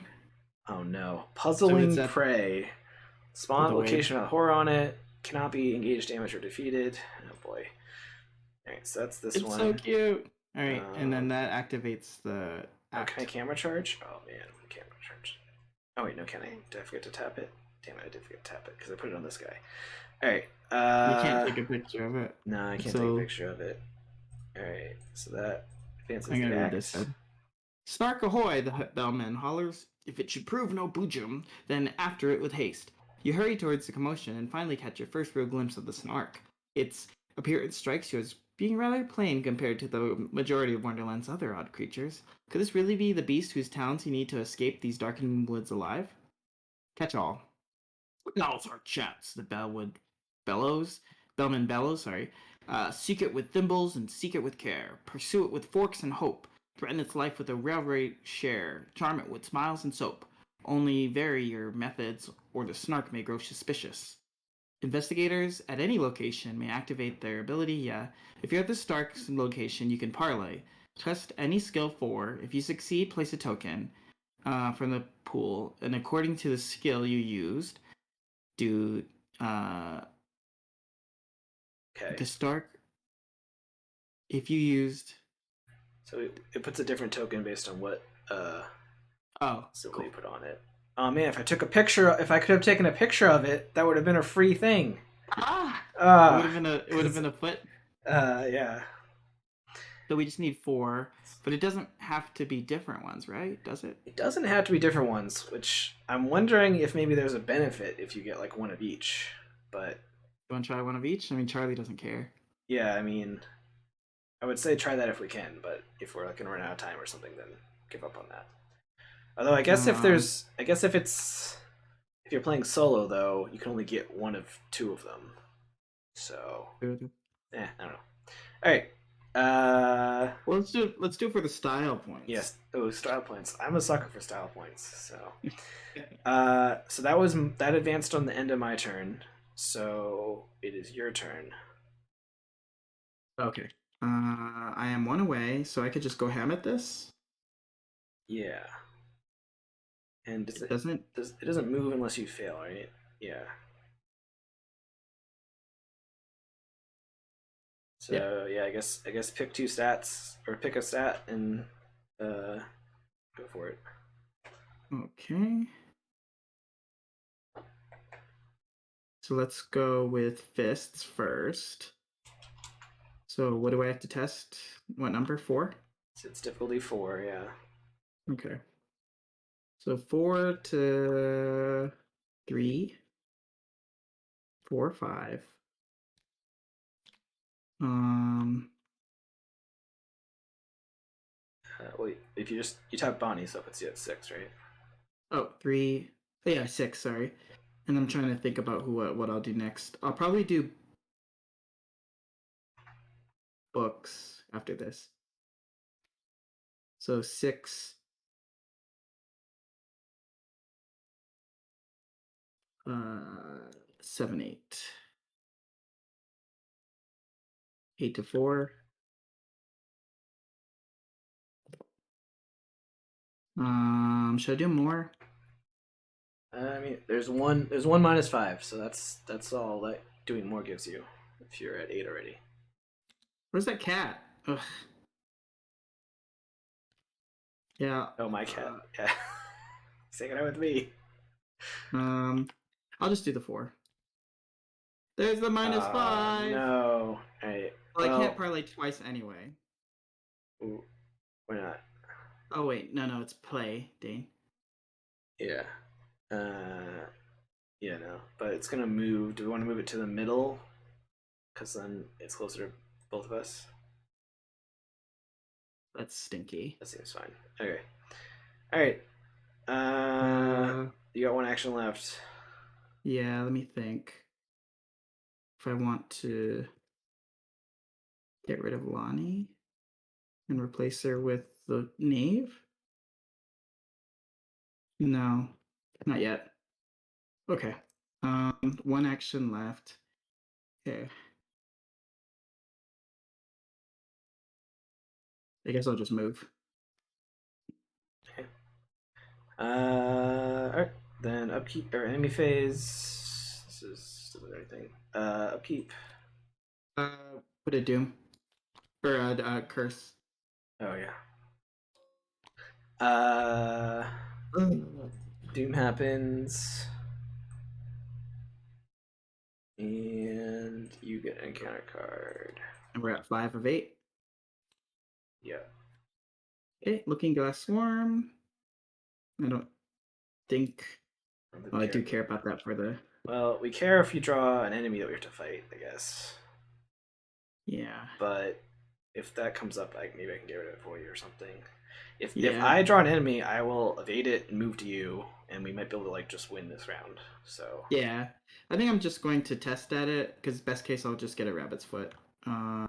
S1: Oh no. Puzzling
S2: So
S1: prey. Spawn location with horror on it. Cannot be engaged, damaged, or defeated. Oh boy. Alright, so that's this one.
S2: It's so cute. Alright, and then that activates the act.
S1: Can I camera charge? Oh man, camera charge. Oh wait, no, can I? Did I forget to tap it? Damn it, I did forget to tap it because I put it on this guy. Alright.
S2: You can't take a picture of it.
S1: No, I can't take a picture of it. Alright, so that advances
S2: I'm
S1: the
S2: gonna
S1: act.
S2: read this then. Snark ahoy, the bellman hollers. If it should prove no boojum, then after it with haste. You hurry towards the commotion and finally catch your first real glimpse of the snark. Its appearance strikes you as being rather plain compared to the majority of Wonderland's other odd creatures. Could this really be the beast whose talents you need to escape these darkening woods alive? Catch all. Now's our chance, the bellman bellows. Seek it with thimbles and seek it with care. Pursue it with forks and hope. Threaten its life with a railway share. Charm it with smiles and soap. Only vary your methods, or the snark may grow suspicious. Investigators at any location may activate their ability. If you're at the Stark's location, you can parlay. Test any skill 4. If you succeed, place a token from the pool, and according to the skill you used, do
S1: Okay.
S2: the Stark. If you used,
S1: So it puts a different token based on what symbol you put on it. Oh man, if I could have taken a picture of it, that would have been a free thing.
S2: It would have been a foot.
S1: Yeah.
S2: So we just need 4, but it doesn't have to be different ones, right? Does it?
S1: It doesn't have to be different ones, which I'm wondering if maybe there's a benefit if you get like one of each. But
S2: you want to try one of each? I mean, Charlie doesn't care.
S1: Yeah, I mean, I would say try that if we can, but if we're gonna run out of time or something, then give up on that. Although I guess if you're playing solo though, you can only get one of 2 of them. So I don't know. All right.
S2: Well, let's do it for the style points.
S1: Yes. Oh, style points. I'm a sucker for style points. So so that advanced on the end of my turn. So it is your turn.
S2: Okay. I am 1 away, so I could just go ham at this.
S1: Yeah. And it
S2: doesn't
S1: move unless you fail, right? Yeah. So yeah, I guess pick 2 stats or pick a stat and go for it.
S2: Okay. So let's go with fists first. So what do I have to test? What number? 4?
S1: It's difficulty 4, yeah.
S2: Okay. So 4 to 3, 4, 5.
S1: Wait, if you tap Bonnie, so it puts you at 6, right?
S2: Oh, 3. Oh, yeah, 6. Sorry. And I'm trying to think about what I'll do next. I'll probably do books after this. So 6. 7, 8. 8 to 4. Should I do more?
S1: I mean, there's one -5, so that's all that doing more gives you if you're at 8 already.
S2: Where's that cat? Ugh. Yeah.
S1: Oh, my cat. Yeah. He's hanging out with me.
S2: I'll just do the 4. There's the -5.
S1: No. Alright.
S2: Well, I can't
S1: Well,
S2: parlay twice anyway.
S1: ooh, why not?
S2: Oh wait, no, it's play, Dane.
S1: Yeah. Yeah, no. But it's gonna move. Do we want to move it to the middle? Because then it's closer to both of us.
S2: That's stinky.
S1: That seems fine. Okay. Alright. You got one action left.
S2: Yeah, let me think. If I want to get rid of Lonnie and replace her with the knave? No, not yet. Okay. One action left. Okay. I guess I'll just move.
S1: Okay. Alright. Then upkeep or enemy phase. This is doesn't do anything. Upkeep.
S2: Put a doom or a curse.
S1: Oh yeah. Doom happens. And you get an encounter card.
S2: And we're at 5 of 8.
S1: Yeah.
S2: Okay, Looking Glass Swarm. I don't think. Well, I do care about that for the.
S1: Well, we care if you draw an enemy that we have to fight, I guess.
S2: Yeah.
S1: But if that comes up, maybe I can get rid of it for you or something. If
S2: Yeah.
S1: I draw an enemy, I will evade it and move to you, and we might be able to like just win this round. So
S2: Yeah. I think I'm just going to test at it because best case I'll just get a rabbit's foot.
S1: well,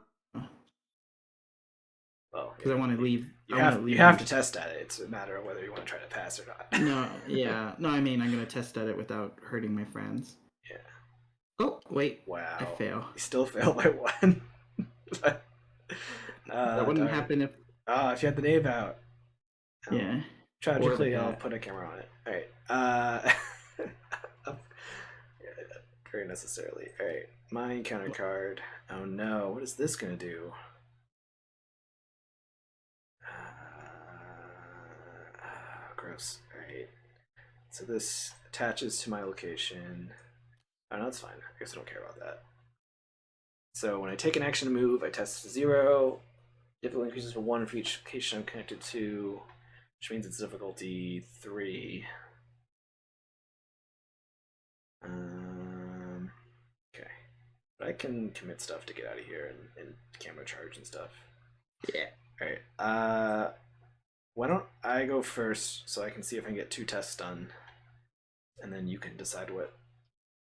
S2: Because I want to leave.
S1: You have to test at it. It's a matter of whether you want to try to pass or not.
S2: No, yeah, no. I mean, I'm gonna test at it without hurting my friends.
S1: Yeah.
S2: Oh wait.
S1: Wow.
S2: I fail.
S1: You still fail by 1.
S2: That wouldn't happen if.
S1: If you had the knave out.
S2: Yeah.
S1: Tragically, I'll put a camera on it. All right. Very necessarily. All right. My encounter card. Oh no! What is this gonna do? Gross. All right. So this attaches to my location. Oh no, that's fine. I guess I don't care about that. So when I take an action to move, I test to 0. Difficulty increases to 1 for each location I'm connected to, which means it's difficulty 3. Okay. But I can commit stuff to get out of here and camera charge and stuff.
S2: Yeah.
S1: Alright. Why don't I go first so I can see if I can get 2 tests done, and then you can decide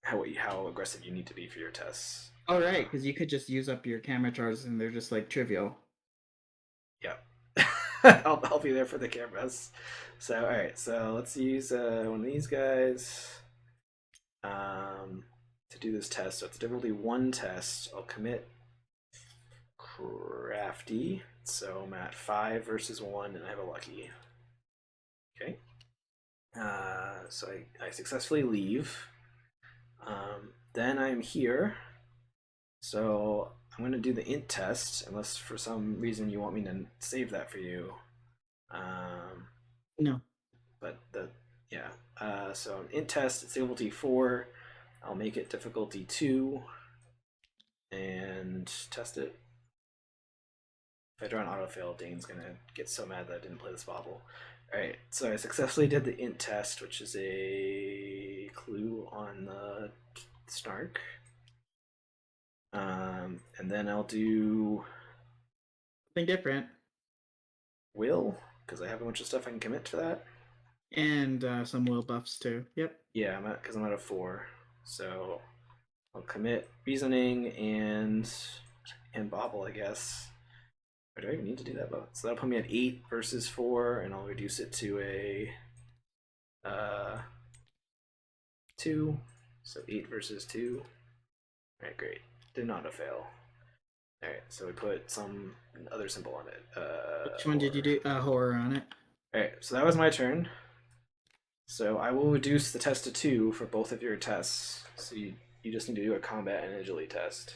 S1: how aggressive you need to be for your tests.
S2: All right, because you could just use up your camera charges and they're just like trivial.
S1: Yep. I'll be there for the cameras. So all right, so let's use one of these guys to do this test. So it's difficulty 1 test. I'll commit crafty. So I'm at 5 versus 1, and I have a lucky. Okay. So I successfully leave. Then I'm here. So I'm going to do the int test, unless for some reason you want me to save that for you.
S2: No.
S1: But so int test, it's difficulty 4. I'll make it difficulty 2 and test it. If I draw an autofill, Dane's going to get so mad that I didn't play this bobble. Alright, so I successfully did the int test, which is a clue on the snark. And then I'll do
S2: something different.
S1: Will, because I have a bunch of stuff I can commit to that.
S2: And some will buffs too. Yep.
S1: Yeah, because I'm at a 4. So I'll commit reasoning and bobble, I guess. Or do I even need to do that? So that'll put me at 8 versus 4, and I'll reduce it to a 2. So 8 versus 2. Alright, great. Did not fail. Alright, so we put some other symbol on it.
S2: Which one did you do? Horror on it.
S1: Alright, so that was my turn. So I will reduce the test to 2 for both of your tests. So you just need to do a combat and agility test.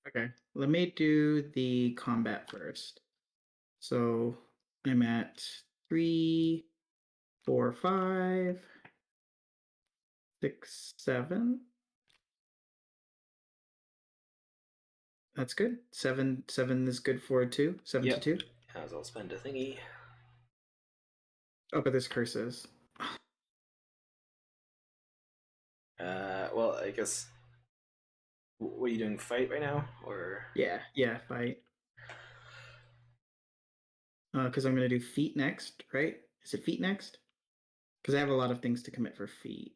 S2: Okay, let me do the combat first. So I'm at 3, 4, 5, 6, 7. That's good. 7 is good for 2. 7 to 2.
S1: As I'll spend a thingy.
S2: Oh, but there's curses.
S1: Well, I guess. What are you doing? Fight right now, or?
S2: Yeah, fight. Because I'm gonna do feet next, right? Is it feet next? Because I have a lot of things to commit for feet.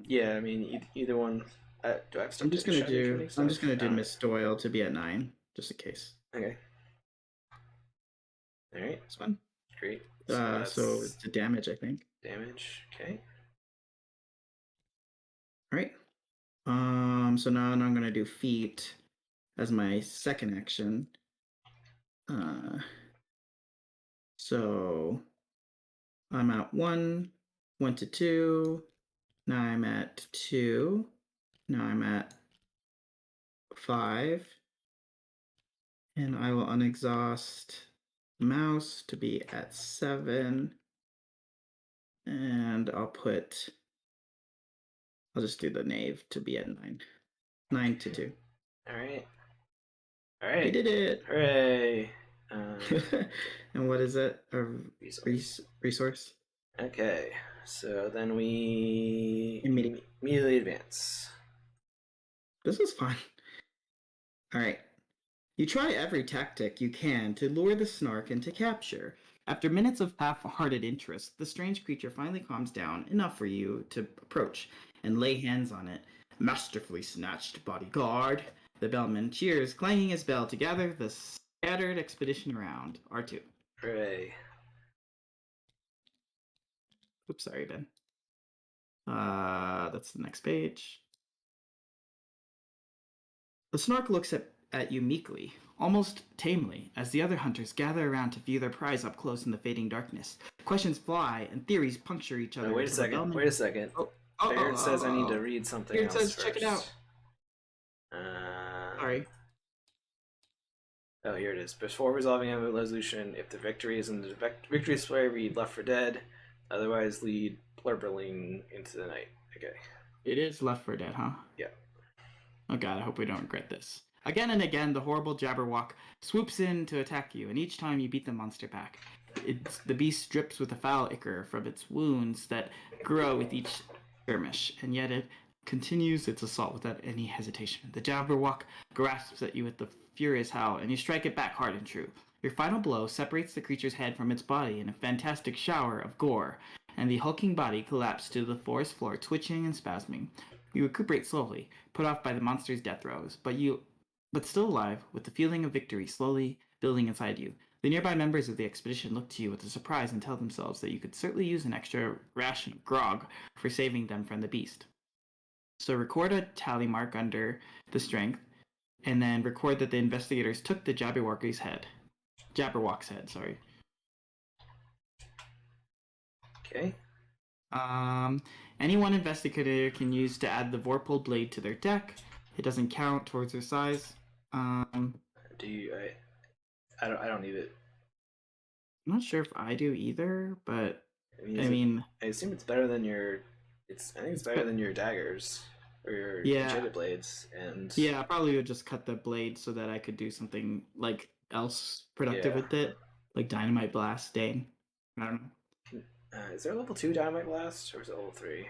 S1: Yeah, I mean either one. Do I have stuff?
S2: I'm just
S1: to
S2: gonna do. I'm just gonna do
S1: No.
S2: Miss Doyle to be at 9, just in case.
S1: Okay. All right.
S2: It's fun.
S1: Great.
S2: So it's the damage, I think.
S1: Damage. Okay.
S2: All right. So now I'm gonna do feet as my second action. So I'm at 1 to 2. Now I'm at 2. Now I'm at 5. And I will unexhaust mouse to be at 7. And I'll just do the knave to be at 9. 9 to 2.
S1: All right.
S2: We did it.
S1: Hooray.
S2: And what is it? A resource?
S1: Okay. So then we immediately advance.
S2: This is fun. All right. You try every tactic you can to lure the snark into capture. After minutes of half-hearted interest, the strange creature finally calms down enough for you to approach and lay hands on it. Masterfully snatched, bodyguard. The bellman cheers, clanging his bell to gather the scattered expedition around. R2.
S1: Hooray.
S2: Oops, sorry, Ben. That's the next page. The snark looks at you meekly, almost tamely, as the other hunters gather around to view their prize up close in the fading darkness. Questions fly, and theories puncture each other.
S1: Wait a second. There it says I need to read something else. Here it says first.
S2: Check it out. Sorry.
S1: Oh, here it is. Before resolving a resolution, if the victory is in the victory display, read Left 4 Dead. Otherwise, lead Blurberling into the night. Okay.
S2: It is Left 4 Dead, huh?
S1: Yeah.
S2: Oh god, I hope we don't regret this. Again and again, the horrible Jabberwock swoops in to attack you, and each time you beat the monster back. The beast drips with a foul ichor from its wounds that grow with each skirmish, and yet it continues its assault without any hesitation. The Jabberwock grasps at you with the furious howl, and you strike it back hard and true. Your final blow separates the creature's head from its body in a fantastic shower of gore, and the hulking body collapses to the forest floor, twitching and spasming. You recuperate slowly, put off by the monster's death throes, but still alive, with the feeling of victory slowly building inside you. The nearby members of the expedition look to you with a surprise and tell themselves that you could certainly use an extra ration of grog for saving them from the beast. So record a tally mark under the strength, and then record that the investigators took the Jabberwock's head. Sorry.
S1: Okay.
S2: Any one investigator can use to add the Vorpal blade to their deck. It doesn't count towards their size.
S1: Do you? I don't need it.
S2: I'm not sure if I do either, but I
S1: assume it's better than your. I think it's better than your daggers or your enchanted blades, and
S2: I probably would just cut the blade so that I could do something like else productive with it, like Dynamite Blast. Dang, I don't know.
S1: Is there a level 2 Dynamite Blast, or is it level 3?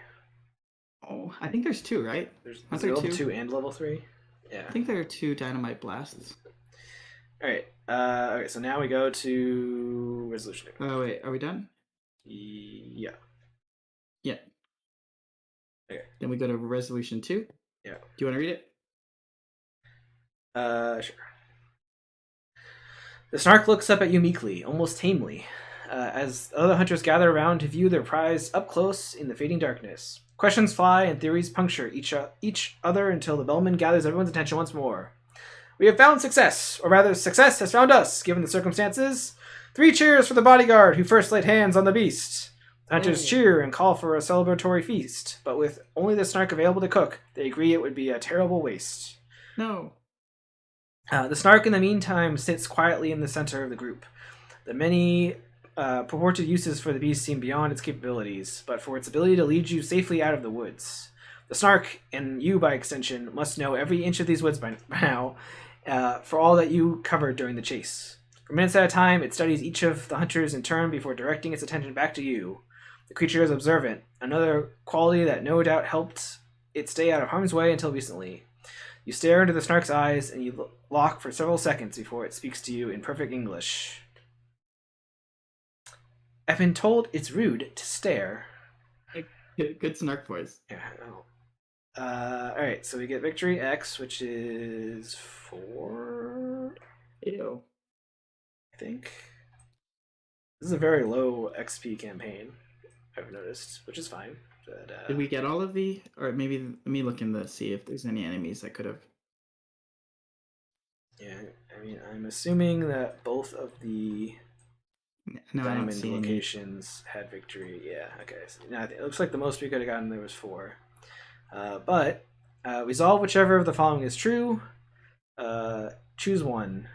S2: Oh, I think there's 2, right?
S1: Is there level 2 and level 3? Yeah.
S2: I think there are 2 Dynamite Blasts.
S1: Alright. Okay, so now we go to resolution.
S2: Oh, wait, are we done?
S1: Yeah.
S2: Yeah.
S1: Okay.
S2: Then we go to resolution 2?
S1: Yeah.
S2: Do you want to read it?
S1: Sure. The snark looks up at you meekly, almost tamely, as other hunters gather around to view their prize up close in the fading darkness. Questions fly and theories puncture each other until the bellman gathers everyone's attention once more. We have found success, or rather, success has found us, given the circumstances. 3 cheers for the bodyguard who first laid hands on the beast. The hunters cheer and call for a celebratory feast, but with only the snark available to cook, they agree it would be a terrible waste.
S2: No.
S1: The snark, in the meantime, sits quietly in the center of the group. The many purported uses for the beast seem beyond its capabilities, but for its ability to lead you safely out of the woods. The Snark, and you by extension, must know every inch of these woods by now, for all that you covered during the chase. For minutes at a time, it studies each of the hunters in turn before directing its attention back to you. The creature is observant, another quality that no doubt helped it stay out of harm's way until recently. You stare into the Snark's eyes, and you lock for several seconds before it speaks to you in perfect English. I've been told it's rude to stare.
S2: Good Snark voice.
S1: Yeah, I know. Alright, so we get Victory X, which is 4.
S2: Ew.
S1: I think. This is a very low XP campaign, I've noticed, which is fine. But,
S2: Did we get all of the? Or maybe let me look in the see if there's any enemies that could have.
S1: Yeah, I mean, I'm assuming that both of the
S2: No, I don't
S1: diamond
S2: see any.
S1: locations had victory. Yeah, okay. So, now, it looks like the most we could have gotten there was 4. But resolve whichever of the following is true. Choose one.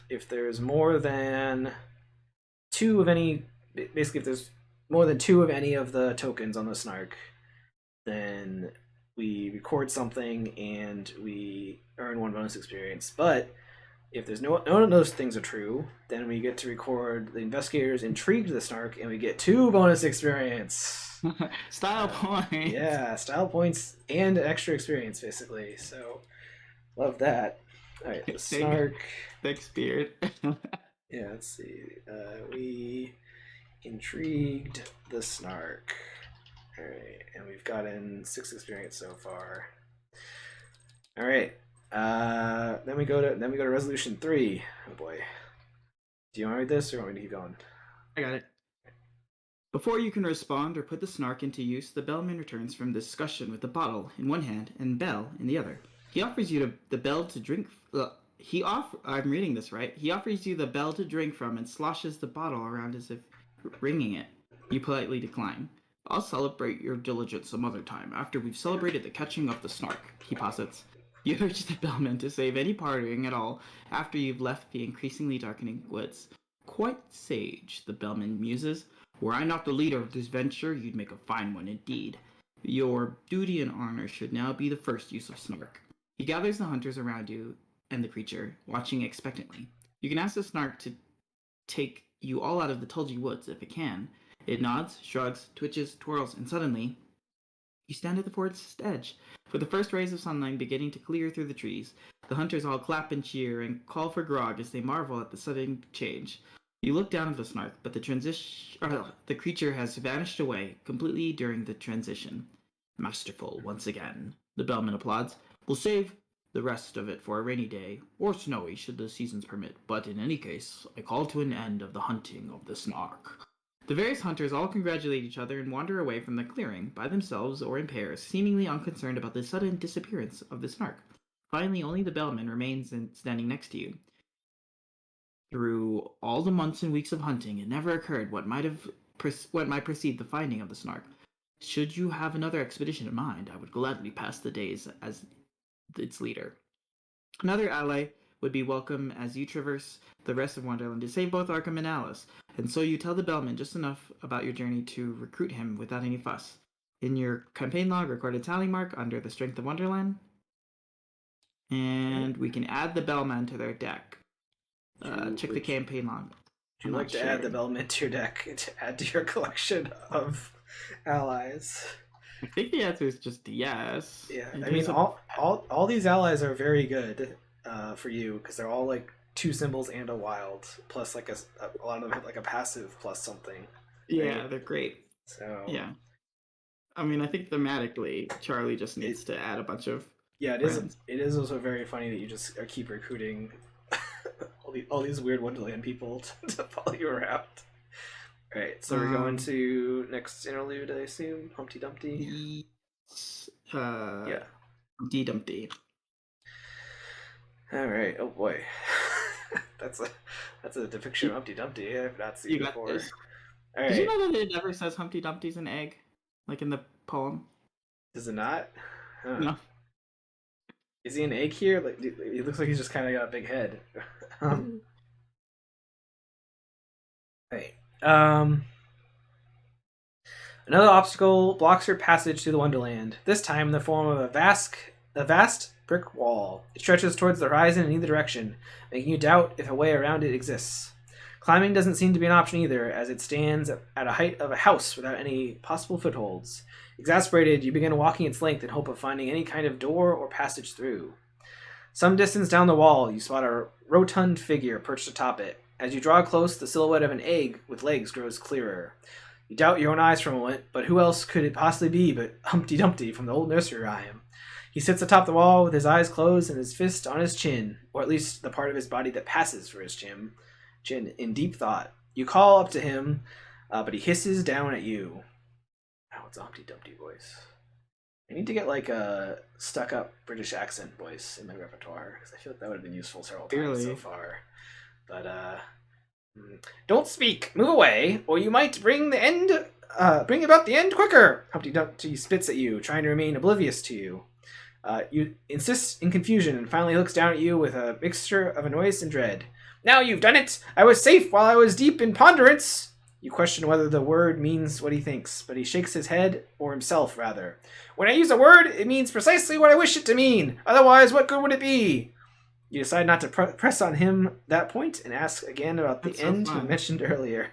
S1: If there's more than 2 of any, basically if there's more than 2 of any of the tokens on the Snark, then we record something and we earn 1 bonus experience. But if there's none of those things are true, then we get to record the investigators intrigued the Snark and we get 2 bonus experience.
S2: Style points.
S1: Yeah, style points and extra experience, basically. So, love that. All right, the Snark.
S2: Thick beard.
S1: Yeah, let's see. We intrigued the Snark. All right, and we've gotten 6 experience so far. All right. Then we go to resolution 3. Oh boy. Do you want to read this or want me to keep going?
S2: I got it. Before you can respond or put the Snark into use, the bellman returns from discussion with the bottle in one hand and bell in the other. He offers you the bell to drink. I'm reading this right. He offers you the bell to drink from and sloshes the bottle around as if ringing it. You politely decline. I'll celebrate your diligence some other time, after we've celebrated the catching of the Snark, he posits. You urge the bellman to save any partying at all after you've left the increasingly darkening woods. Quite sage, the bellman muses. Were I not the leader of this venture, you'd make a fine one indeed. Your duty and honor should now be the first use of Snark. He gathers the hunters around you and the creature, watching expectantly. You can ask the Snark to take you all out of the Tulgey woods if it can. It nods, shrugs, twitches, twirls, and suddenly you stand at the forest's edge. With the first rays of sunlight beginning to clear through the trees, the hunters all clap and cheer and call for grog as they marvel at the sudden change. You look down at the Snark, but the creature has vanished away completely during the transition. Masterful once again, the bellman applauds. We'll save the rest of it for a rainy day, or snowy should the seasons permit, but in any case, I call to an end of the hunting of the Snark. The various hunters all congratulate each other and wander away from the clearing, by themselves or in pairs, seemingly unconcerned about the sudden disappearance of the Snark. Finally, only the bellman remains standing next to you. Through all the months and weeks of hunting, it never occurred what might precede the finding of the Snark. Should you have another expedition in mind, I would gladly pass the days as its leader. Another ally would be welcome as you traverse the rest of Wonderland to save both Arkham and Alice, and so you tell the bellman just enough about your journey to recruit him without any fuss. In your campaign log, record a tally mark under the strength of Wonderland, and we can add the bellman to their deck. Check the campaign log.
S1: Would you like to add the bellman to your deck to add to your collection of allies?
S2: I think the answer is just yes.
S1: Yeah, I mean, all these allies are very good for you because they're all like 2 symbols and a wild, plus like a lot of them have like a passive plus something.
S2: Yeah, right? They're great.
S1: So
S2: yeah, I mean, I think thematically, Charlie just needs to add a bunch of.
S1: Yeah, it friends. It is also very funny that you just keep recruiting all these weird Wonderland people to follow you around. All right, so we're going to next interlude, I assume. Humpty Dumpty.
S2: Yeah. Humpty Dumpty.
S1: All right. Oh boy, that's a depiction of Humpty Dumpty I've not seen before. All right.
S2: Did you know that it never says Humpty Dumpty's an egg, like in the poem?
S1: Does it not? Huh.
S2: No.
S1: Is he an egg here? Like, it looks like he's just kind of got a big head. Right. Another obstacle blocks your passage through the Wonderland, this time in the form of a vast brick wall. It stretches towards the horizon in either direction, making you doubt if a way around it exists. Climbing doesn't seem to be an option either, as it stands at a height of a house without any possible footholds. Exasperated, you begin walking its length in hope of finding any kind of door or passage through. Some distance down the wall, you spot a rotund figure perched atop it. As you draw close, the silhouette of an egg with legs grows clearer. You doubt your own eyes for a moment, but who else could it possibly be but Humpty Dumpty from the old nursery rhyme? He sits atop the wall with his eyes closed and his fist on his chin, or at least the part of his body that passes for his chin, in deep thought. You call up to him, but he hisses down at you. Oh, it's a Humpty Dumpty voice. I need to get like a stuck-up British accent voice in my repertoire, because I feel like that would have been useful several times so far. But, don't speak, move away, or you might bring about the end quicker. Humpty Dumpty spits at you, trying to remain oblivious to you. You insist in confusion and finally looks down at you with a mixture of annoyance and dread. Now you've done it! I was safe while I was deep in ponderance! You question whether the word means what he thinks, but he shakes his head, or himself, rather. When I use a word, it means precisely what I wish it to mean. Otherwise, what good would it be? You decide not to press on him that point and ask again about the end you mentioned earlier.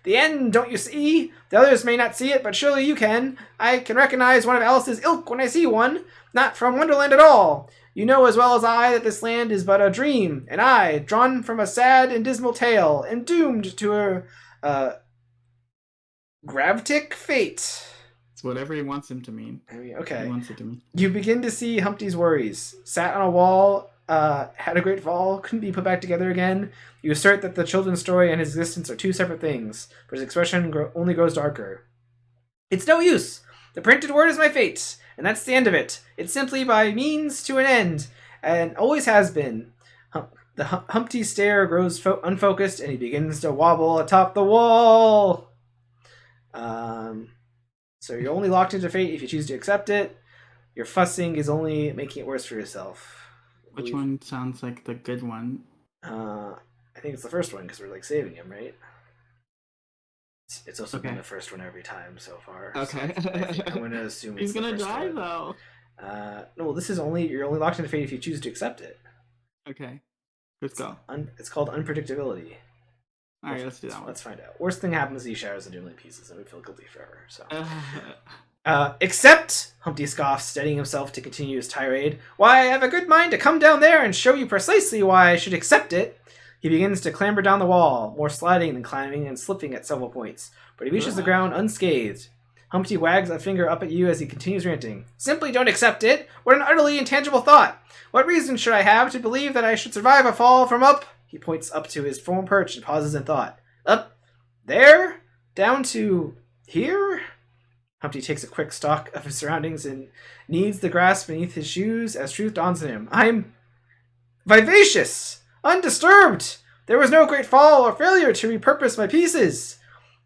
S1: The end, don't you see? The others may not see it, but surely you can. I can recognize one of Alice's ilk when I see one. Not from Wonderland at all. You know as well as I that this land is but a dream, and I, drawn from a sad and dismal tale, am doomed to a gravtic fate.
S2: It's whatever he wants him to mean.
S1: Okay.
S2: He wants it to mean.
S1: You begin to see Humpty's worries. Sat on a wall, had a great fall, couldn't be put back together again. You assert that the children's story and his existence are two separate things, but his expression only grows darker. It's no use. The printed word is my fate, and that's the end of it. It's simply by means to an end, and always has been. The Humpty's stare grows unfocused, and he begins to wobble atop the wall. So you're only locked into fate if you choose to accept it. Your fussing is only making it worse for yourself.
S2: Which one sounds like the good one?
S1: I think it's the first one because we're like saving him, right? It's also been the first one every time so far.
S2: Okay.
S1: So I'm going to assume
S2: he's
S1: going to
S2: die though.
S1: No, this is you're only locked into fate if you choose to accept it.
S2: Okay. Let's go.
S1: It's called unpredictability.
S2: All right, let's do that one.
S1: Let's find out. Worst thing happens, he shatters into a million pieces, and we feel guilty forever. So, except Humpty scoffs, steadying himself to continue his tirade. Why, I have a good mind to come down there and show you precisely why I should accept it. He begins to clamber down the wall, more sliding than climbing and slipping at several points, but he reaches the ground unscathed. Humpty wags a finger up at you as he continues ranting. Simply don't accept it. What an utterly intangible thought. What reason should I have to believe that I should survive a fall from up? He points up to his former perch and pauses in thought. Up there? Down to here? Humpty takes a quick stock of his surroundings and kneads the grass beneath his shoes as truth dawns on him. I'm vivacious! Undisturbed! There was no great fall or failure to repurpose my pieces!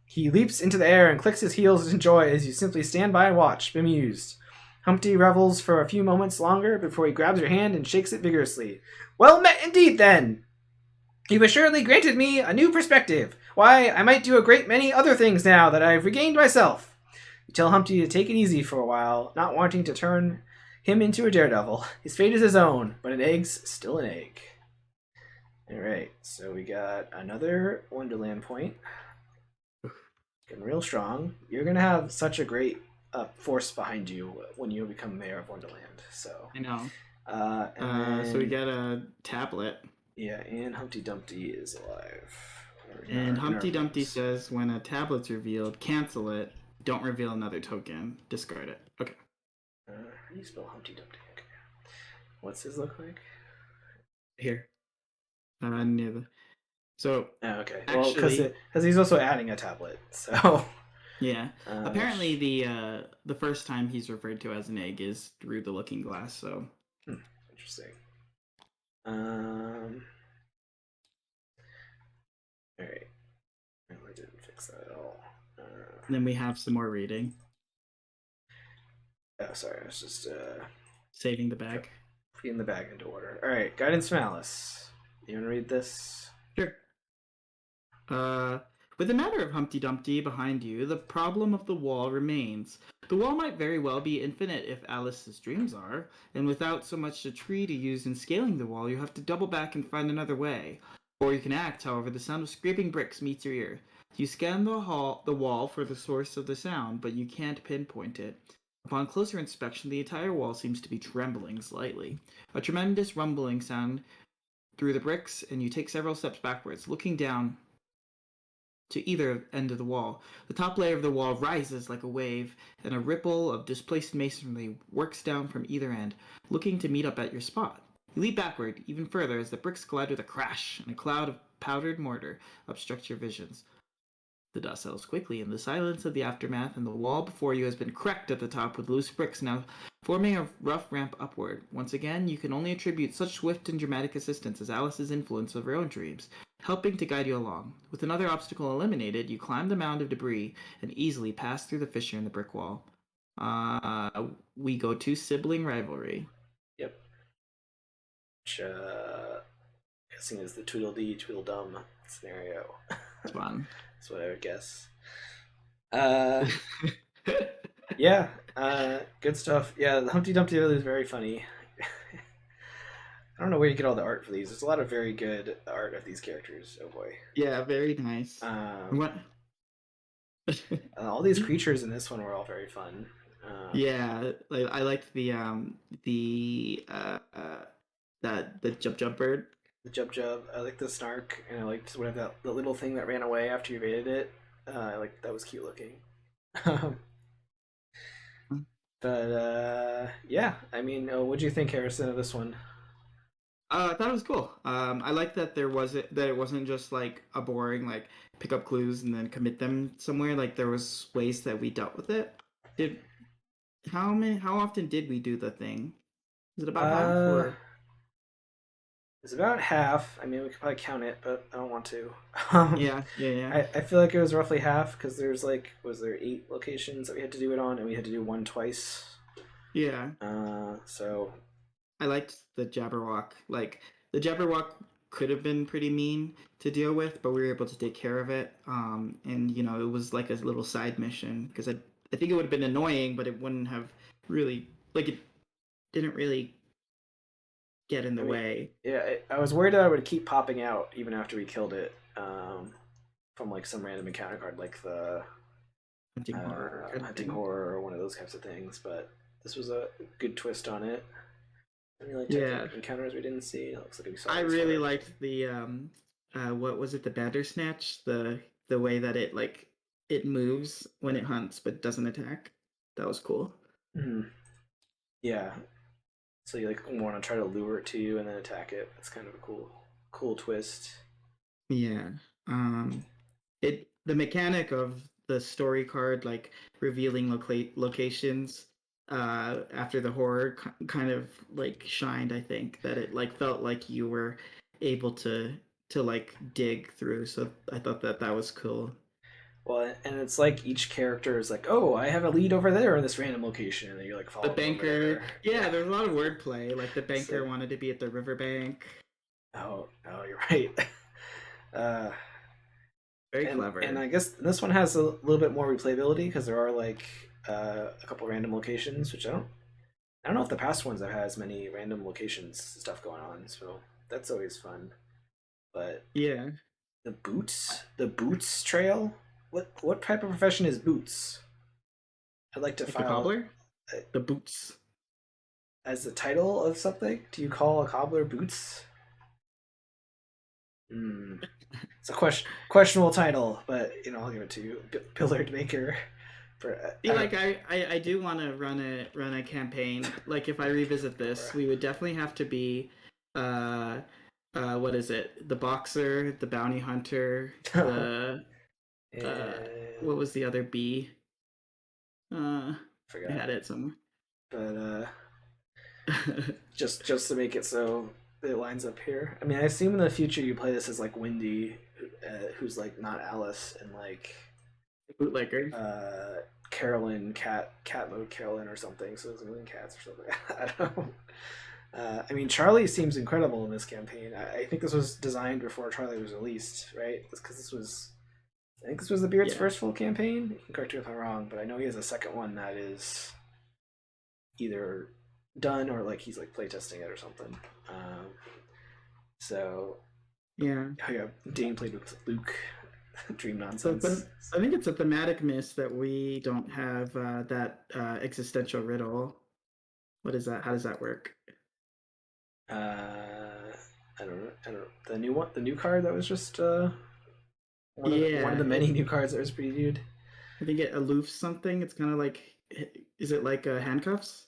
S1: He leaps into the air and clicks his heels in joy as you simply stand by and watch, bemused. Humpty revels for a few moments longer before he grabs your hand and shakes it vigorously. Well met indeed, then! You've assuredly granted me a new perspective. Why, I might do a great many other things now that I've regained myself. You tell Humpty to take it easy for a while, not wanting to turn him into a daredevil. His fate is his own, but an egg's still an egg. Alright, so we got another Wonderland point. Getting real strong. You're going to have such a great force behind you when you become mayor of Wonderland. So
S2: I know.
S1: So
S2: we got a tablet.
S1: Yeah, and Humpty Dumpty is alive.
S2: And Humpty Dumpty says when a tablet's revealed, cancel it. Don't reveal another token. Discard it. Okay.
S1: How do you spell Humpty Dumpty? Okay. What's his look like?
S2: Here. Near the... So...
S1: Oh, okay.
S2: Actually,
S1: well, because he's also adding a tablet, so...
S2: Yeah. Apparently the first time he's referred to as an egg is through the looking glass, so...
S1: Interesting. Alright. No, I didn't fix that at all.
S2: Then we have some more reading.
S1: Oh, sorry, I was just
S2: saving the bag.
S1: Putting the bag into order. Alright, Guidance from Alice. You wanna read this?
S2: Sure. With the matter of Humpty Dumpty behind you, the problem of the wall remains. The wall might very well be infinite if Alice's dreams are, and without so much a tree to use in scaling the wall, you have to double back and find another way. Or you can act, however, the sound of scraping bricks meets your ear. You scan the wall for the source of the sound, but you can't pinpoint it. Upon closer inspection, the entire wall seems to be trembling slightly. A tremendous rumbling sound through the bricks, and you take several steps backwards, looking down to either end of the wall. The top layer of the wall rises like a wave, and a ripple of displaced masonry works down from either end, looking to meet up at your spot. You leap backward even further as the bricks collide with a crash, and a cloud of powdered mortar obstructs your visions. The dust settles quickly in the silence of the aftermath, and the wall before you has been cracked at the top with loose bricks now forming a rough ramp upward. Once again, you can only attribute such swift and dramatic assistance as Alice's influence of her own dreams, helping to guide you along. With another obstacle eliminated, you climb the mound of debris and easily pass through the fissure in the brick wall. We go to sibling rivalry.
S1: Yep. Which, guessing is the Tweedledee Tweedledum scenario.
S2: It's fun.
S1: That's what I would guess. Yeah, good stuff. Yeah, the Humpty Dumpty is very funny. I don't know where you get all the art for these. There's a lot of very good art of these characters. Oh boy.
S2: Yeah, very nice. What?
S1: All these creatures in this one were all very fun.
S2: Yeah, I liked the jump bird.
S1: The Jub. I liked the Snark, and I liked whatever the little thing that ran away after you evaded it. I like that was cute looking. But yeah, I mean, what do you think, Harrison, of this one?
S2: I thought it was cool. I like that it wasn't just like a boring like pick up clues and then commit them somewhere. Like there was ways that we dealt with it. How often did we do the thing? Is it about half or?
S1: It's about half. I mean, we could probably count it, but I don't want to.
S2: Yeah.
S1: I feel like it was roughly half because there's was there 8 locations that we had to do it on, and we had to do one twice.
S2: Yeah.
S1: So.
S2: I liked the Jabberwock. Like the Jabberwock could have been pretty mean to deal with, but we were able to take care of it. And it was like a little side mission because I think it would have been annoying, but it wouldn't have really it didn't really get in the way.
S1: Yeah, I was worried that I would keep popping out even after we killed it from some random encounter card like the hunting horror or one of those types of things. But this was a good twist on it. I really liked encounters we didn't see. It looks like we saw.
S2: I really liked the what was it? The Bandersnatch. The way that it moves when it hunts but doesn't attack. That was cool.
S1: Mm-hmm. Yeah. So you want to try to lure it to you and then attack it. That's kind of a cool twist.
S2: Yeah. The mechanic of the story card revealing locations after the horror kind of shined. I think that it felt like you were able to dig through. So I thought that was cool.
S1: Well, and it's each character is oh, I have a lead over there in this random location, and then you're following
S2: the banker. Yeah, there's a lot of wordplay. The banker wanted to be at the riverbank.
S1: Oh, you're right.
S2: Very clever.
S1: And I guess this one has a little bit more replayability because there are a couple random locations, which I don't know if the past ones have had as many random locations stuff going on. So that's always fun. But
S2: yeah,
S1: the Boots trail. What type of profession is Boots? I'd like to file
S2: the cobbler. The Boots
S1: as the title of something. Do you call a cobbler Boots? It's a questionable title, but I'll give it to you, Billiard Maker.
S2: I do want to run a campaign. If I revisit this, we would definitely have to be what is it? The boxer, the bounty hunter, the what was the other B?
S1: Forgot.
S2: I had it somewhere.
S1: But just to make it so it lines up here. I mean, I assume in the future you play this as Wendy, who's not Alice, and
S2: bootlegger.
S1: Carolyn, cat mode Carolyn or something. So there's a million cats or something. I don't know. I mean, Charlie seems incredible in this campaign. I think this was designed before Charlie was released, right? Because this was I think this was the Beard's
S2: Yeah.
S1: first full campaign. You can correct me if I'm wrong, but I know he has a second one that is either done or like he's like playtesting it or something. So
S2: Yeah.
S1: yeah, Dane played with Luke. Dream
S2: So
S1: nonsense.
S2: I think it's a thematic miss that we don't have that existential riddle. What is that? How does that work?
S1: I don't know. I don't know. The new one, the new card that was just one of
S2: Yeah,
S1: the many new cards that was previewed.
S2: I think it aloofs something. It's kind of like, is it like handcuffs?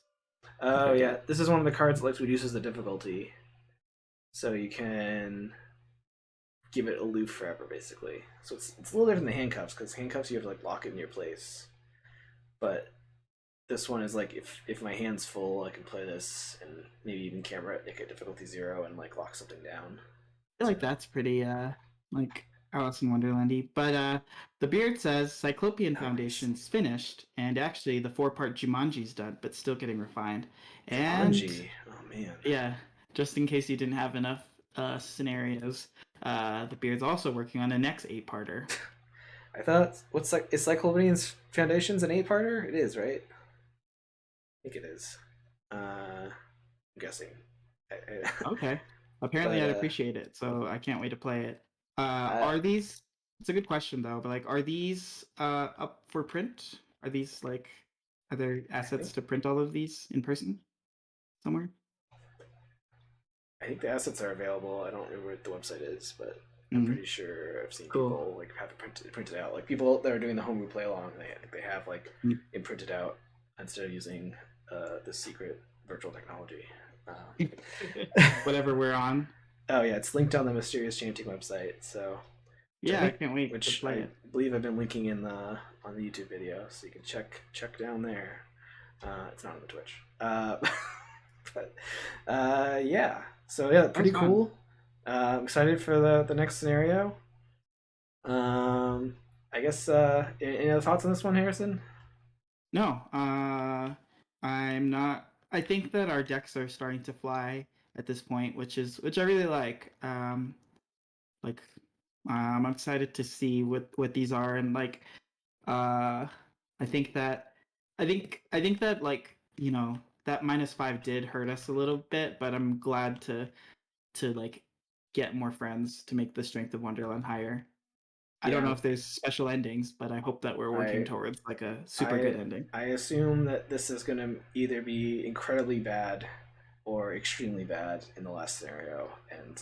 S2: I
S1: Oh yeah,
S2: forget.
S1: this is one of the cards that like reduces the difficulty, so you can give it aloof forever basically. So it's a little different than handcuffs because handcuffs you have to like lock it in your place, but this one is like if my hand's full, I can play this and maybe even camera it, make it difficulty 0 and like lock something down.
S2: Feel
S1: So
S2: like that's pretty like Alice in Wonderlandy. But the beard says Cyclopean
S1: oh nice.
S2: Foundation's finished, and actually the 4-part Jumanji's done, but still getting refined. And
S1: Jumanji. Oh man.
S2: yeah, just in case you didn't have enough scenarios, the beard's also working on the next 8-parter.
S1: I thought what's like is Cyclopedian's Foundations an 8-parter? It is, right? I think it is. I'm guessing.
S2: Okay. Apparently
S1: but
S2: I'd appreciate it, so I can't wait to play it.
S1: uh,
S2: Are these It's a good question though, but like are these up for print? Are these like are there
S1: I think
S2: assets to print all of these in person somewhere?
S1: I think the assets are available. I don't remember what the website is, but I'm
S2: Mm,
S1: pretty sure I've seen
S2: cool.
S1: people like have it printed out. Like people that are doing the homebrew play along, they have like
S2: Mm.
S1: it printed out instead of using the secret virtual technology.
S2: Whatever we're on.
S1: Oh yeah, it's linked on the Mysterious Chanting website. So, which I
S2: Yeah, I
S1: think,
S2: can't wait to
S1: which
S2: play
S1: I
S2: it.
S1: believe I've been linking in the on the YouTube video, so you can check down there. It's not on the Twitch. But yeah. So yeah,
S2: That was
S1: pretty
S2: fun.
S1: cool. I'm excited for the next scenario. Um, I guess any other thoughts on this one, Harrison?
S2: No, I'm not. I think that our decks are starting to fly at this point, which I really like. Like I'm excited to see what these are, and like uh I think that I think that like that -5 did hurt us a little bit, but I'm glad to like get more friends to make the strength of Wonderland higher. I don't know
S1: Yeah,
S2: if there's special endings, but I hope that we're working
S1: I
S2: towards like a super good
S1: I
S2: ending.
S1: I assume that this is gonna either be incredibly bad or extremely bad in the last scenario, and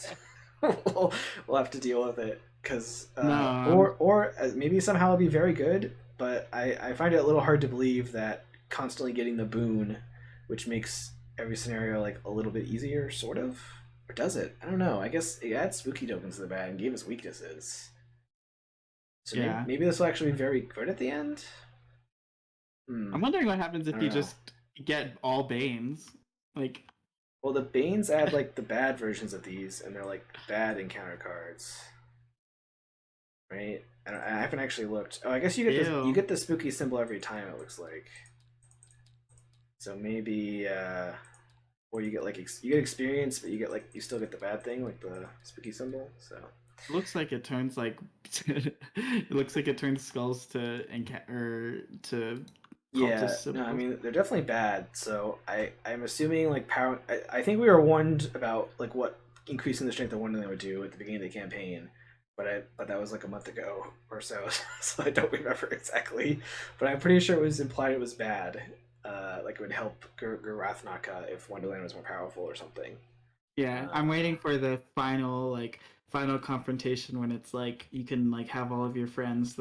S1: we'll have to deal with it because
S2: No,
S1: or maybe somehow it'll be very good. But I find it a little hard to believe that constantly getting the boon, which makes every scenario like a little bit easier, sort of, or does it? I don't know. I guess it adds spooky tokens to the bag and gave us weaknesses. So
S2: yeah.
S1: maybe this will actually be very good at the end. Hmm.
S2: I'm wondering what happens
S1: I
S2: if
S1: don't
S2: you
S1: know.
S2: just get all Banes. Like,
S1: Well, the Banes add like the bad versions of these, and they're like bad encounter cards, right? I haven't actually looked. Oh, I guess you
S2: ew.
S1: get the spooky symbol every time. It looks like so maybe or you get like you get experience, but you get like you still get the bad thing like the spooky symbol. So
S2: Looks like it turns like it looks like it turns skulls to or to cultist
S1: yeah, no, I
S2: symbols.
S1: mean they're definitely bad. So I'm assuming like power. I think we were warned about like what increasing the strength of Wonderland would do at the beginning of the campaign, but that was like a month ago or so, so I don't remember exactly. But I'm pretty sure it was implied it was bad. Like it would help Gurathnaca if Wonderland was more powerful or something.
S2: Yeah, I'm
S1: Uh,
S2: waiting for the final confrontation when it's like you can like have all of your friends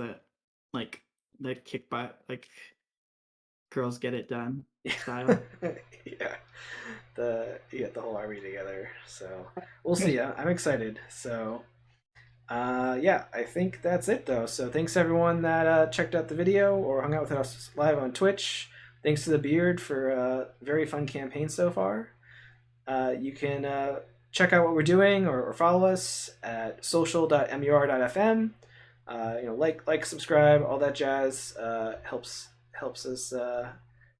S2: like that kick butt like girls get it done
S1: yeah,
S2: style.
S1: yeah. You get the whole army together. So we'll see. I'm excited. So yeah, I think that's it though. So thanks everyone that checked out the video or hung out with us live on Twitch. Thanks to the Beard for a very fun campaign so far. You can check out what we're doing or follow us at social.mur.fm. Like, subscribe, all that jazz helps us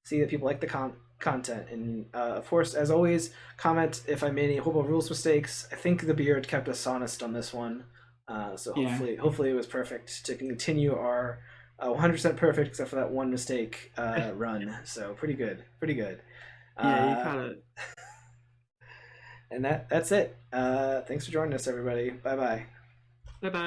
S1: see that people like the content. And of course, as always, comment if I made any horrible rules mistakes. I think the Beard kept us honest on this one. So
S2: Yeah.
S1: hopefully it was perfect to continue our 100% perfect except for that one mistake run. So pretty good, pretty good.
S2: Yeah, you
S1: Uh,
S2: caught it.
S1: and that's it. Thanks for joining us, everybody. Bye bye.
S2: Bye bye.